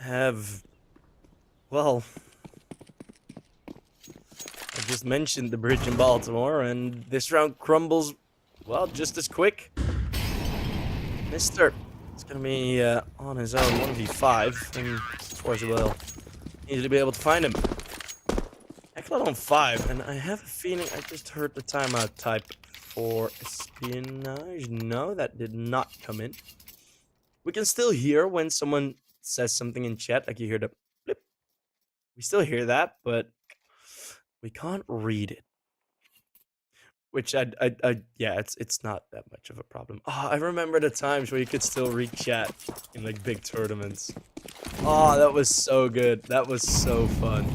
have, well, I just mentioned the bridge in Baltimore, and this round crumbles, well, just as quick. Mister, it's gonna be on his own 1v5, and Forza will easily be able to find him. ECLOT on 5, and I have a feeling I just heard the timeout type for Espionage. No, that did not come in. We can still hear when someone says something in chat, like you hear the blip. We still hear that, but we can't read it. Which yeah, it's not that much of a problem. Oh, I remember the times where you could still read chat in like big tournaments. Oh, that was so good. That was so fun.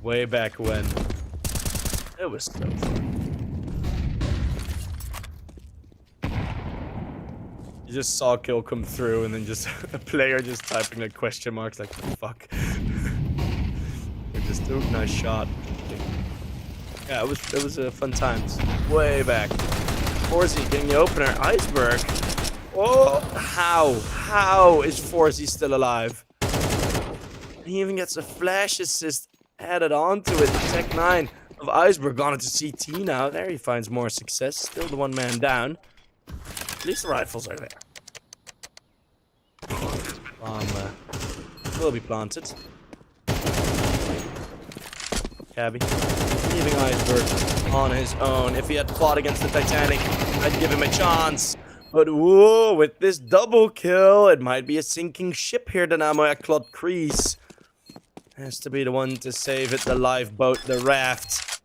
Way back when. It was so fun. You just saw a kill come through and then just a player just typing like question marks like, the fuck? Just, oh, nice shot. Yeah, it was fun times. Way back. Forzy getting the opener. Iceberg. Oh, how is Forzy still alive? He even gets a flash assist added onto it. Tech 9 of Iceberg gone into CT now. There he finds more success. Still the one man down. At least the rifles are there. Bomb will be planted. Cabby leaving Iceberg on his own. If he had fought against the Titanic, I'd give him a chance. But whoa, with this double kill, it might be a sinking ship here. Dynamo ECLOT Crease has to be the one to save it. The lifeboat, the raft.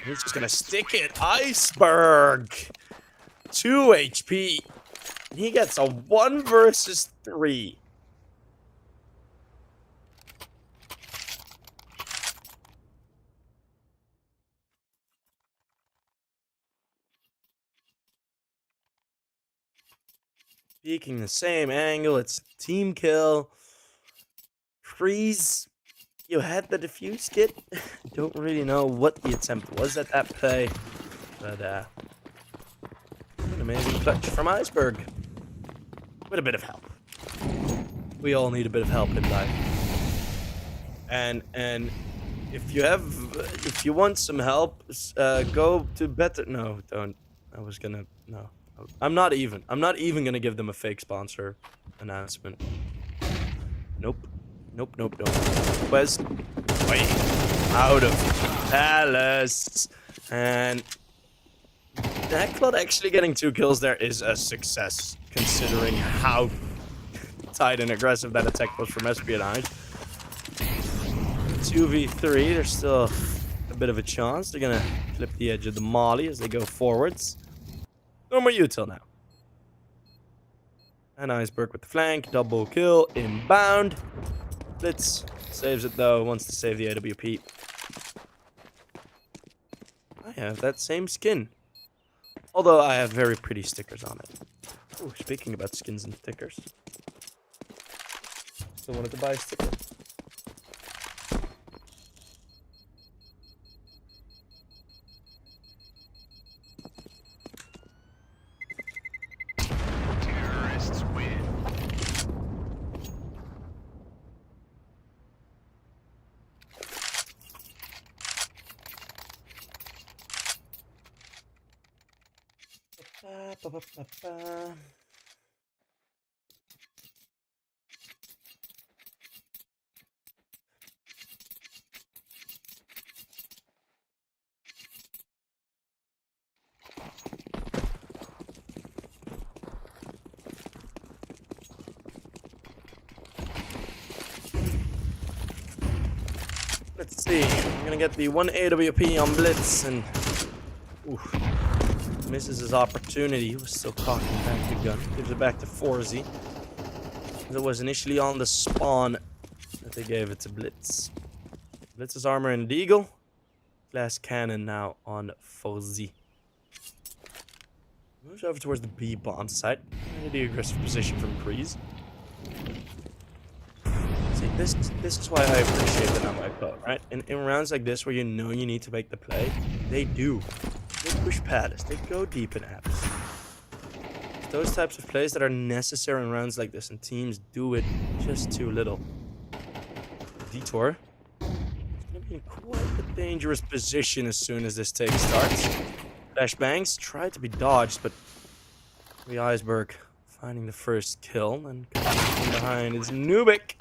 He's just gonna stick it. Iceberg, 2 HP. He gets a 1 versus 3. Peeking the same angle. It's team kill. Freeze You had the defuse kit. Don't really know what the attempt was at that play, but an amazing clutch from Iceberg with a bit of help. We all need a bit of help in life, and if you want some help, go to better. No, don't. I was gonna no. I'm not even gonna give them a fake sponsor announcement. Nope. Nope. Where's wait out of Palace, and ECLOT actually getting 2 kills there is a success considering how tight and aggressive that attack was from Espionage. 2v3, there's still a bit of a chance. They're gonna flip the edge of the molly as they go forwards. No more util now. And Iceberg with the flank, double kill, inbound. Blitz saves it though, wants to save the AWP. I have that same skin. Although I have very pretty stickers on it. Ooh, speaking about skins and stickers. Still wanted to buy a sticker. Terrorists win. Let's see. I'm gonna get the 1 AWP on Blitz and misses his opportunity. He was still cocking back the gun. Gives it back to 4Z. It was initially on the spawn that they gave it to Blitz. Blitz's armor and Deagle. Glass cannon now on 4Z. Moves over towards the B bomb site. The aggressive position from Kreese. See, this is why I appreciate the Damo ECLOT, right? In rounds like this where you know you need to make the play, they do. They push Palace. They go deep in apps. It's those types of plays that are necessary in rounds like this, and teams do it just too little. Detour. It's going to be in quite a dangerous position as soon as this take starts. Flashbangs tried to be dodged, but the Iceberg finding the first kill, and coming behind is Nuke.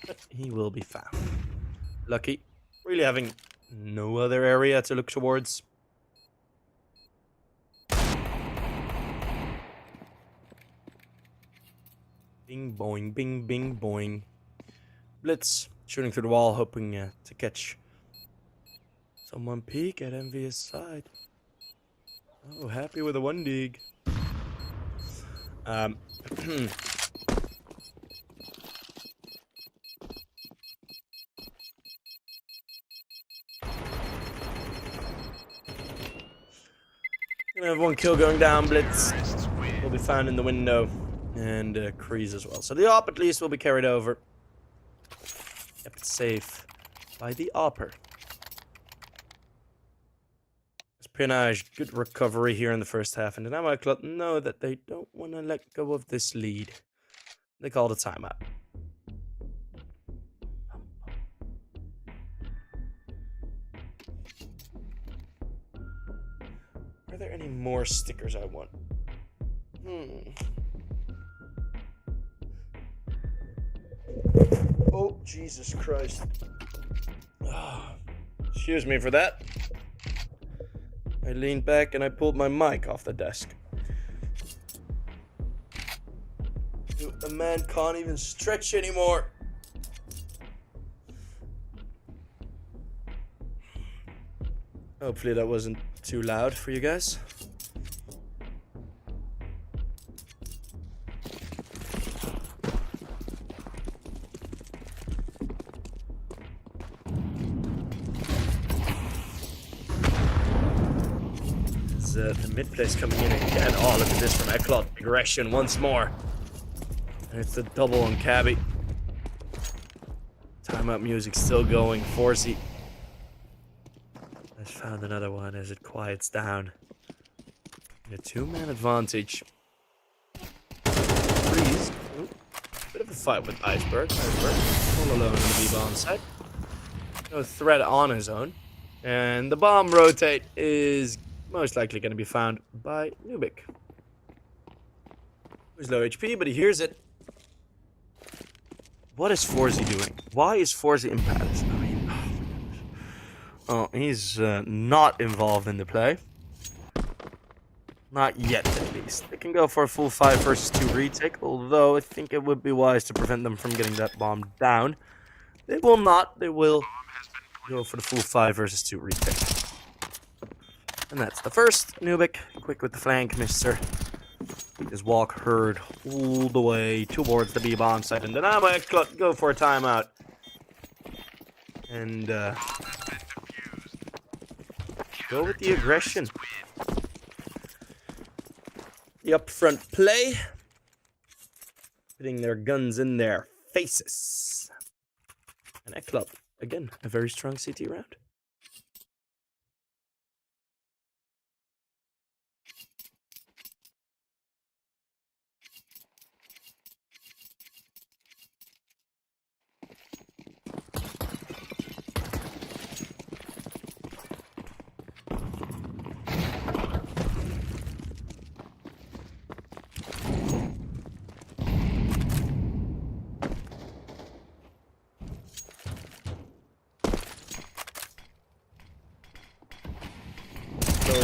But he will be found. Lucky. Really having no other area to look towards. Bing boing, bing bing boing. Blitz shooting through the wall, hoping to catch someone peek at Envious side. Oh, happy with a 1 dig. Gonna have 1 kill going down. Blitz will be found in the window, and Kreese as well. So the AWP at least will be carried over. Kept safe by the AWPer. Espionage, good recovery here in the first half, and the Damo ECLOT know that they don't want to let go of this lead. They call the timeout. Are there any more stickers I want? Oh, Jesus Christ. Excuse me for that. I leaned back and I pulled my mic off the desk. The man can't even stretch anymore. Hopefully that wasn't too loud for you guys. The mid place coming in again. Oh, look at this from ECLOT. Aggression once more. And it's a double on Cabby. Timeout music still going. Forsey has found another one as it quiets down. A 2-man advantage. Freeze. Ooh, bit of a fight with Iceberg. Iceberg all alone on the B-bomb side. No threat on his own. And the bomb rotate is most likely going to be found by Nuke. Who's low HP, but he hears it. What is Forsey doing? Why is Forsey in Paris? I mean, oh, he's not involved in the play. Not yet, at least. They can go for a full 5 versus 2 retake, although I think it would be wise to prevent them from getting that bomb down. They will not. They will go for the full 5 versus 2 retake. And that's the first. Nuke, quick with the flank, mister. His walk heard all the way towards the B-bomb site. And Damo ECLOT go for a timeout. And go with the aggression. The upfront play. Putting their guns in their faces. And ECLOT, again, a very strong CT round.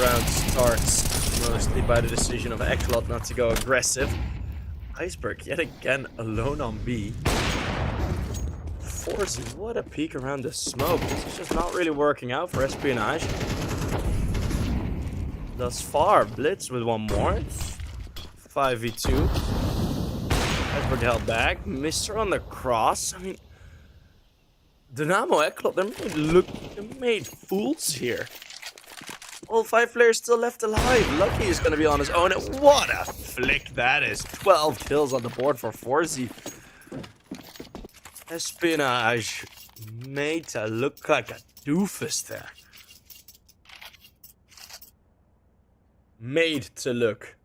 Round starts mostly by the decision of ECLOT not to go aggressive. Iceberg yet again alone on B. Forsey, what a peek around the smoke. This is just not really working out for Espionage. Thus far, Blitz with one more. 5v2. Iceberg held back. Mister on the cross. I mean, Damo ECLOT, they're made fools here. All 5 players still left alive. Lucky is going to be on his own. And what a flick that is. 12 kills on the board for Forsey. Espionage made to look like a doofus there. Made to look.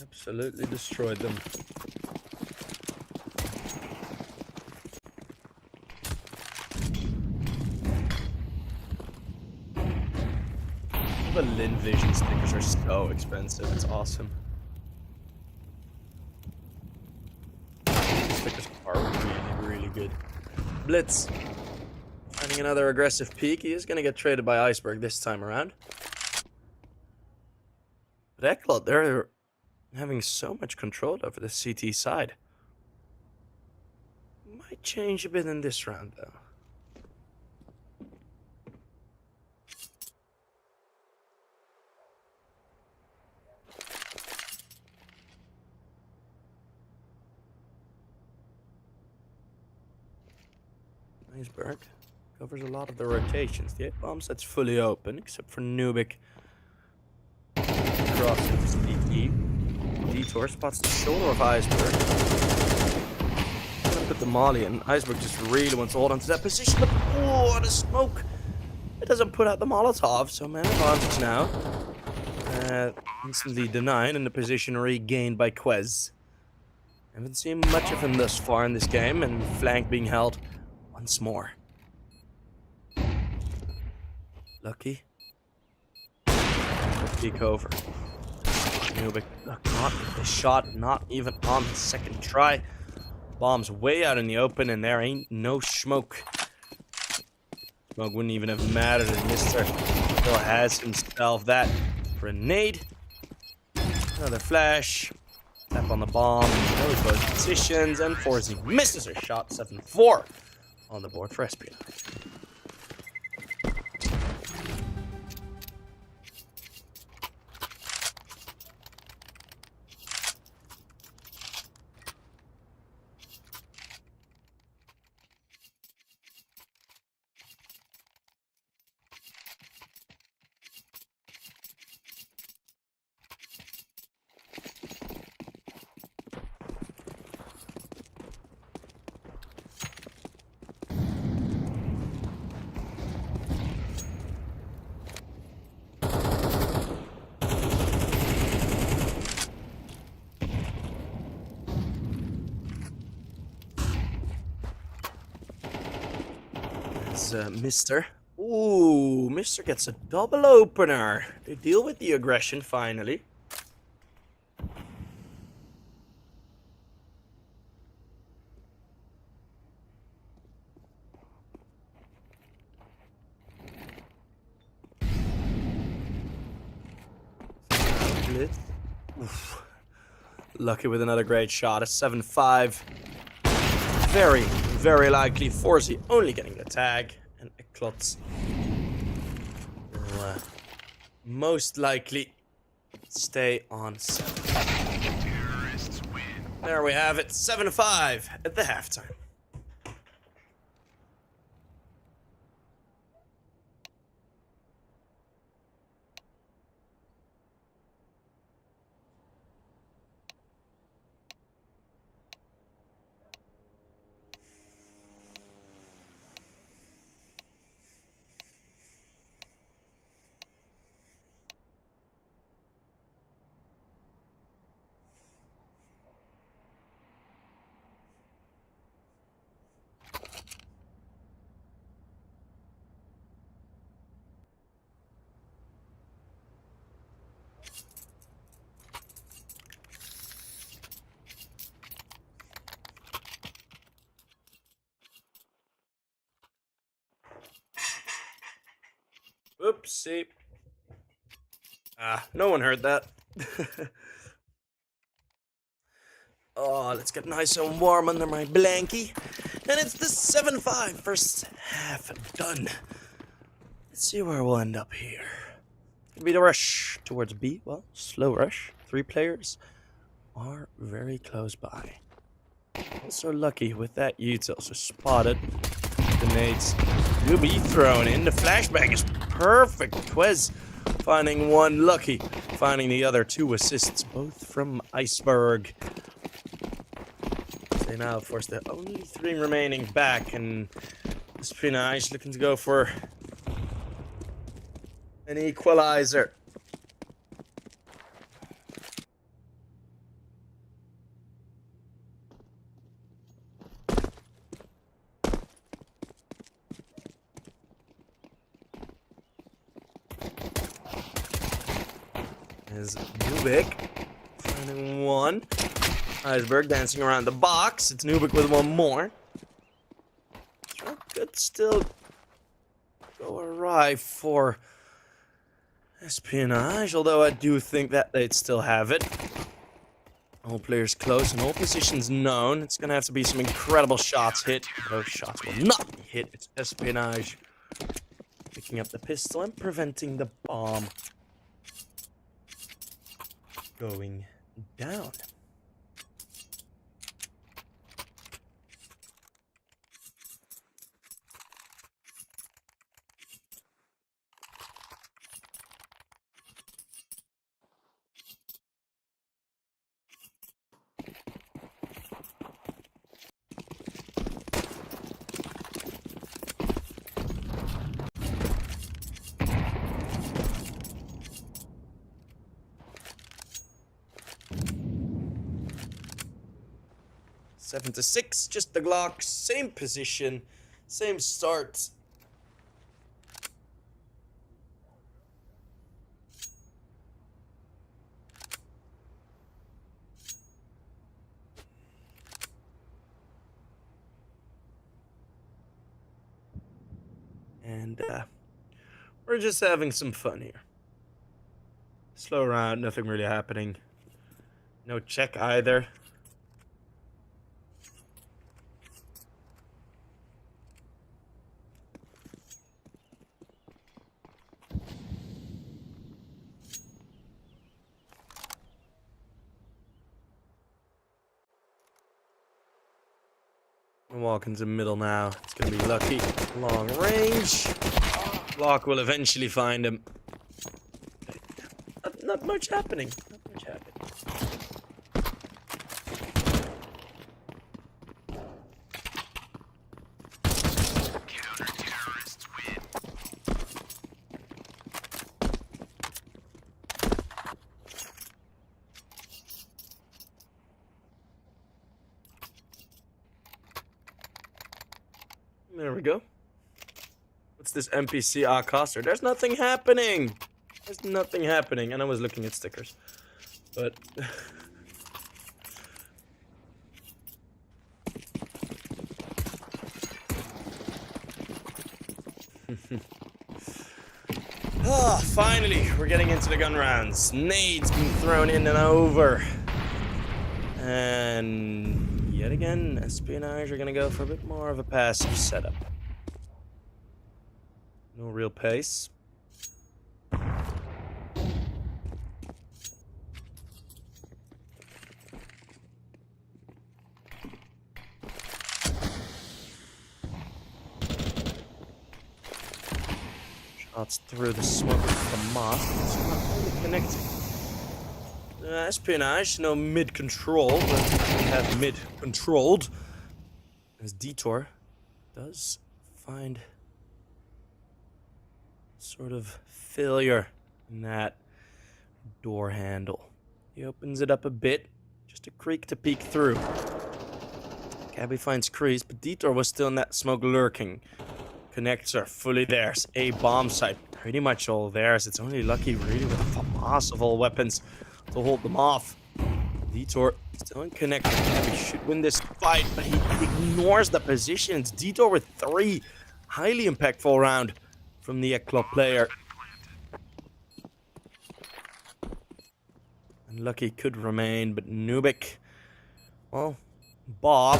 Absolutely destroyed them. The Lin Vision stickers are so expensive, it's awesome. Stickers are really good. Blitz. Finding another aggressive peek. He is going to get traded by Iceberg this time around. But ECLOT, they're having so much control over the CT side. Might change a bit in this round, though. Iceberg covers a lot of the rotations. The 8-bomb set's fully open, except for Nuke. Cross with CT. Detour spots the shoulder of Iceberg. Gonna put the molly in. Iceberg just really wants to hold on to that position, but oh, the smoke! It doesn't put out the Molotov, so man advantage now. Instantly denied, and the position regained by Quez. Haven't seen much of him thus far in this game, and flank being held once more. Lucky. Peek over. Nuke caught with the shot, not even on the second try. Bomb's way out in the open, and there ain't no smoke. Smoke wouldn't even have mattered if Mister still has himself that grenade. Another flash. Tap on the bomb. Knows both positions, and Forsey misses her shot. 7-4 on the board for Espionage. is Mister. Ooh, Mister gets a double opener. They deal with the aggression finally. Oof. Lucky with another great shot. A 7-5. Very, very likely Forzi only getting the tag. And ECLOT will most likely stay on 7. Terrorists win. There we have it. 7-5 at the halftime. Oopsie. No one heard that. Oh, let's get nice and warm under my blankie. And it's the 7-5 first half done. Let's see where we'll end up here. It's gonna be the rush towards B. Well, slow rush. 3 players are very close by. Also lucky with that util, so spotted. The nades will be thrown in. The flashback is perfect. Quez finding one, lucky finding the other 2 assists, both from Iceberg. They now force the only 3 remaining back, and Espionage looking to go for an equalizer. Is Nuke finding one. Iceberg dancing around the box. It's Nuke with one more. Could still go awry for Espionage, although I do think that they'd still have it. All players close and all positions known. It's gonna have to be some incredible shots hit. Those shots will not be hit. It's Espionage picking up the pistol and preventing the bomb going down. Seven to 6, just the Glock, same position, same start. And we're just having some fun here. Slow round, nothing really happening. No check either. Walking to middle now. It's gonna be lucky. Long range. Lock will eventually find him. Not much happening. Not much happening. Counter-terrorists win. There we go. What's this NPC Acoster? There's nothing happening. There's nothing happening. And I was looking at stickers. But... Ah, finally, we're getting into the gun rounds. Nades being thrown in and over. And yet again, Espionage are gonna go for a bit more of a passive setup. No real pace. Shots through the smoke of the moth. It's not really connecting. Espionage, no mid-control, but we have mid-controlled. As Detour does find sort of failure in that door handle. He opens it up a bit, just a creak to peek through. Cabby finds Crease, but Detour was still in that smoke lurking. Connector fully theirs. A bomb site pretty much all theirs. It's only Lucky really with FAMAS of all weapons to hold them off. Detour still in connector. Cabby should win this fight, but he ignores the positions. Detour with 3. Highly impactful round from the ECLOT player. And Lucky could remain, but Nuke, well, Bob,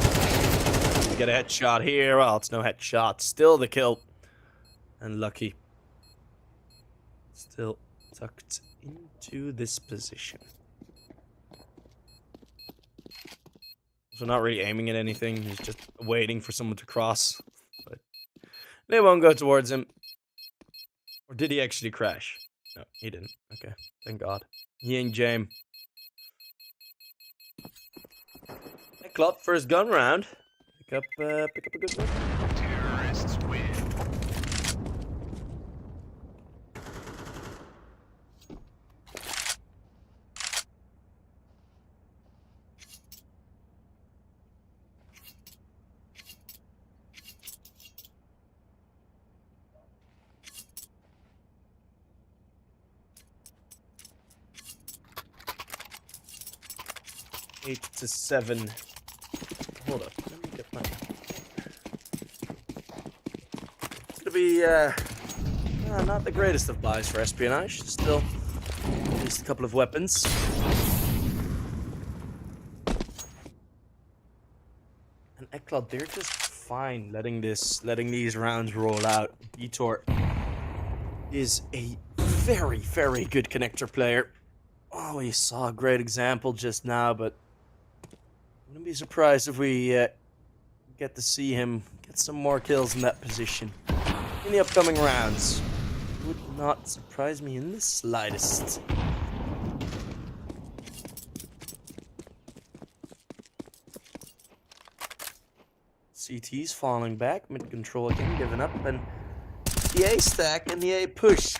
get a headshot here. Well, it's no headshot. Still the kill. And Lucky still tucked into this position. So not really aiming at anything. He's just waiting for someone to cross. But they won't go towards him. Or did he actually crash? No, he didn't. Okay, thank God. He ain't James. ECLOT for his gun round. Pick up a good one. Terrorists win. Eight to 7. Hold up. Let me get my... It's gonna be, not the greatest of buys for Espionage. Still, at least a couple of weapons. And ECLOT, they're just fine letting these rounds roll out. Detour is a very, very good connector player. Oh, we saw a great example just now, but wouldn't be surprised if we get to see him get some more kills in that position in the upcoming rounds. Would not surprise me in the slightest. CT's falling back, mid-control again, giving up, and the A stack and the A push.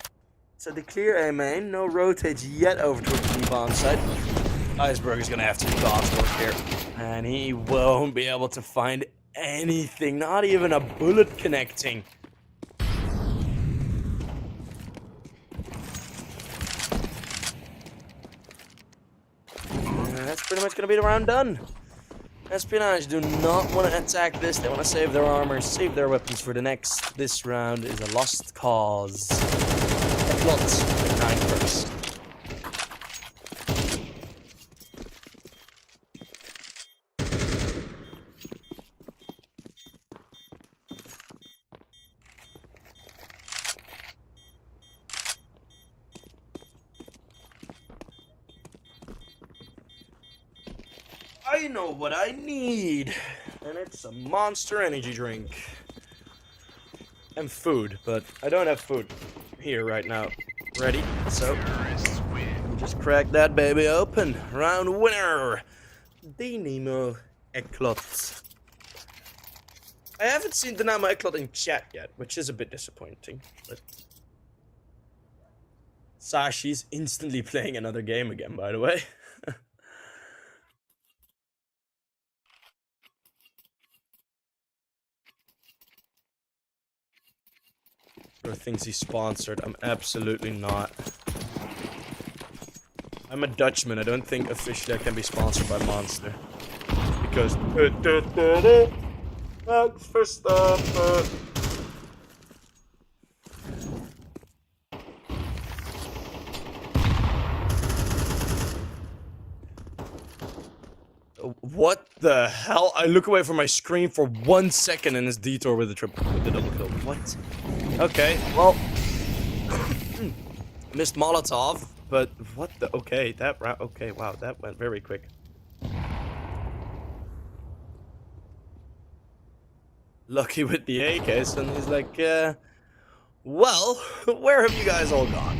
So the clear A main, no rotates yet over to the B bomb site. Iceberg is gonna have to do God's work here. And he won't be able to find anything, not even a bullet connecting. That's pretty much gonna be the round done. Espionage do not want to attack this. They want to save their armor, save their weapons for the next. This round is a lost cause. ECLOT, 9 first. I know what I need, and it's a Monster energy drink. And food, but I don't have food here right now. Ready? So, just crack that baby open. Round winner, Damo ECLOT. I haven't seen Damo ECLOT in chat yet, which is a bit disappointing. But Sashi's instantly playing another game again, by the way. Or thinks he's sponsored. I'm absolutely not. I'm a Dutchman. I don't think officially I can be sponsored by Monster. Because... Max Verstappen. What the hell? I look away from my screen for 1 second and it's detour with the double kill. What? Okay, well, missed Molotov, but what the? Okay, that round. Okay, wow, that went very quick. Lucky with the AKs, and he's like, well, where have you guys all gone?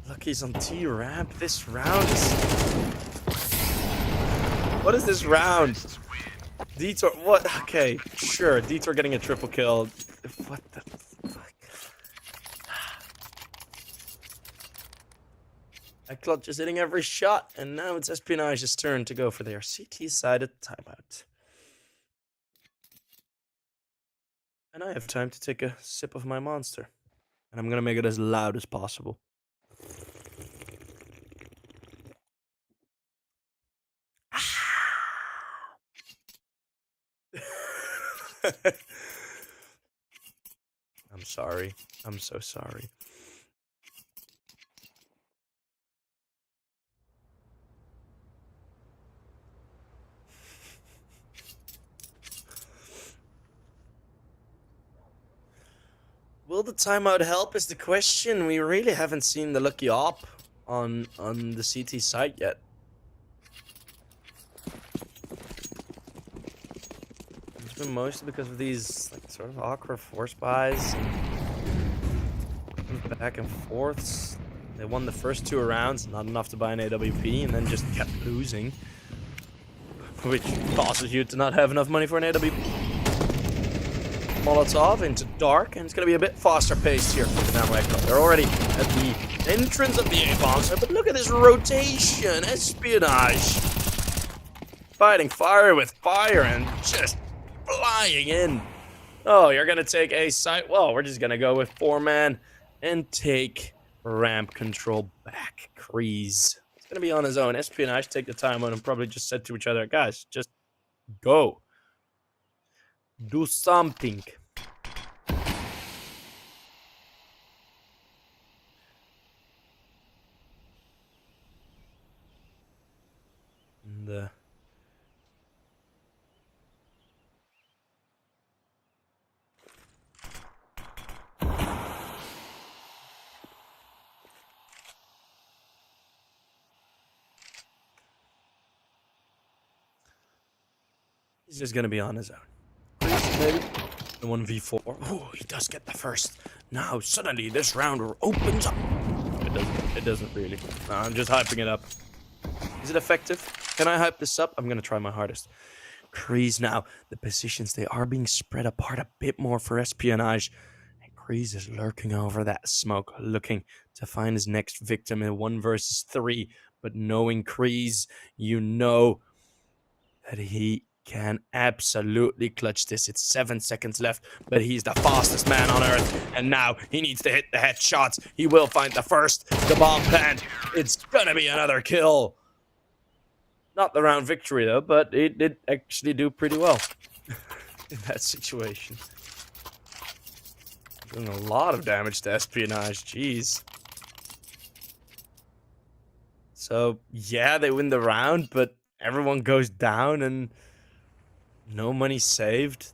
Lucky's on T ramp. This round is. What is this round? Detour, what? Okay, sure. Detour getting a triple kill. What the fuck? ECLOT just hitting every shot, and now it's Espionage's turn to go for their CT-sided timeout. And I have time to take a sip of my monster. And I'm gonna make it as loud as possible. I'm sorry. I'm so sorry. Will the timeout help is the question. We really haven't seen the lucky op on the CT site yet. It's been mostly because of these like sort of awkward force buys and back and forths. They won the first 2 rounds, not enough to buy an AWP, and then just kept losing, which causes you to not have enough money for an AWP. Molotov into dark, and it's going to be a bit faster paced here for the Damo ECLOT. They're already at the entrance of the A-bomb site, but look at this rotation. Espionage fighting fire with fire and just flying in. Oh, you're going to take A site? Well, we're just going to go with 4-man and take ramp control back. Kreese. It's going to be on his own. Espionage take the time on and probably just said to each other, guys, just go. Do something. And, he's just gonna be on his own. Maybe. The 1v4. Oh, he does get the first. Now, suddenly, this round opens up. It doesn't really. No, I'm just hyping it up. Is it effective? Can I hype this up? I'm going to try my hardest. Kreese now. The positions, they are being spread apart a bit more for Espionage. And Kreese is lurking over that smoke, looking to find his next victim in 1 versus 3. But knowing Kreese, you know that he can absolutely clutch this. It's 7 seconds left, but he's the fastest man on earth, and now he needs to hit the headshots. He will find the first, the bomb plant. It's gonna be another kill. Not the round victory though, but it did actually do pretty well in that situation. Doing a lot of damage to Espionage, jeez. So yeah, they win the round, but everyone goes down and no money saved.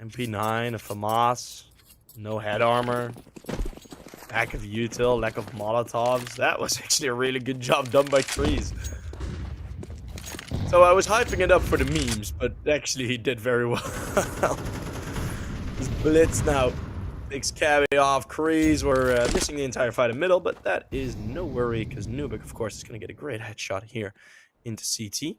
MP9, a FAMAS, no head armor, lack of util, lack of Molotovs. That was actually a really good job done by Kreese. So I was hyping it up for the memes, but actually he did very well. This Blitz now takes carry off. Kreese were missing the entire fight in middle, but that is no worry because Nuke, of course, is going to get a great headshot here into CT.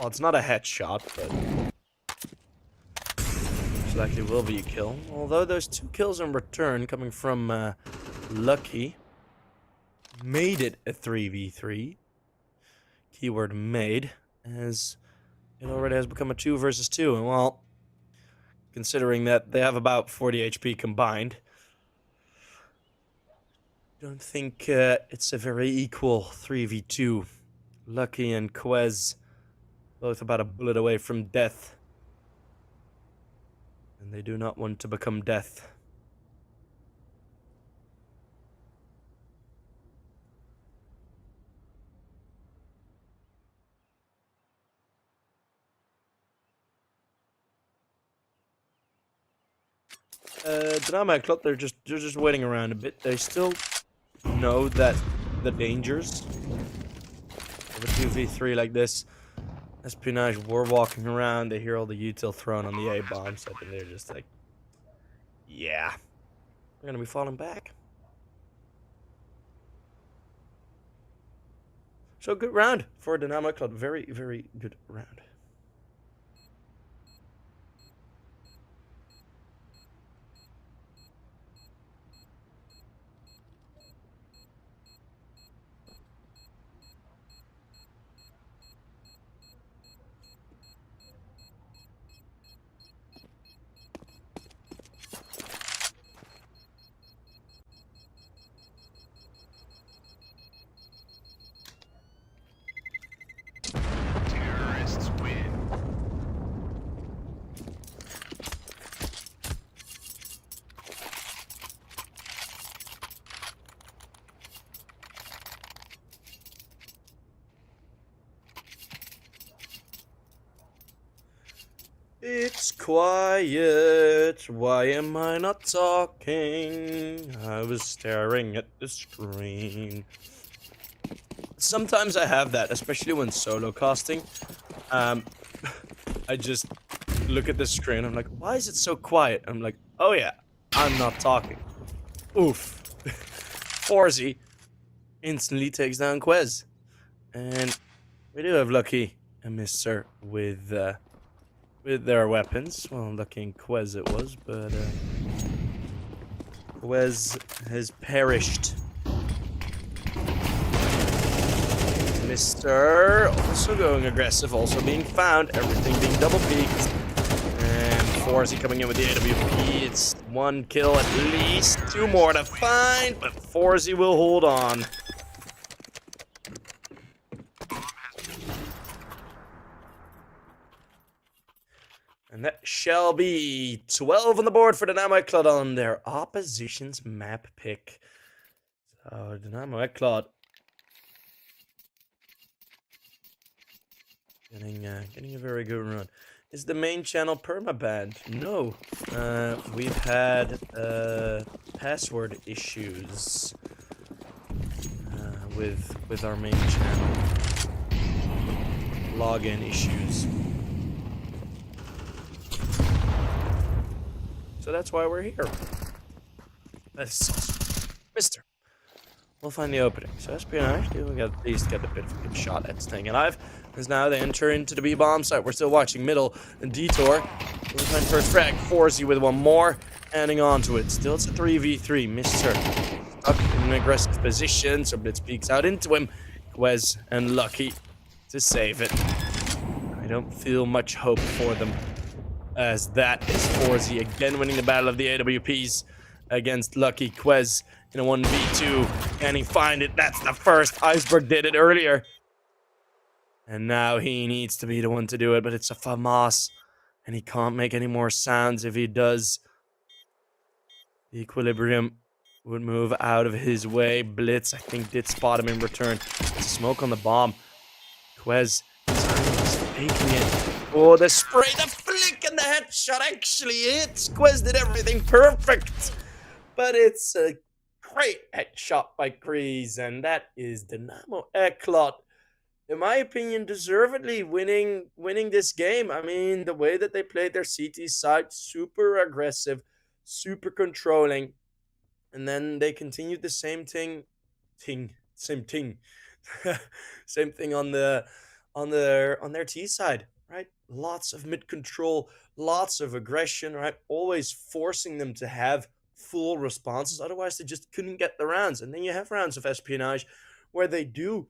Well, it's not a headshot, but most likely will be a kill. Although those 2 kills in return coming from Lucky made it a 3v3. Keyword made, as it already has become a 2 versus 2. And well, considering that they have about 40 HP combined, don't think it's a very equal 3v2. Lucky and Quez both about a bullet away from death. And they do not want to become death. Damo ECLOT, they're just waiting around a bit. They still know that the dangers of a 2v3 like this. Espionage were walking around, they hear all the util thrown on the A bombs, and they're just like, yeah, we're gonna be falling back. So good round for Damo ECLOT. Very, very good round. Terrorists win. It's quiet. Why am I not talking? I was staring at the screen. Sometimes I have that, especially when solo casting. I just look at the screen. I'm like, why is it so quiet? I'm like, oh yeah, I'm not talking. Oof. 4Z instantly takes down Quez. And we do have Lucky and Mr. with their weapons. Well, Lucky and Quez it was, but Quez has perished. Mr. also going aggressive, also being found, everything being double peaked. And 4Z coming in with the AWP. It's 1 kill at least, 2 more to find, but 4Z will hold on. And that shall be 12 on the board for Damo ECLOT on their opposition's map pick. So Damo ECLOT getting a very good run. Is the main channel permabanned? No. We've had password issues with our main channel. Login issues. So that's why we're here. That's awesome. Mister. We'll find the opening. So Espionage, we got at least get a bit of a good shot at staying alive. As now they enter into the B bomb site. We're still watching middle and Detour. We'll find first frag. 4Z with 1 more. Adding on to it. Still it's a 3v3. Mr. Stuck in an aggressive position. So Blitz peeks out into him. Quez and Lucky to save it. I don't feel much hope for them. As that is 4Z again winning the battle of the AWPs against Lucky. Quez in a 1v2. Can he find it? That's the first. Iceberg did it earlier. And now he needs to be the one to do it, but it's a FAMAS. And he can't make any more sounds if he does. The equilibrium would move out of his way. Blitz, I think, did spot him in return. Smoke on the bomb. Quez is faking it. Oh, the spray, the flick, and the headshot actually hits. Quez did everything perfect. But it's a great headshot by Grease, and that is Damo ECLOT. In my opinion, deservedly winning this game. I mean, the way that they played their CT side, super aggressive, super controlling. And then they continued the same thing. Same thing on their T side, right? Lots of mid control, lots of aggression, right? Always forcing them to have full responses. Otherwise, they just couldn't get the rounds. And then you have rounds of Espionage where they do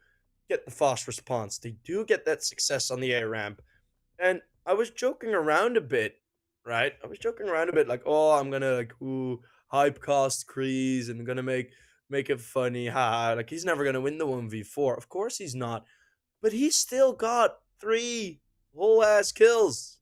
get the fast response. They do get that success on the A ramp. And I was joking around a bit, right? I was joking around a bit, like, oh, I'm gonna like, ooh, hype cast Kreese and I'm gonna make it funny, ha. Like he's never gonna win the 1v4. Of course he's not. But he still got 3 whole ass kills.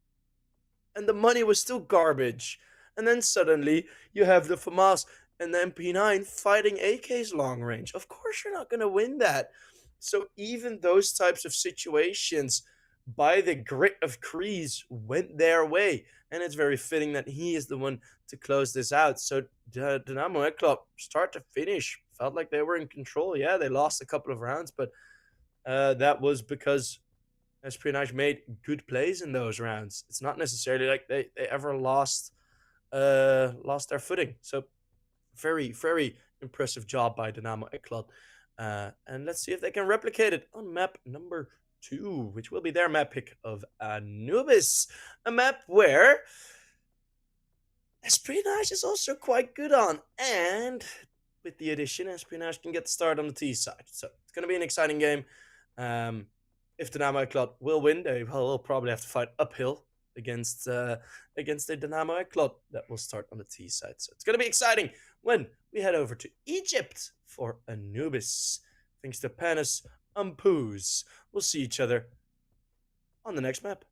And the money was still garbage. And then suddenly you have the FAMAS and the MP9 fighting AK's long range. Of course you're not gonna win that. So even those types of situations, by the grit of Kreese, went their way. And it's very fitting that he is the one to close this out. So Damo ECLOT, start to finish, felt like they were in control. Yeah, they lost a couple of rounds, but that was because Espionage made good plays in those rounds. It's not necessarily like they ever lost their footing. So very, very impressive job by Damo ECLOT. And let's see if they can replicate it on map number 2, which will be their map pick of Anubis. A map where Espionage is also quite good on. And with the addition, Espionage can get the start on the T side. So it's going to be an exciting game. If Damo ECLOT will win, they will probably have to fight uphill against the Damo ECLOT that will start on the T side. So it's going to be exciting when we head over to Egypt for Anubis. Thanks to Panis Umpoos. We'll see each other on the next map.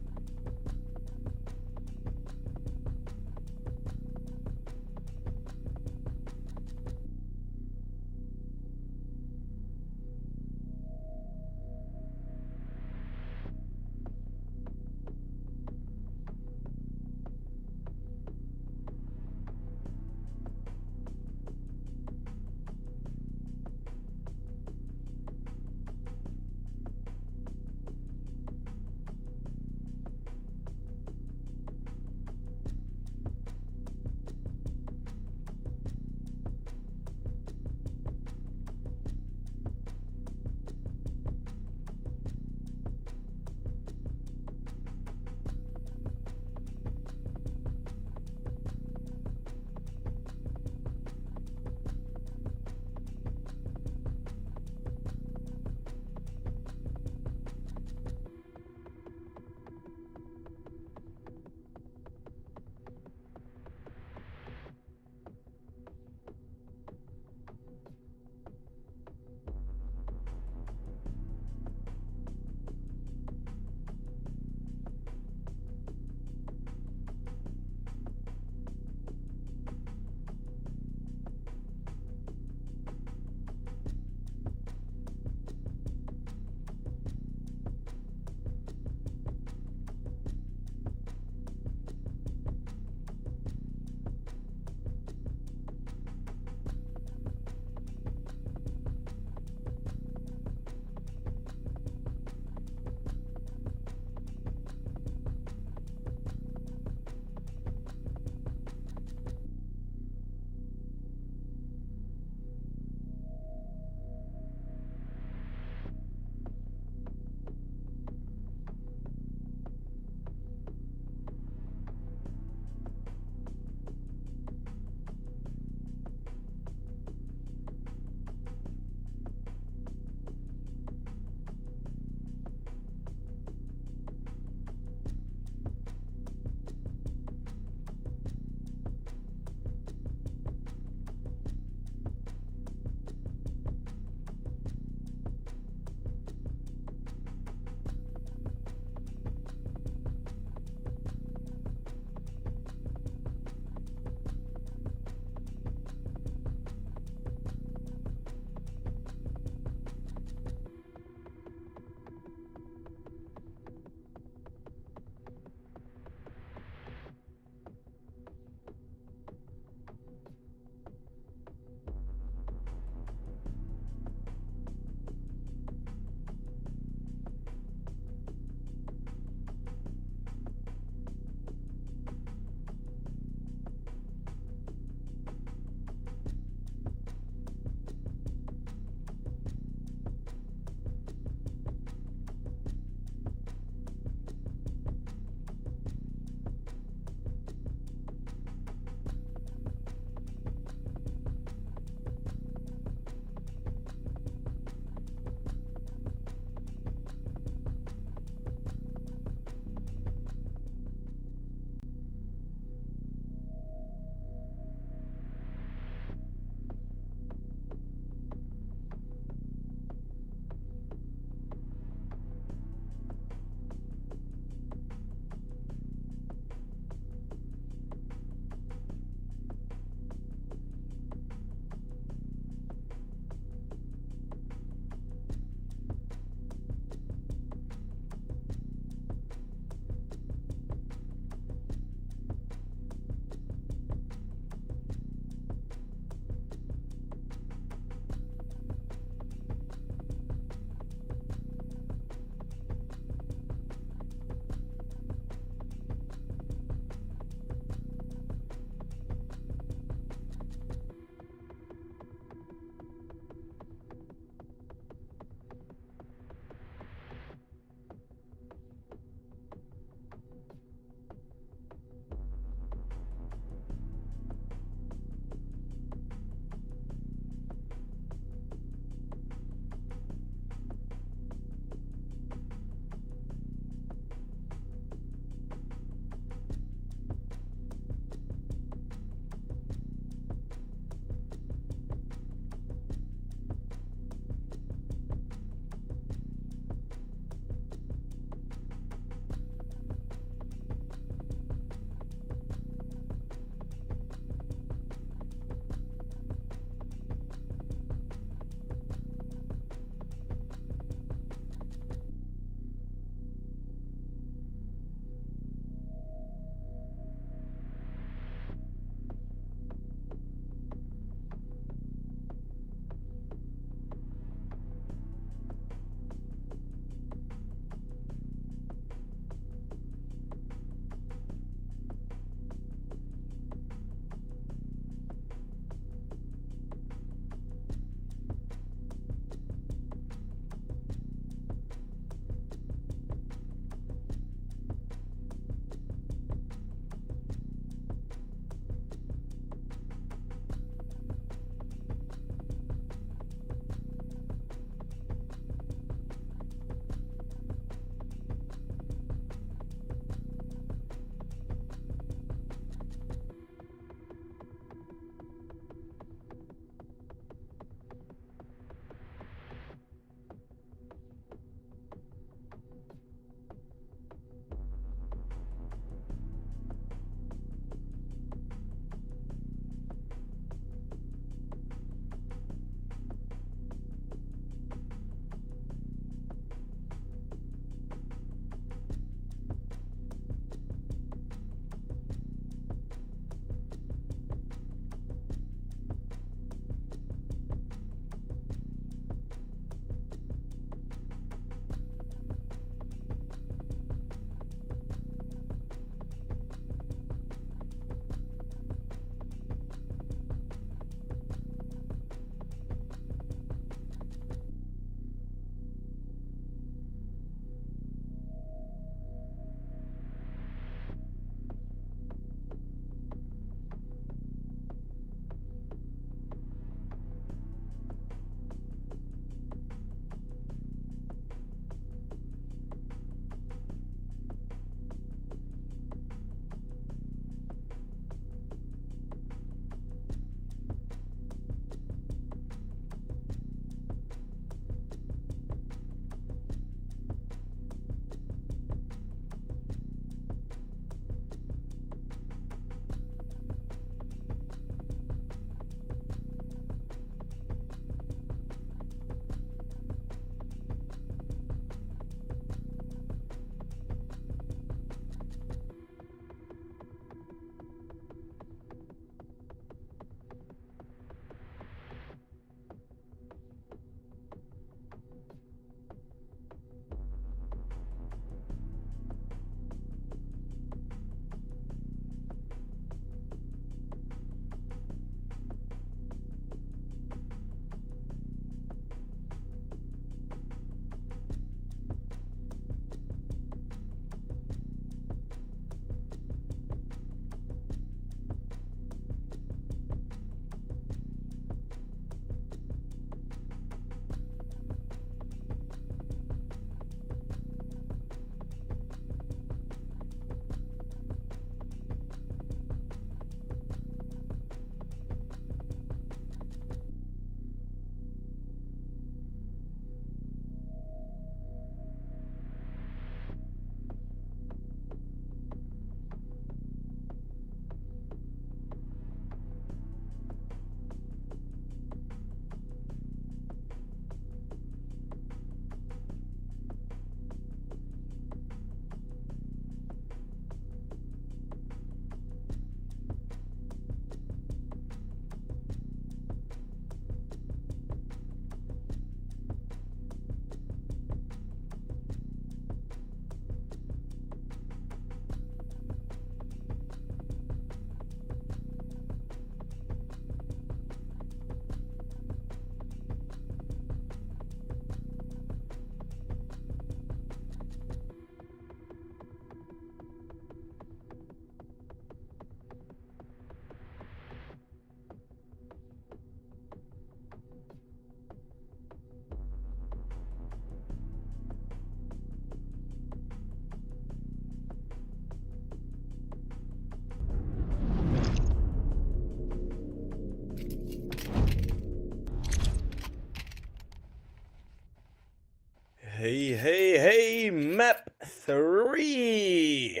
Hey, map 3.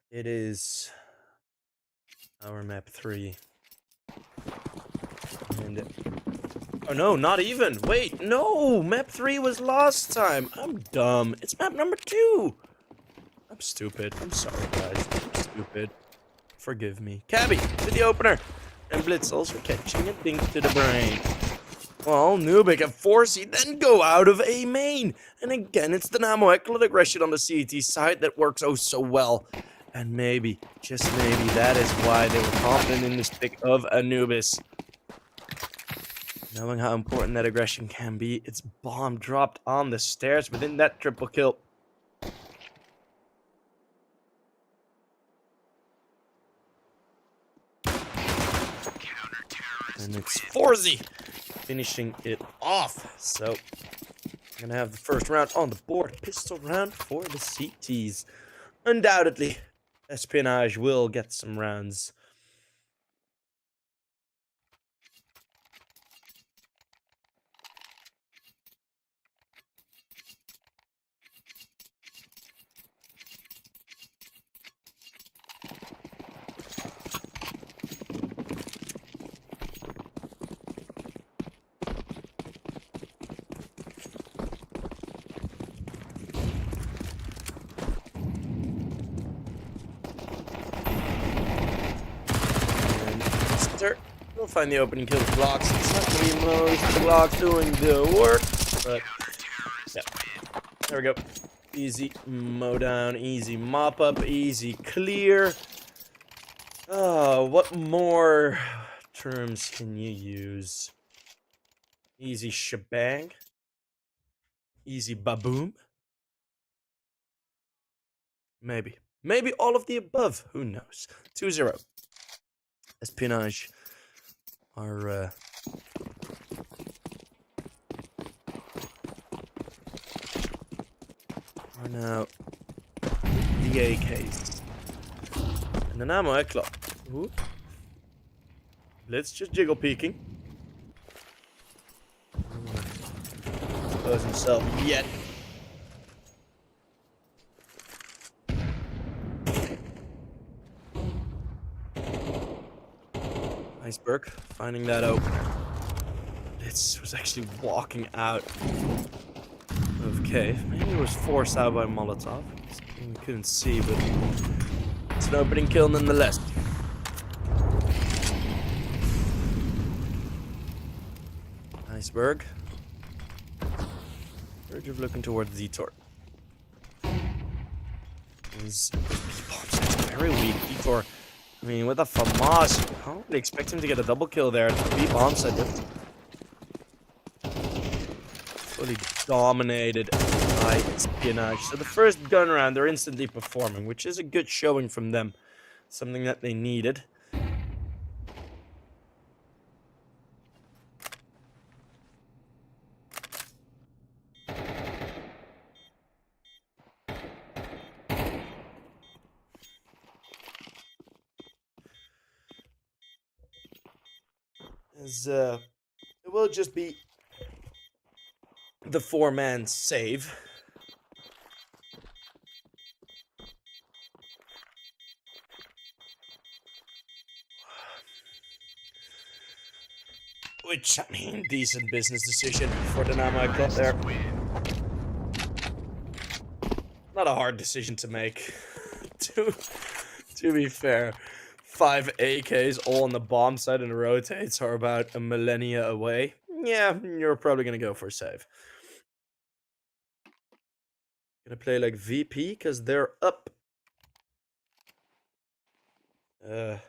It is our map 3. And oh no, not even. Wait, no, map 3 was last time. I'm dumb. It's map number 2. I'm stupid. I'm sorry, guys. I'm stupid. Forgive me. Cabby to the opener. And Blitzels for catching a dink to the brain. Well, Nuke and Forcey then go out of A main. And again, it's the Damo ECLOT aggression on the CT side that works oh so well. And maybe, just maybe, that is why they were confident in this pick of Anubis. Knowing how important that aggression can be, it's bomb dropped on the stairs within that triple kill. And it's Forcey finishing it off. So, I'm gonna have the first round on the board. Pistol round for the CTs. Undoubtedly, Espionage will get some rounds. We'll find the opening kill with Glocks. It's not going to be most of the Glocks doing the work, but yeah. There we go. Easy mow down, easy mop up, easy clear. Oh, what more terms can you use? Easy shebang. Easy baboom. Maybe. Maybe all of the above. Who knows? 2-0. Espionage are now the AKs. And the Damo ECLOT. Ooh. Let's just jiggle peeking. Expose himself yet. Iceberg finding that opener. This was actually walking out of cave. Maybe it was forced out by Molotov. We couldn't see, but it's an opening kill nonetheless. Iceberg. Verge of looking towards Detour. He's very weak. Detour. I mean, with a FAMAS, I don't really expect him to get a double kill there. To be bomb set with. Fully dominated by Espionage. So the first gun round, they're instantly performing, which is a good showing from them. Something that they needed. It will just be the 4-man save. Which, I mean, decent business decision for the Damo ECLOT there. Not a hard decision to make, to be fair. 5 AKs all on the bomb side and the rotates are about a millennia away. Yeah, you're probably gonna go for a save. Gonna play like VP because they're up. I'm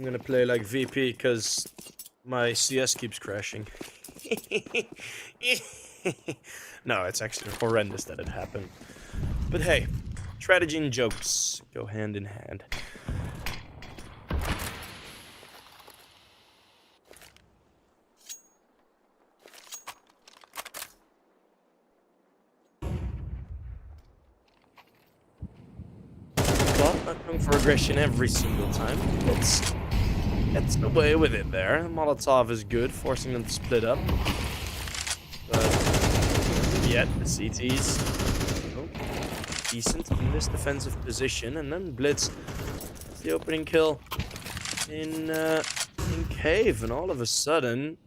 gonna play like VP because my CS keeps crashing. No, it's actually horrendous that it happened. But hey. Strategy and jokes go hand in hand. Not going for aggression every single time. It's the way with it there. Molotov is good, forcing them to split up. But yet, the CT's decent in this defensive position. And then Blitz, the opening kill in Cave. And all of a sudden,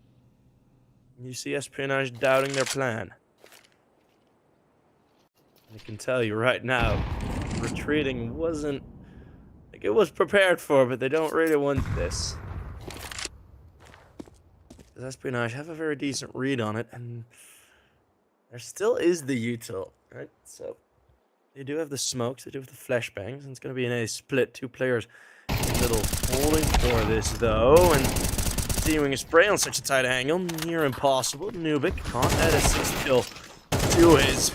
you see Espionage doubting their plan. I can tell you right now, retreating wasn't like it was prepared for, but they don't really want this. Because Espionage have a very decent read on it, and there still is the util, right? So they do have the smokes, they do have the flashbangs, and it's going to be in a split. Two players a little holding for this, though, and continuing a spray on such a tight angle, near impossible. Nuke can't add a 6th kill to his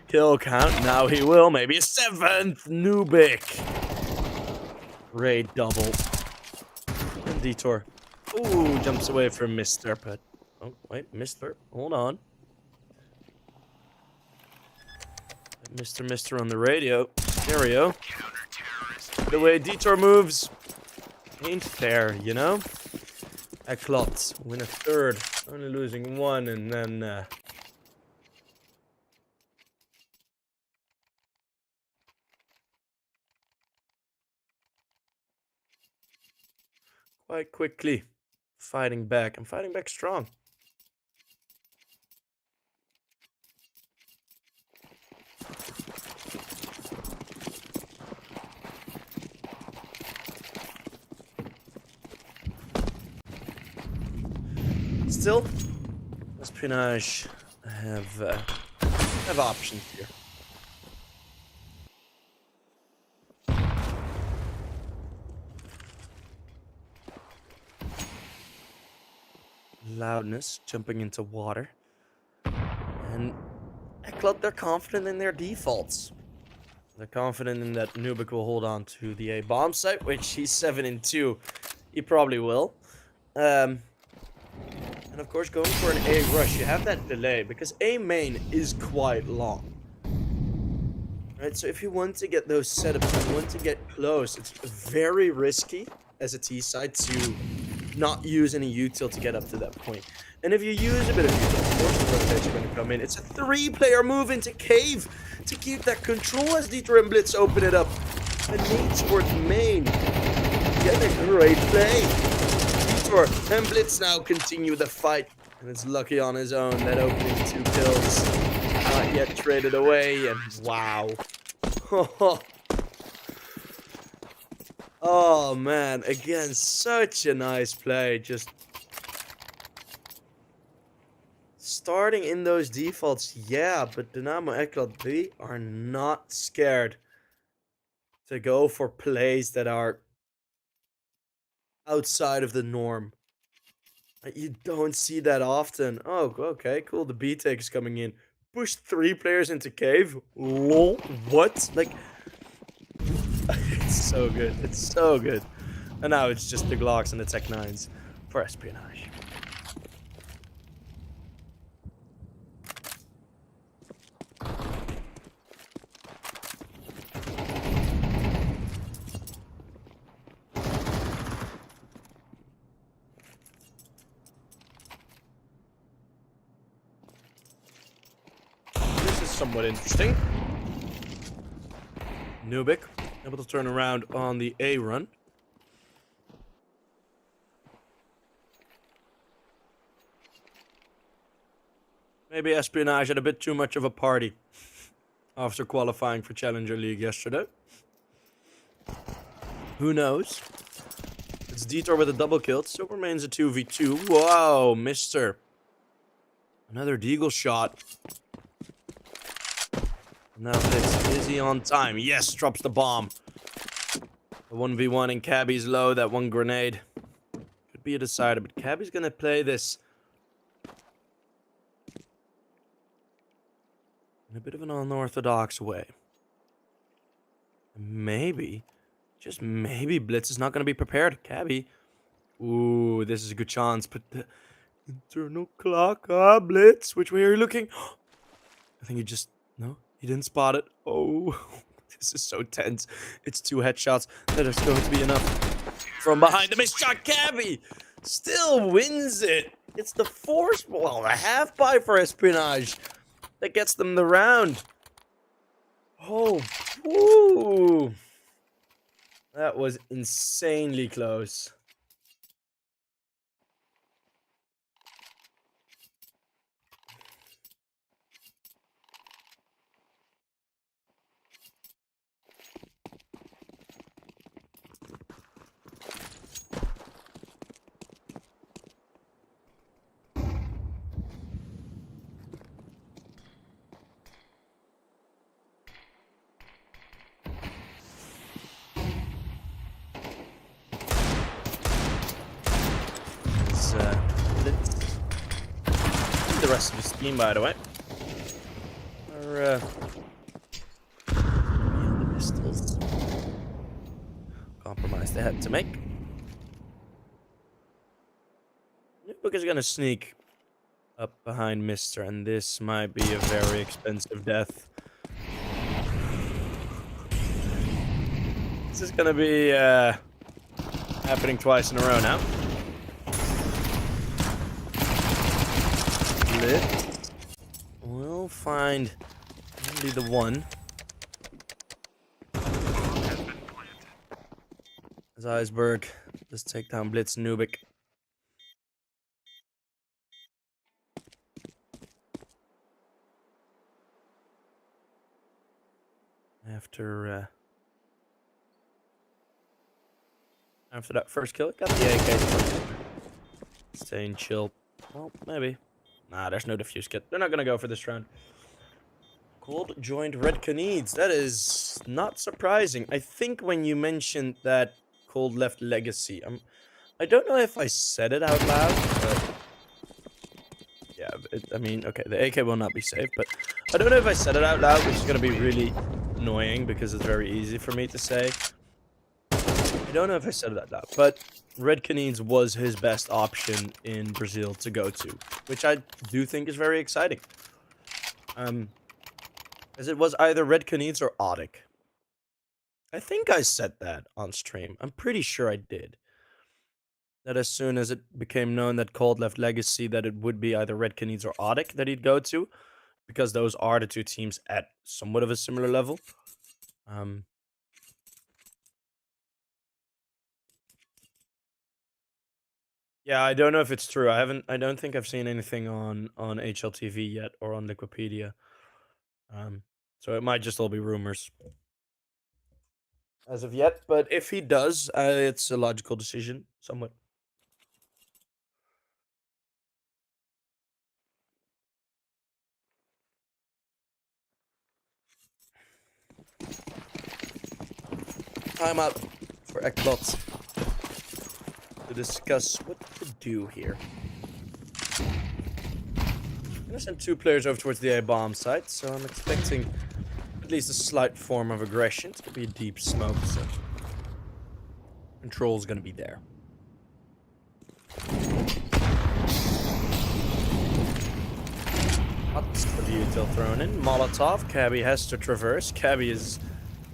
kill count. Now he will. Maybe a 7th. Nuke. Raid double. And Detour. Ooh, jumps away from Mr. But oh wait, Mr. Hold on. Mr. on the radio. Stereo. The way Detour moves ain't fair, you know? ECLOT win a 3rd, only losing 1, and then quite quickly fighting back. I'm fighting back strong. Still, Espionage have options here. Loudness jumping into water, and ECLOT, they're confident in their defaults. They're confident in that Nuke will hold on to the A bomb site, which he's 7-2. He probably will. And of course, going for an A rush, you have that delay because A main is quite long. Right, so if you want to get those setups, if you want to get close, it's very risky as a T side to not use any util to get up to that point. And if you use a bit of util, of course the rotates are going to come in. It's a 3-player move into Cave to keep that control as Dieter and Blitz open it up. And needs towards main. Get a great play. Dieter and Blitz now continue the fight. And it's Lucky on his own, that opening 2 kills. Not yet traded away, and wow. Oh man, again, such a nice play. Just starting in those defaults, yeah, but Damo ECLOT, they are not scared to go for plays that are outside of the norm. You don't see that often. Oh, okay, cool. The B take's coming in. Push 3 players into Cave. Lol. What? Like, it's so good. It's so good. And now it's just the Glocks and the Tech 9s for Espionage. Somewhat interesting. Nuke able to turn around on the A run. Maybe Espionage had a bit too much of a party after qualifying for Challenger League yesterday. Who knows? It's Dieter with a double kill. It still remains a 2v2. Wow, Mr. Another Deagle shot. Now Blitz, is he on time? Yes, drops the bomb. The 1v1 and Cabby's low, that one grenade. Could be a decider, but Cabby's gonna play this in a bit of an unorthodox way. Maybe, just maybe, Blitz is not gonna be prepared. Cabby. Ooh, this is a good chance, but the internal clock. Ah, Blitz, which way are you looking? I think he just, no? He didn't spot it. Oh, this is so tense. It's 2 headshots. That is going to be enough. From behind the missed shot, Cabby still wins it. It's the force, well, the half buy for Espionage that gets them the round. Oh, woo. That was insanely close. The rest of his team, by the way, are beyond the pistols. Compromise they had to make. Nuke is gonna sneak up behind Mister, and this might be a very expensive death. This is gonna be happening twice in a row now. Lit. We'll find only the one. As Iceberg just take down Blitz Nubik. After that first kill, got the AK. Staying chill. Well, maybe. Nah, there's no defuse kit. They're not gonna go for this round. Cold joined Red Canids. That is not surprising. I think when you mentioned that Cold left Legacy, I don't know if I said it out loud, but yeah, I mean, okay, the AK will not be safe, but I don't know if I said it out loud, which is gonna be really annoying because it's very easy for me to say. I don't know if I said it out loud, but Red Canids was his best option in Brazil to go to, which I do think is very exciting. As it was either Red Canids or Audic. I think I said that on stream. I'm pretty sure I did. That as soon as it became known that Cold left Legacy, that it would be either Red Canids or Audic that he'd go to, because those are the two teams at somewhat of a similar level. Yeah, I don't know if it's true. I don't think I've seen anything on HLTV yet or on Liquipedia. So it might just all be rumors as of yet. But if he does, it's a logical decision, somewhat. Time out for ECLOT to discuss what to do here. I'm gonna send 2 players over towards the A bomb site, so I'm expecting at least a slight form of aggression. It's gonna be a deep smoke, so control's gonna be there. Lots of util thrown in. Molotov. Cabby has to traverse. Cabby is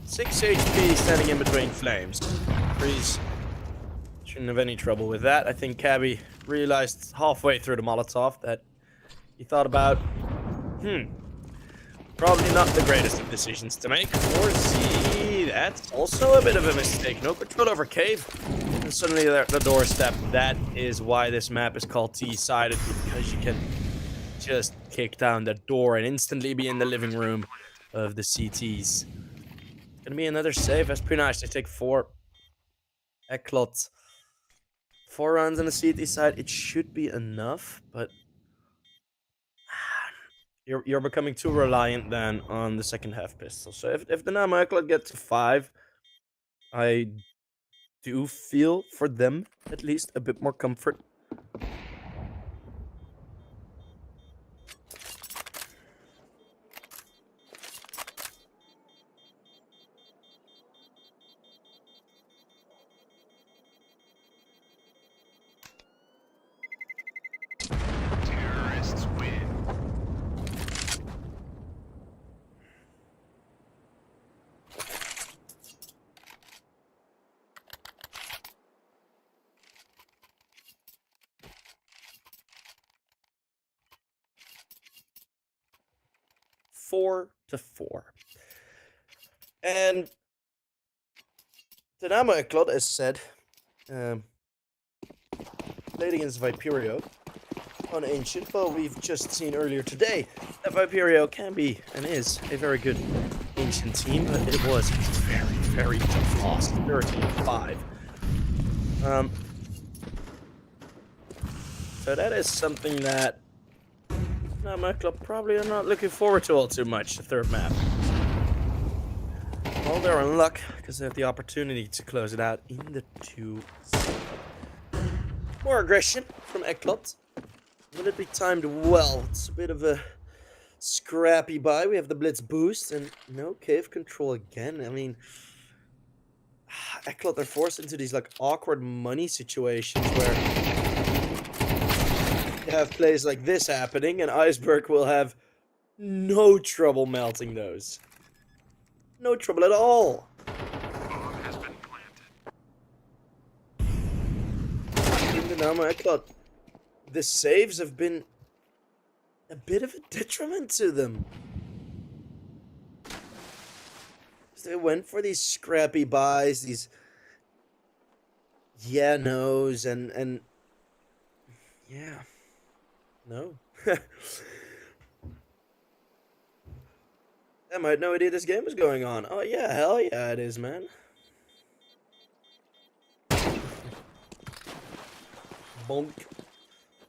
6 HP standing in between flames. Freeze. Shouldn't have any trouble with that. I think Cabby realized halfway through the Molotov that he thought about, probably not the greatest of decisions to make. 4Z, that's also a bit of a mistake. No control over cave. And suddenly they're at the doorstep. That is why this map is called T-sided, because you can just kick down the door and instantly be in the living room of the CTs. Gonna be another save. Espionage, they take 4. ECLOT. 4 rounds on the CT side. It should be enough, but you're becoming too reliant then on the second half pistol. So if the Damo ECLOT get to 5, I do feel for them at least a bit more comfort. Terrorists win. 4-4. And the Damo ECLOT, as said, played against Viperio on Ancient, but we've just seen earlier today that Viperio can be and is a very good Ancient team, but it was a very, very tough loss, 13-5. So that is something that my club probably are not looking forward to all too much, the third map. Well, they're in luck, because they have the opportunity to close it out in the 2. More aggression from ECLOT. Will it be timed well? It's a bit of a scrappy buy. We have the Blitz boost, and no cave control again. I mean, ECLOT, they're forced into these, like, awkward money situations where you have plays like this happening, and Iceberg will have no trouble melting those. No trouble at all. Bomb has been planted. In the Damo ECLOT, the saves have been a bit of a detriment to them. They went for these scrappy buys, these no's, and yeah, no. I had no idea this game was going on. Oh yeah, hell yeah it is, man. Bonk.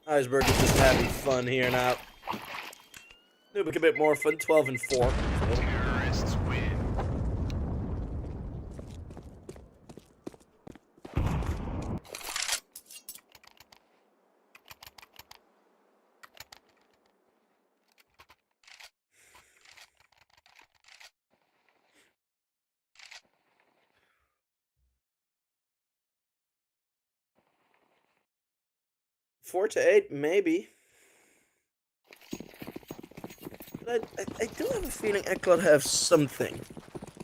Iceberg is just having fun here now. Nuke a bit more fun, 12-4. Terrorists win. 4-8, maybe. But I do have a feeling ECLOT have something,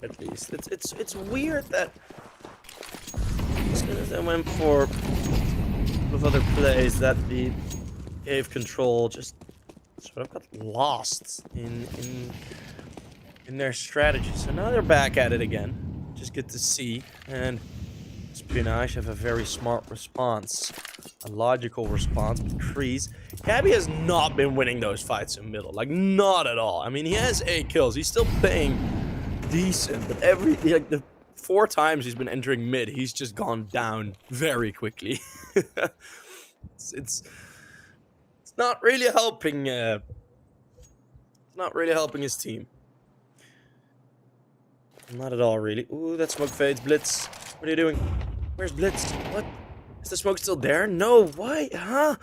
at least. It's weird that as soon as I went for with other plays, that the cave control just sort of got lost in their strategy. So now they're back at it again. Just good to see. And Espionage have a very smart response. A logical response with Kreese. Gabby has not been winning those fights in middle. Like, not at all. I mean, he has 8 kills. He's still playing decent. But the 4 times he's been entering mid, he's just gone down very quickly. it's not really helping. It's not really helping his team. Not at all, really. Ooh, that smoke fades. Blitz. What are you doing? Where's Blitz? What? Is the smoke still there? No. Why? Huh?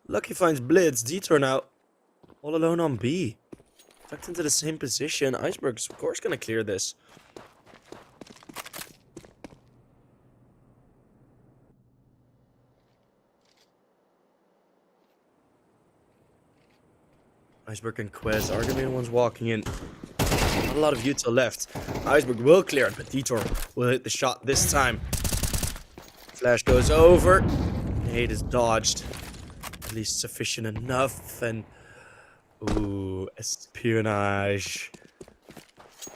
Lucky finds Blitz. Detour now. All alone on B. Tucked into the same position. Iceberg's, of course, gonna clear this. Iceberg and Quez are gonna be the ones walking in. Not a lot of util left. Iceberg will clear it, but Detour will hit the shot this time. Flash goes over. Nade is dodged. At least sufficient enough. And ooh, Espionage.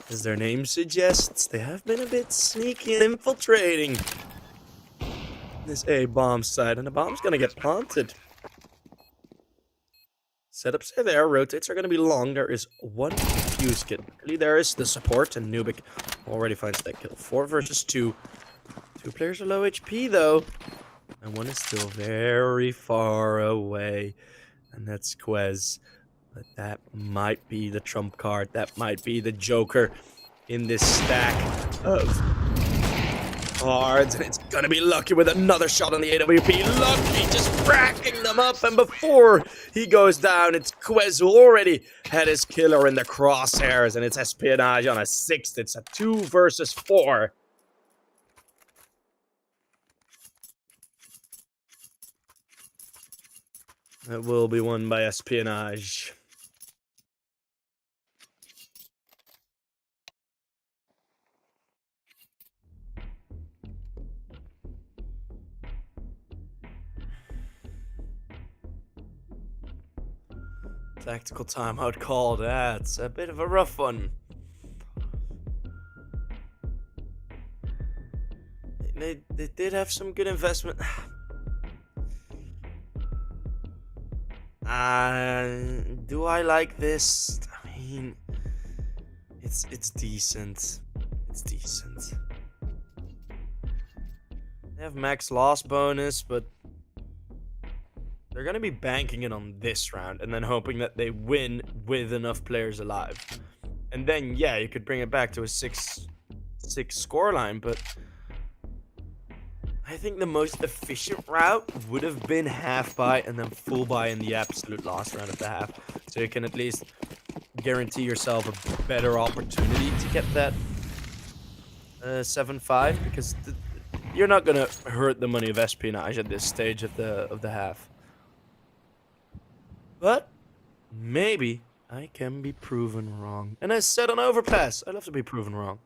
As their name suggests, they have been a bit sneaky and infiltrating this A bomb site, and the bomb's gonna get planted. Setups are there, rotates are going to be long. There is one fuse kit. Really, there is the support, and Nuke already finds that kill. 4 versus 2. 2 players are low HP, though. And one is still very far away. And that's Quez. But that might be the trump card. That might be the joker in this stack of cards. And it's going to be Lucky with another shot on the AWP. Lucky just cracking them up. And before he goes down, it's Quez who already had his killer in the crosshairs. And it's Espionage on a 6th. It's a 2 versus 4. It will be won by Espionage. Tactical timeout called. That's a bit of a rough one. They did have some good investment. Do I like this? I mean, it's decent. It's decent. They have max loss bonus, but they're gonna be banking it on this round and then hoping that they win with enough players alive. And then yeah, you could bring it back to a 6-6 scoreline, but I think the most efficient route would have been half buy and then full buy in the absolute last round of the half. So you can at least guarantee yourself a better opportunity to get that 7-5, because you're not gonna hurt the money of Espionage at this stage of the half. But maybe I can be proven wrong. And I said on Overpass, I'd love to be proven wrong.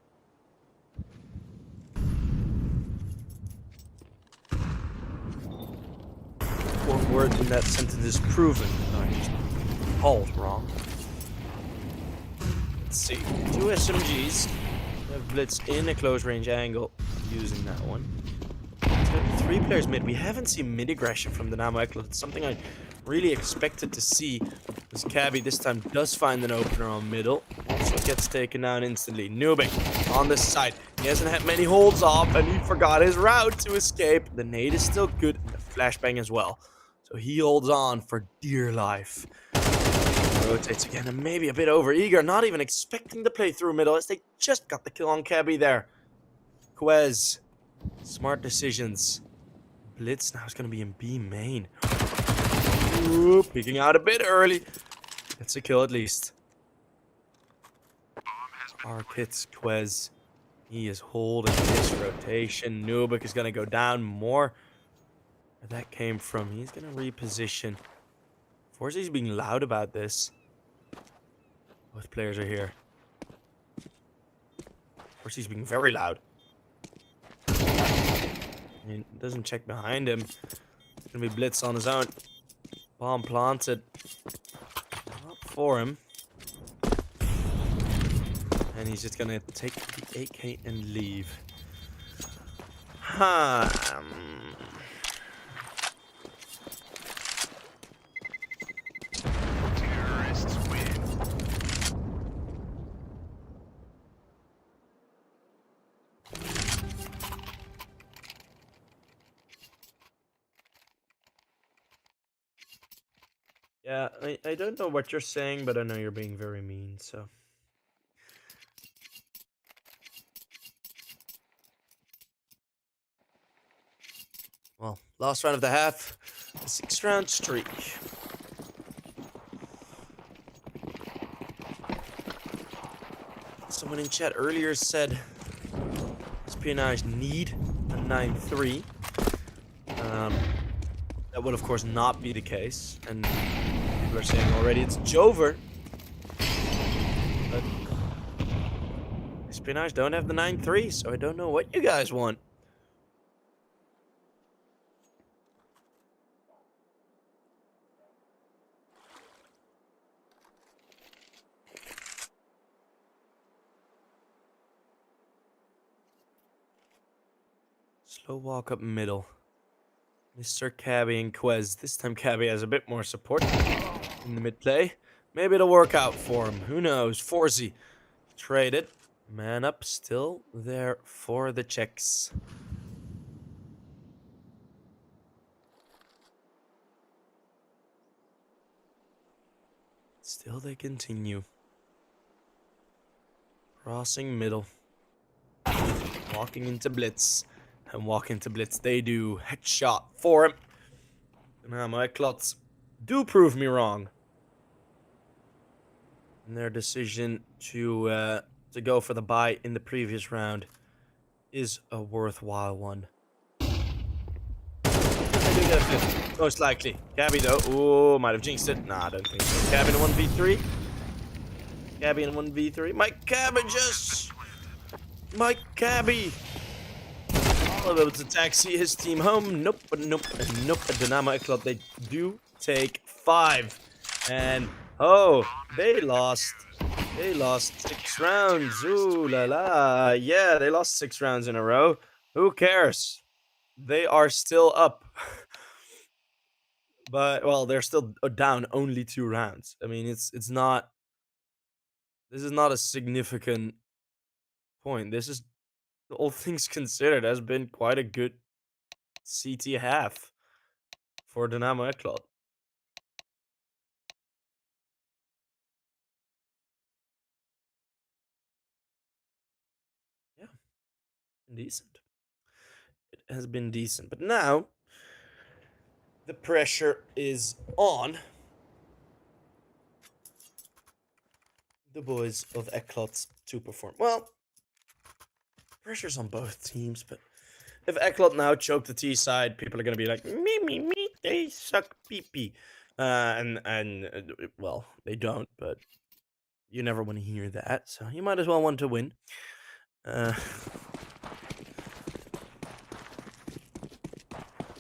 Fourth word in that sentence is proven. No, I just called wrong. Let's see. 2 SMGs. We have Blitz in a close range angle using that one. It's gonna be 3 players mid. We haven't seen mid aggression from the Damo ECLOT. It's something I really expected to see. This Cabby this time does find an opener on middle. Also gets taken down instantly. Nuke on the side. He hasn't had many holds off and he forgot his route to escape. The nade is still good and the flashbang as well. So he holds on for dear life. Rotates again and maybe a bit over eager. Not even expecting to play through middle as they just got the kill on Cabby there. Quez. Smart decisions. Blitz now is going to be in B main. Ooh, peeking out a bit early. Gets a kill at least. Arc hits Quez. He is holding this rotation. Nuke is going to go down more. Where that came from. He's going to reposition. Forzy's being loud about this. Both players are here. Forzy's being very loud. He doesn't check behind him. It's going to be Blitz on his own. Bomb planted. Not for him. And he's just going to take the AK and leave. Terrorists win. Yeah, I don't know what you're saying, but I know you're being very mean, so. Well, last round of the half, a 6-round streak. Someone in chat earlier said Espionage need a 9-3. That would of course not be the case, and people are saying already it's Jover. But Espionage don't have the 9-3, so I don't know what you guys want. Slow walk up middle. Mr. Cabby and Quez. This time Cabby has a bit more support in the mid play. Maybe it'll work out for him. Who knows? Forzy traded. Man up still there for the checks. Still they continue. Crossing middle. Walking into Blitz. And walk into Blitz they do. Headshot for him. Now my ECLOTs do prove me wrong. And their decision to go for the buy in the previous round is a worthwhile one. I do get a 50, most likely. Cabby though. Ooh, might have jinxed it. Nah, I don't think so. Cabby in a 1v3. Cabby in a 1v3. Mike Cabbages! Mike Cabby! All able to taxi his team home. Nope, nope, nope. Dynamo ECLOT, they do take 5. And Oh, they lost. They lost 6 rounds. Ooh la la. Yeah, they lost 6 rounds in a row. Who cares? They are still up. But well, they're still down only 2 rounds. I mean, it's not, this is not a significant point. This is, all things considered, has been quite a good CT half for Damo ECLOT. Yeah, decent. It has been decent. But now the pressure is on the boys of ECLOT to perform. Well, pressure's on both teams, but if ECLOT now choke the T side, people are gonna be like, me, they suck pee. Well, they don't, but you never want to hear that, so you might as well want to win.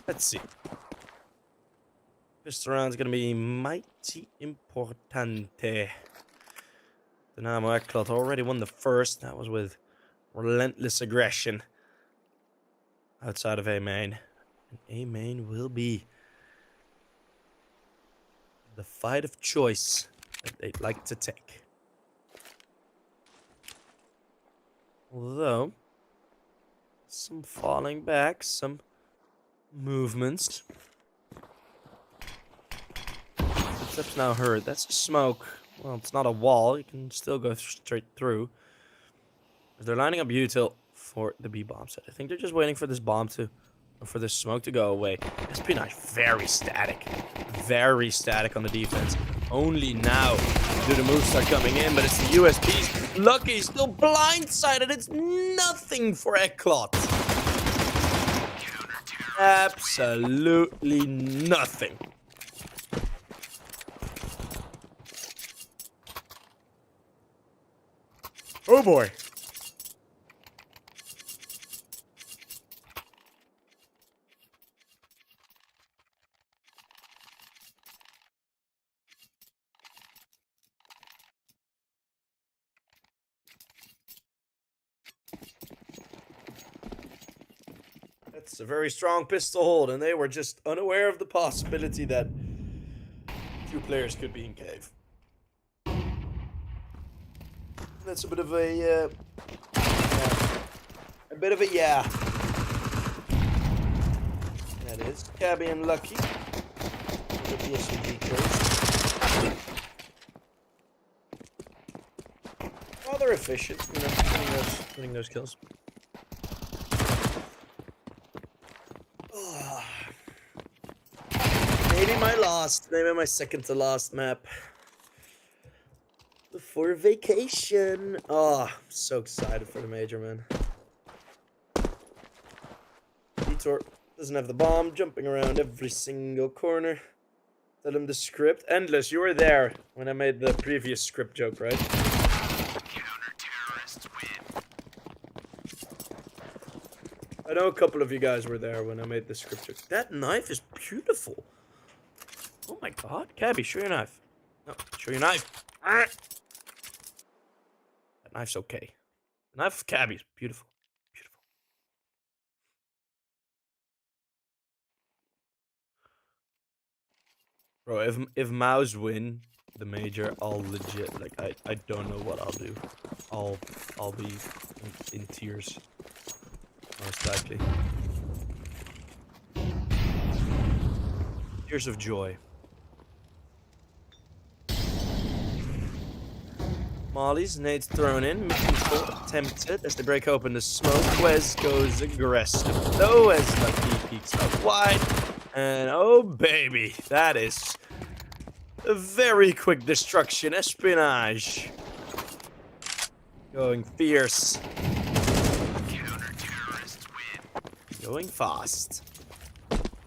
Let's see. This round's gonna be mighty importante. Damo ECLOT already won the first. That was with relentless aggression outside of A main. And A main will be the fight of choice that they'd like to take. Although, some falling back, some movements. Footsteps now heard. That's a smoke. Well, it's not a wall. You can still go straight through. They're lining up util for the B bomb set. I think they're just waiting for this bomb to, or for this smoke to go away. Espionage very static. Very static on the defense. Only now do the moves start coming in, but it's the USPs. Lucky still blindsided. It's nothing for ECLOT. Absolutely nothing. Oh boy. That's a very strong pistol hold, and they were just unaware of the possibility that 2 players could be in cave. That's a bit of a yeah. That is Cabby and Lucky with the SMG kills. Rather efficient, you know, winning those kills. Maybe my second to last map before vacation. Oh, I'm so excited for the major, man. Detour doesn't have the bomb, jumping around every single corner. Tell him the script. Endless, you were there when I made the previous script joke, right? Counter-terrorists win. I know a couple of you guys were there when I made the script joke. That knife is beautiful. Oh my god. Cabby, show your knife. No, show your knife. Ah. That knife's okay. The knife of Cabby is beautiful. Beautiful. Bro, if Mouse win the major, I'll legit, like, I don't know what I'll do. I'll be in tears. Most likely. Tears of joy. Molly's nades thrown in. Mission attempted as they break open the smoke. Wes goes aggressive. Though as Lucky peeks out wide. And oh baby, that is a very quick destruction. Espionage. Going fierce. Counter-terrorists win. Going fast.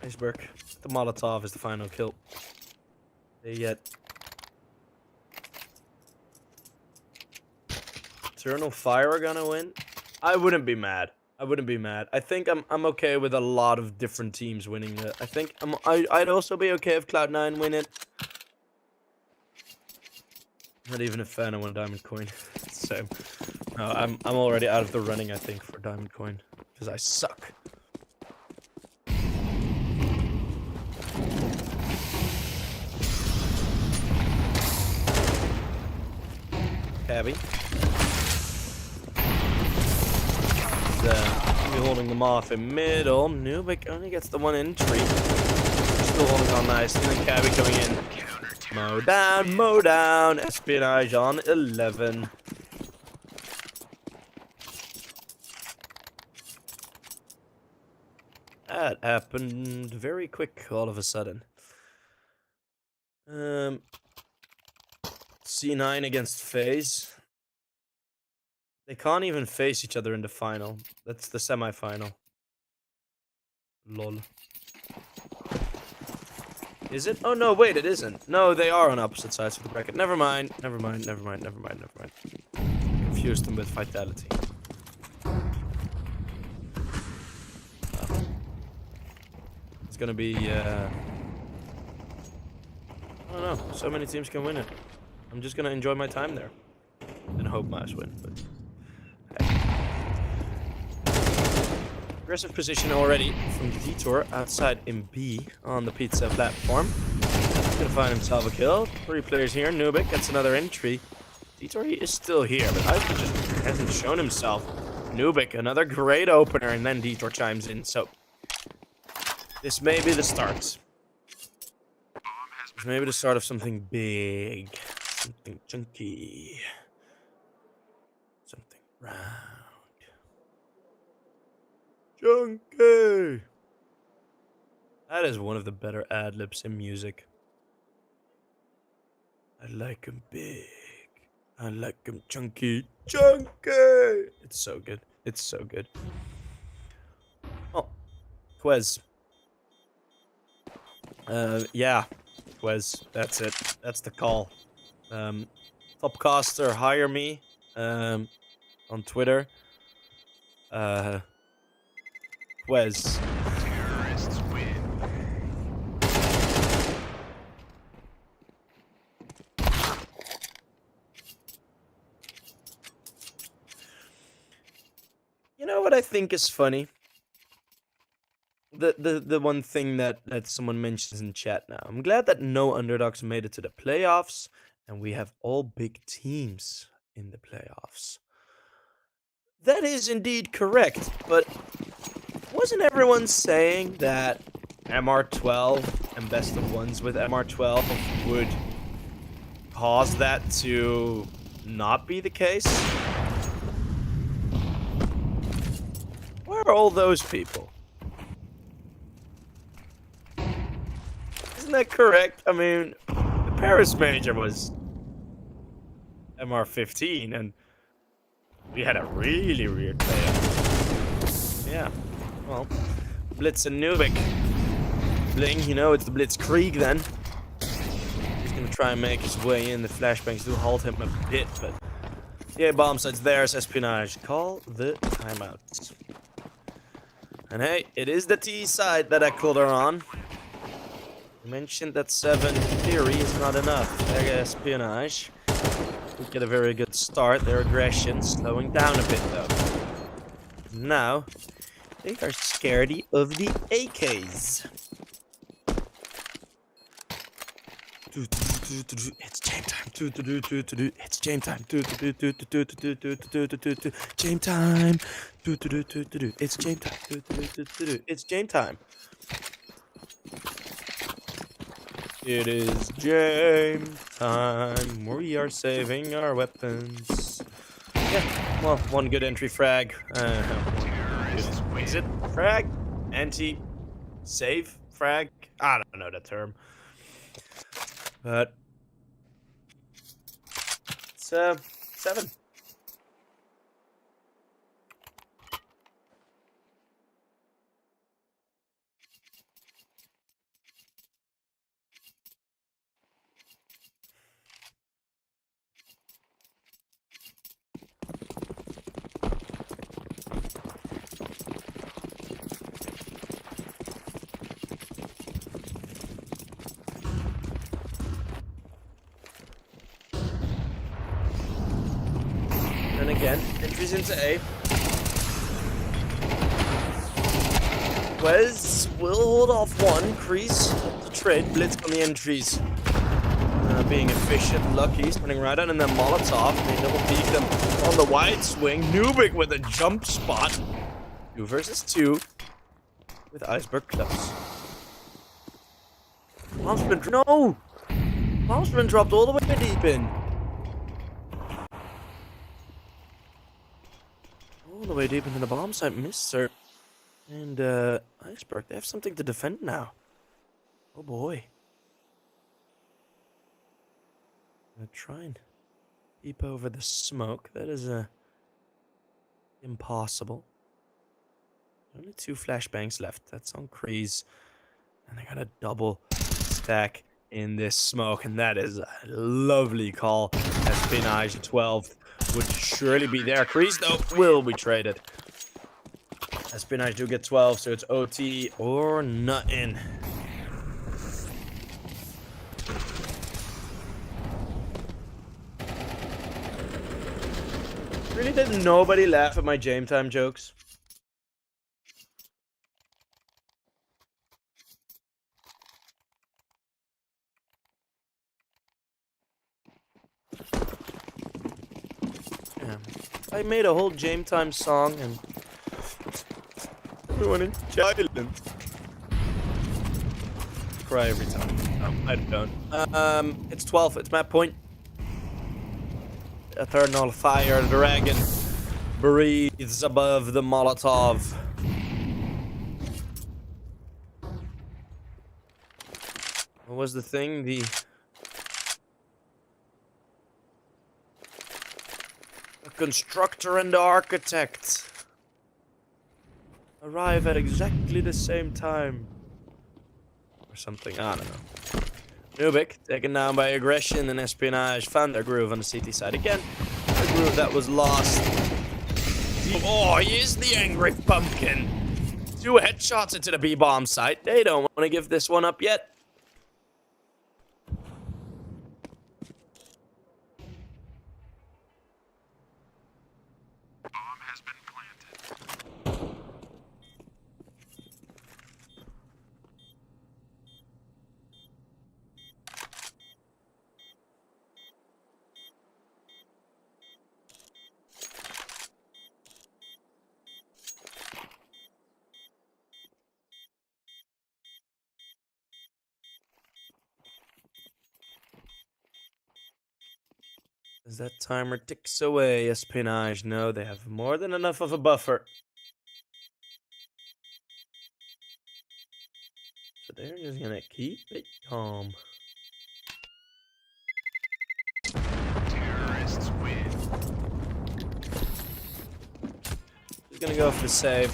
Iceberg. The Molotov is the final kill. They get Eternal Fire are gonna win. I wouldn't be mad. I wouldn't be mad. I think I'm okay with a lot of different teams winning it. I think I'd also be okay if Cloud9 win it. Not even a fan of one diamond coin. So, no, I'm already out of the running, I think, for diamond coin. Because I suck. Cabby. We're holding them off in middle. Nuke only gets the one entry. Still holding on nicely. And then Cabby coming in. Mow down. Espionage on 11. That happened very quick all of a sudden. C9 against FaZe. They can't even face each other in the final. That's the semi-final. Lol. Is it? Oh no, wait, it isn't. No, they are on opposite sides of the bracket. Never mind. Confused them with Vitality. It's gonna be, I don't know. So many teams can win it. I'm just gonna enjoy my time there. And hope Mavs win, but... Aggressive position already from Detour outside in B on the pizza platform. He's gonna find himself a kill. 3 players here. Nuke gets another entry. Detour, he is still here, but Ivan just hasn't shown himself. Nuke, another great opener, and then Detour chimes in. So this may be the start. This may be the start of something big, something chunky, something round. Chunky! That is one of the better ad-libs in music. I like him big. I like him chunky. Chunky! It's so good. It's so good. Oh. Quez. Yeah. Quez. That's it. That's the call. Topcaster, hire me. On Twitter. Quez. Terrorists win. You know what I think is funny? The one thing that someone mentions in chat now. I'm glad that no underdogs made it to the playoffs, and we have all big teams in the playoffs. That is indeed correct, but wasn't everyone saying that MR12 and best of ones with MR12 would cause that to not be the case? Where are all those people? Isn't that correct? I mean, the Paris major was MR15, and we had a really weird playoff. Yeah, well, Blitz and Nuke. Bling, you know, it's the Blitzkrieg then. He's gonna try and make his way in. The flashbangs do halt him a bit, but yeah, bomb sites there's Espionage. Call the timeout. And hey, it is the T side that ECLOT are on. You mentioned that 7 theory is not enough. Espionage. We get a very good start. Their aggression slowing down a bit though. Now, they are scaredy of the AKs. It's game time. It's game time. Game time. It's game time. It's game time. It is game time. We are saving our weapons. Yeah, well, one good entry frag. Is it frag? Anti-save frag? I don't know the term. But it's 7. again. Entries into A. Wes will hold off one. Kreese to trade. Blitz on the entries. Being efficient. Lucky. Spinning right out. And then Molotov. They double peek them on the wide swing. Nuke with a jump spot. 2 versus 2. With Iceberg close. Bomb's been... No! Bomb's been dropped all the way deep in. All the way deep into the bomb site. Missed, sir. And, Iceberg, they have something to defend now. Oh boy. I'm gonna try and peep over the smoke. That is, impossible. Only 2 flashbangs left. That's on Kreese. And they got a double stack in this smoke. And that is a lovely call. Espionage 12 would surely be there. Kreese, though, will be traded. Espionage do get 12, so it's OT or nothing. Really did nobody laugh at my game time jokes? Yeah. I made a whole game time song and everyone in Thailand cry every time. No, I don't. It's 12. It's map point. Eternal fire dragon breathes above the Molotov. What was the thing? The constructor and the architect arrive at exactly the same time. Or something, I don't know. Nuke, taken down by aggression and Espionage, found their groove on the CT side again. The groove that was lost. Oh, he is the angry pumpkin. 2 headshots into the B-bomb site. They don't want to give this one up yet. Bomb has been planted. As that timer ticks away, Espionage know they have more than enough of a buffer. So they're just gonna keep it calm. Terrorists win. He's gonna go for the save.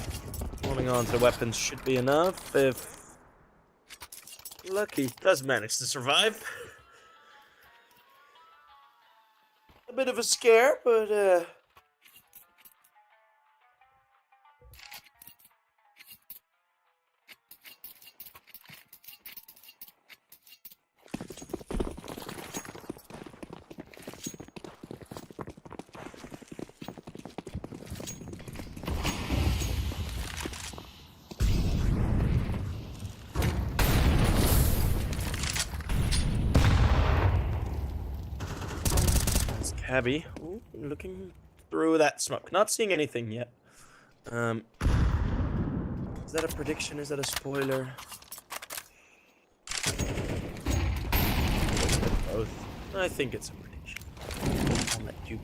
Holding on to the weapons should be enough if Lucky does manage to survive. A bit of a scare, but Cabby, ooh, looking through that smoke, not seeing anything yet. Is that a prediction? Is that a spoiler? Both. I think it's a prediction. I'll let you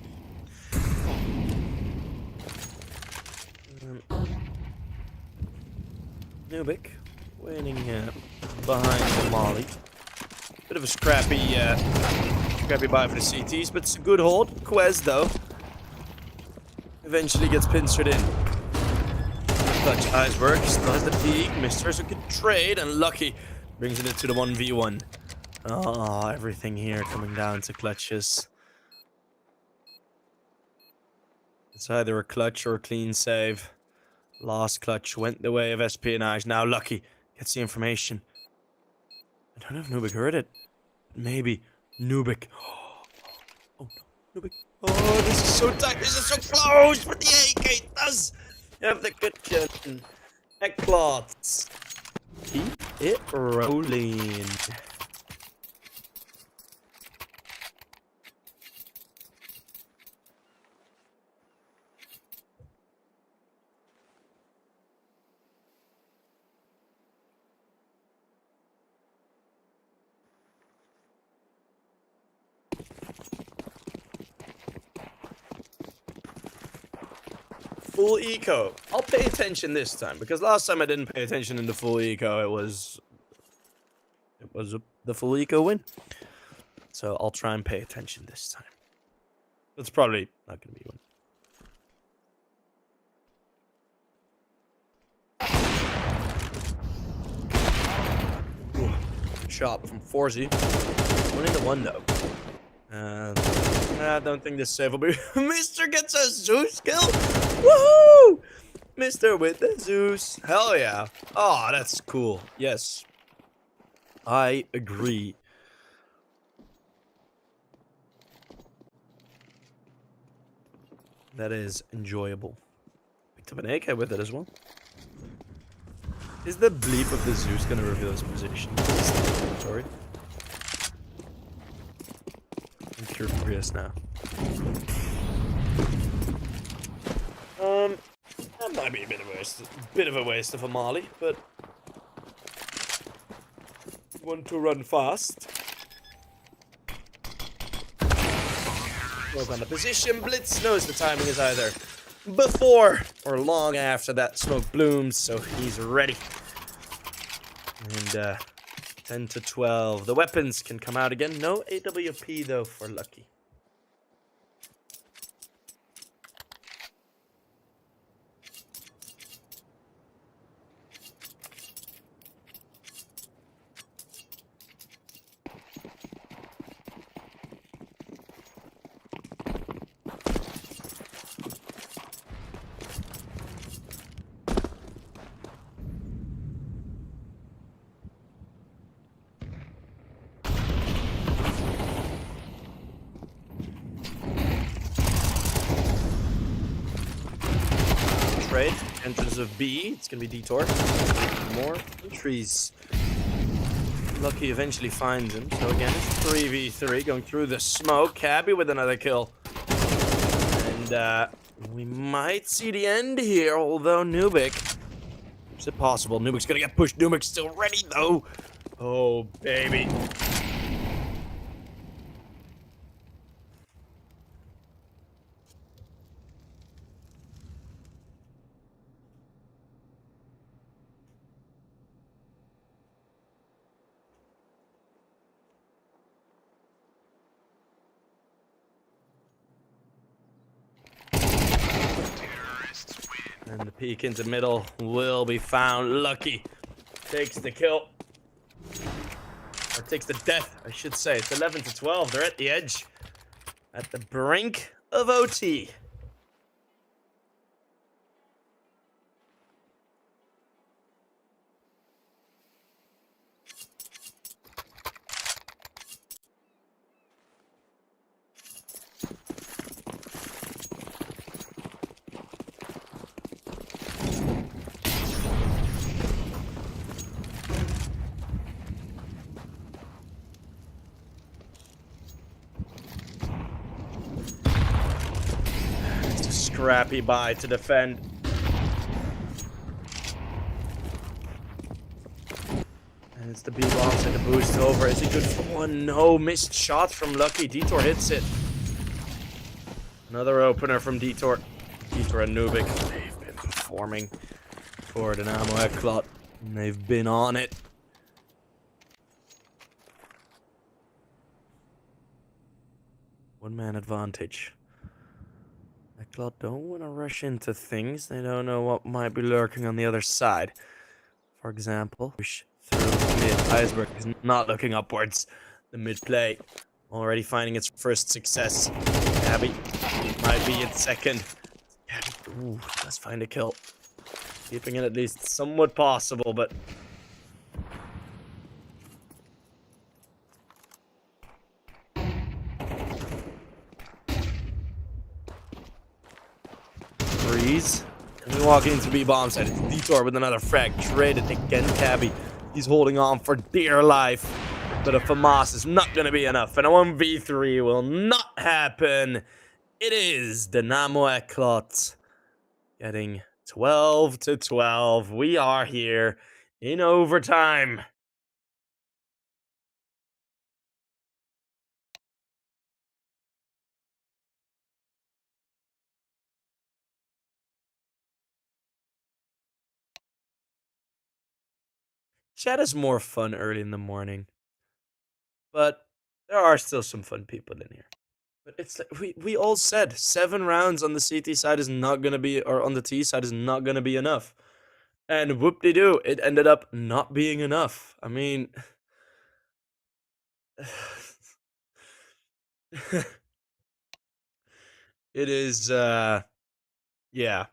be. Nuke waiting behind the Molly. Bit of a scrappy buy for the CTs, but it's a good hold. Quez, though, eventually gets pincered in. Clutch Iceberg still has the peak. Mr. So good trade, and Lucky brings it into the 1v1. Oh, everything here coming down to clutches. It's either a clutch or a clean save. Last clutch went the way of Espionage. Now Lucky gets the information. I don't know if Nuke heard it. Maybe. Nuke. Oh no. Nuke. Oh, this is so tight. This is so close. But the AK does have the good gun. ECLOT. Keep it rolling. Full eco. I'll pay attention this time because last time I didn't pay attention in the full eco. It was the full eco win. So I'll try and pay attention this time. It's probably not going to be one. Ooh, shot from Forzy. Only the one though. I don't think this save will be. Mr. gets a Zeus kill. Woohoo! Mr. with the Zeus. Hell yeah. Oh, that's cool. Yes. I agree. That is enjoyable. Picked up an AK with it as well. Is the bleep of the Zeus gonna reveal his position? Sorry. I'm curious now. That might be a bit of a waste of a molly, but want to run fast. Work on the position. Blitz knows the timing is either before or long after that smoke blooms, so he's ready. And 10 to 12. The weapons can come out again. No AWP though for Lucky. Trade. Entrance of B. It's gonna be Detour. More entries. Lucky eventually finds him. So again, it's 3v3 going through the smoke. Cabby with another kill. And we might see the end here, although Nuke. Is it possible? Nuke's gonna get pushed. Nuke's still ready though. Oh baby. And the peek into middle will be found. Lucky takes the kill. Or takes the death, I should say. It's 11 to 12. They're at the edge. At the brink of OT. Scrappy buy to defend. And it's the B-bombs and the boost over. Is he good for one? No, missed shot from Lucky. Detour hits it. Another opener from Detour. Detour and Nuke. They've been performing for the Damo ECLOT. And they've been on it. One man advantage. ECLOT don't want to rush into things. They don't know what might be lurking on the other side. For example, push through mid. Iceberg is not looking upwards. The mid play already finding its first success. Gabby might be its second. Gabby, ooh, let's find a kill. Keeping it at least somewhat possible, but freeze. And we walk into B bomb site. It's Detour with another frag. Traded again, Cabby. He's holding on for dear life. But a FAMAS is not going to be enough. And a 1v3 will not happen. It is Damo ECLOT getting 12-12. We are here in overtime. Chat is more fun early in the morning. But there are still some fun people in here. But it's like we all said 7 rounds on the CT side is not gonna be, or on the T side is not gonna be enough. And whoop-de-doo, it ended up not being enough. I mean, it is yeah.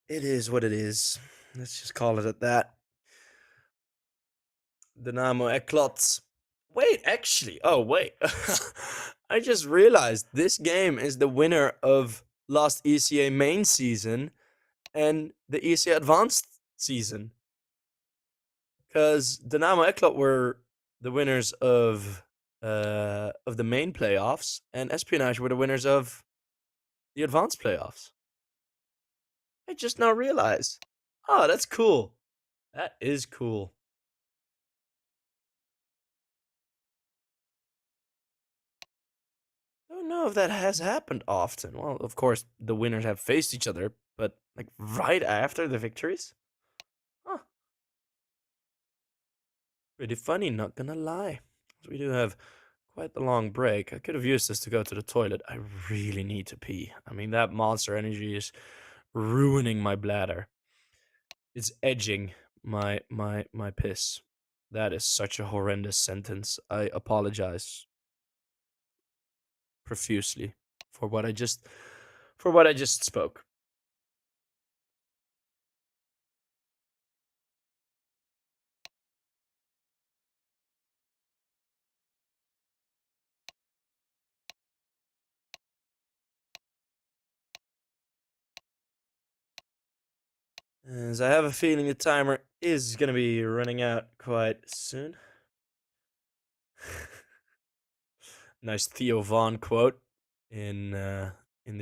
It is what it is. Let's just call it at that. Damo ECLOT. Wait, actually. Oh, wait. I just realized this game is the winner of last ECA main season and the ECA advanced season. Because Damo ECLOT were the winners of the main playoffs, and Espionage were the winners of the advanced playoffs. I just now realized. Oh, that's cool. That is cool. I don't know if that has happened often. Well, of course, the winners have faced each other, but like right after the victories? Huh. Pretty funny, not gonna lie. We do have quite the long break. I could have used this to go to the toilet. I really need to pee. I mean, that monster energy is ruining my bladder. It's edging my piss. That is such a horrendous sentence. I apologize profusely for what I just spoke. As I have a feeling the timer is gonna be running out quite soon. Nice Theo Vaughn quote in the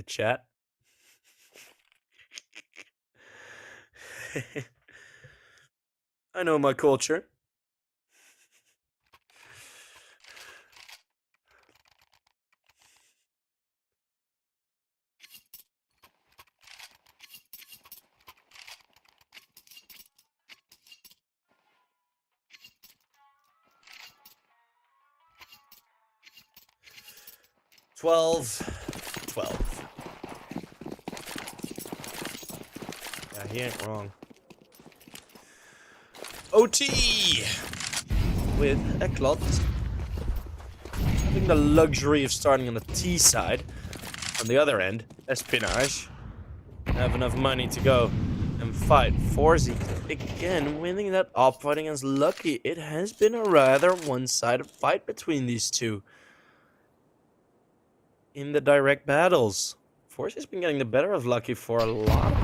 chat. I know my culture. Twelve. Yeah, he ain't wrong. OT with ECLOT having the luxury of starting on the T side. On the other end, Espionage have enough money to go and fight. Forzy again winning that op fight against Lucky. It has been a rather one-sided fight between these two in the direct battles. Forzy's been getting the better of Lucky for a lot of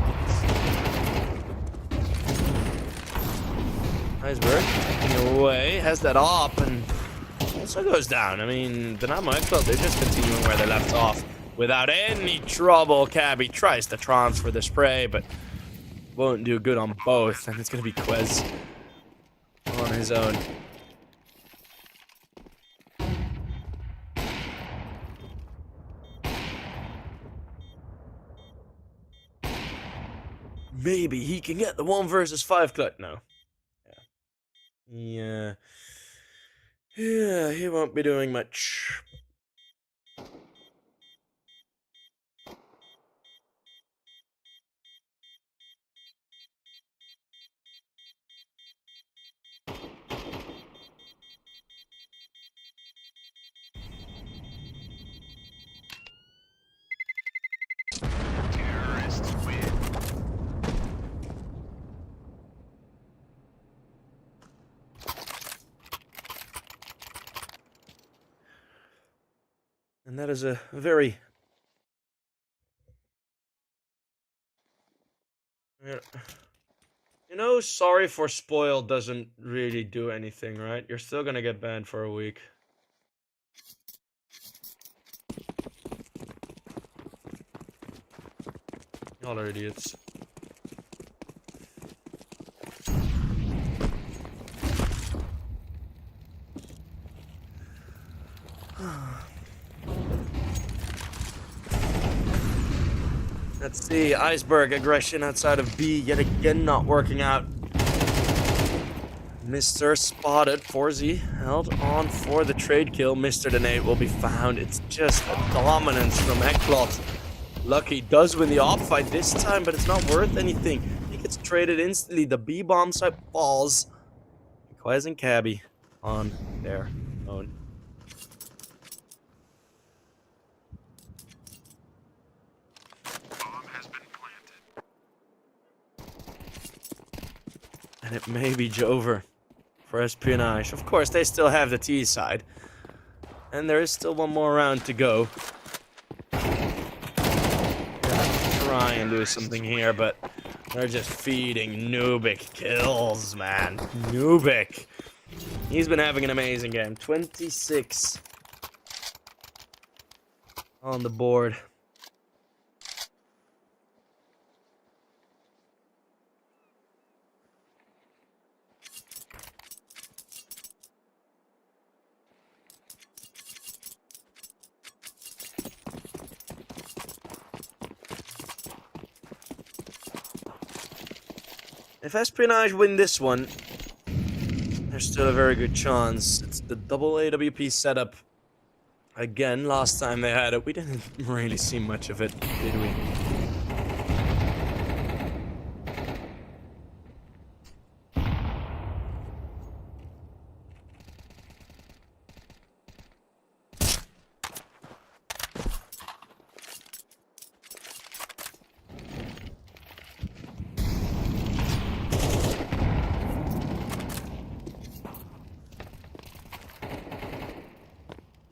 nice work. Taking away, has that op and also goes down. I mean, Damo ECLOT, they're just continuing where they left off without any trouble. Cabby tries to transfer the spray, but won't do good on both, and it's gonna be Quez on his own. Maybe he can get the 1 versus 5 clutch. No. Yeah. Yeah, he won't be doing much. Terrorists win. And that is a very... You know, sorry for spoil doesn't really do anything, right? You're still gonna get banned for a week. Y'all are idiots. Let's see, Iceberg aggression outside of B yet again not working out. Mr. spotted, 4Z held on for the trade kill. Mr. Donate will be found. It's just a dominance from ECLOT. Lucky does win the op fight this time, but it's not worth anything. He gets traded instantly. The B bomb site falls. Quez and Cabby on their own. Bomb has been planted. And it may be Jover for Espionage. Of course, they still have the T side. And there is still one more round to go. Try and do something here, but they're just feeding Nuke kills, man. Nuke. He's been having an amazing game. 26 on the board. If Espionage win this one, there's still a very good chance. It's the double AWP setup. Again, last time they had it, we didn't really see much of it, did we?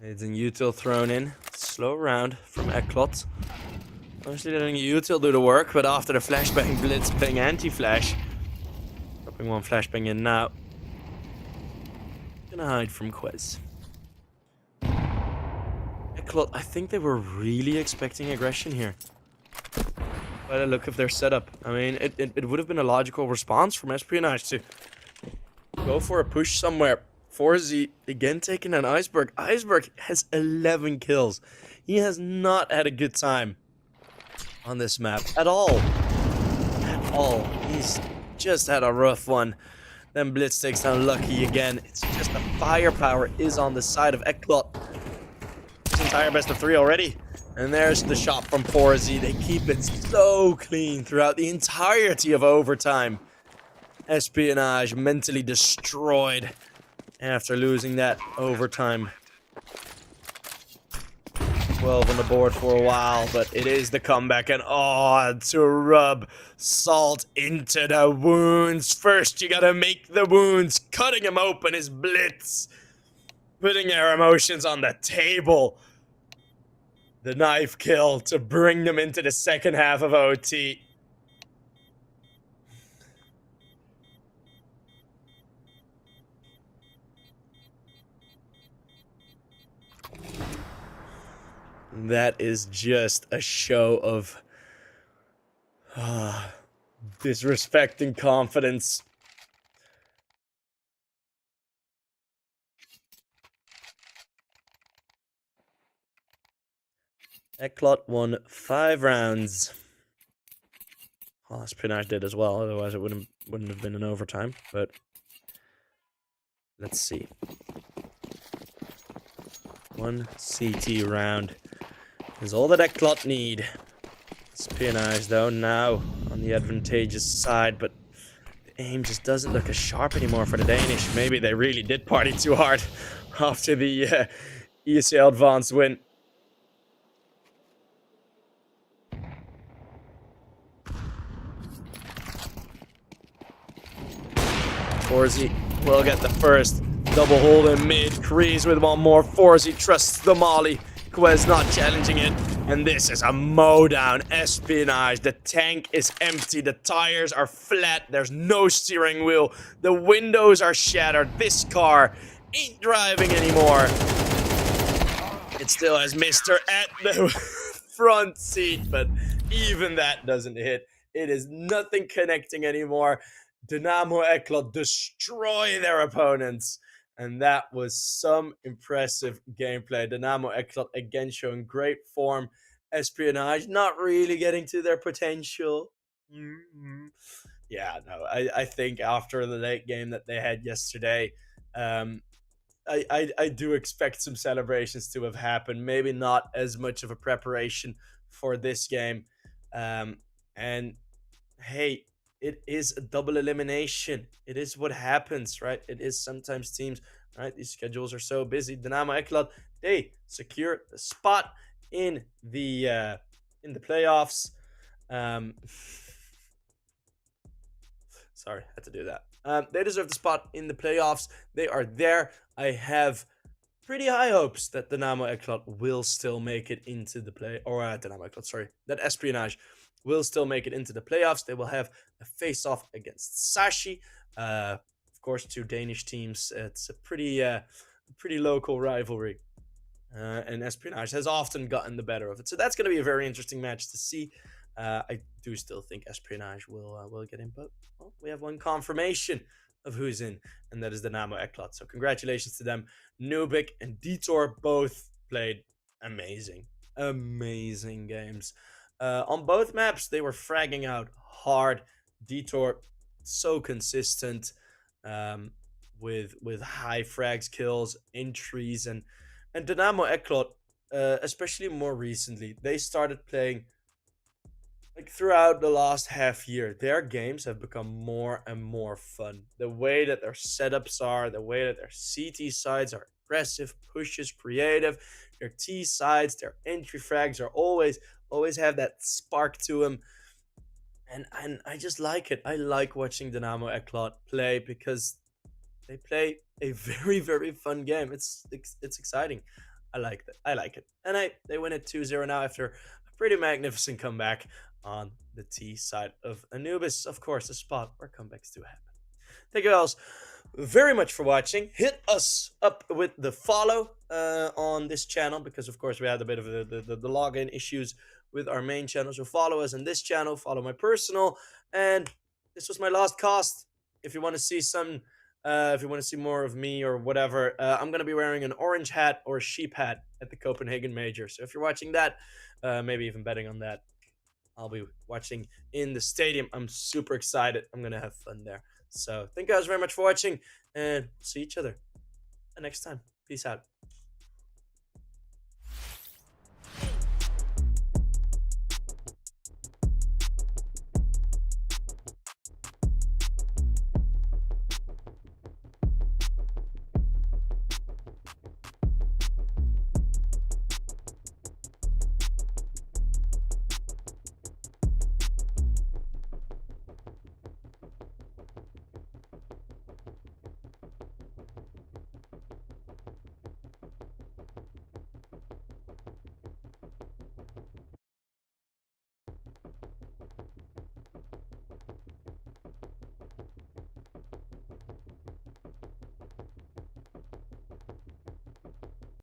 It's an util thrown in. Slow round from ECLOT. Mostly letting util do the work, but after the flashbang, blitz bang anti-flash. Dropping one flashbang in now. Gonna hide from Quez. ECLOT, I think they were really expecting aggression here. By the look of their setup. I mean, it would have been a logical response from Espionage to go for a push somewhere. 4Z again taking an Iceberg. Iceberg has 11 kills. He has not had a good time on this map at all. At all. He's just had a rough one. Then Blitz takes down Lucky again. It's just the firepower is on the side of ECLOT. His entire best of 3 already. And there's the shot from 4Z. They keep it so clean throughout the entirety of overtime. Espionage mentally destroyed after losing that overtime. 12 on the board for a while, but it is the comeback, and to rub salt into the wounds. First, you gotta make the wounds. Cutting them open is Blitz. Putting their emotions on the table. The knife kill to bring them into the second half of OT. That is just a show of disrespect and confidence. ECLOT won 5 rounds. Well, Espionage did as well, otherwise it wouldn't have been an overtime, but let's see. 1 CT round is all that ECLOT need. Espionage, though, now on the advantageous side, but the aim just doesn't look as sharp anymore for the Danish. Maybe they really did party too hard after the ECL advance win. Forzy will get the first double hole in mid. Kreese with one more. Forzy trusts the molly. Quest not challenging it. And this is a mowdown. Espionage. The tank is empty. The tires are flat. There's no steering wheel. The windows are shattered. This car ain't driving anymore. It still has Mr. at the front seat, but even that doesn't hit. It is nothing connecting anymore. Damo ECLOT destroy their opponents. And that was some impressive gameplay. Damo ECLOT again showing great form. Espionage not really getting to their potential. Yeah, no, I think after the late game that they had yesterday, I do expect some celebrations to have happened. Maybe not as much of a preparation for this game. And hey, it is a double elimination. It is what happens, right? It is sometimes teams, right? These schedules are so busy. Damo ECLOT, they secure the spot in the playoffs. Sorry, had to do that. They deserve the spot in the playoffs. They are there. I have pretty high hopes that Damo ECLOT will still make it into the Damo ECLOT, sorry, that Espionage will still make it into the playoffs. They will have a face-off against Sashi. Of course, two Danish teams. It's a pretty local rivalry. And Espionage has often gotten the better of it. So that's going to be a very interesting match to see. I do still think Espionage will get in, but well, we have one confirmation of who's in, and that is Damo ECLOT. So congratulations to them. Nuke and Detour both played amazing games. On both maps, they were fragging out hard. Detour so consistent, with high frags, kills, entries, and Damo ECLOT, especially more recently, they started playing like throughout the last half year. Their games have become more and more fun. The way that their setups are, the way that their CT sides are aggressive, pushes, creative. Their T sides, their entry frags are always have that spark to them. And I just like it. I like watching Damo ECLOT play because they play a very, very fun game. It's exciting. I like that. I like it. And they win it 2-0 now after a pretty magnificent comeback on the T side of Anubis. Of course, a spot where comebacks do happen. Thank you guys very much for watching. Hit us up with the follow on this channel because, of course, we had a bit of the login issues with our main channel. So follow us on this channel, follow my personal, and this was my last cast. If you want to see if you want to see more of me or whatever, I'm going to be wearing an orange hat or a sheep hat at the Copenhagen Major. So if you're watching that, maybe even betting on that, I'll be watching in the stadium. I'm super excited. I'm going to have fun there. So thank you guys very much for watching, and see each other next time. Peace out.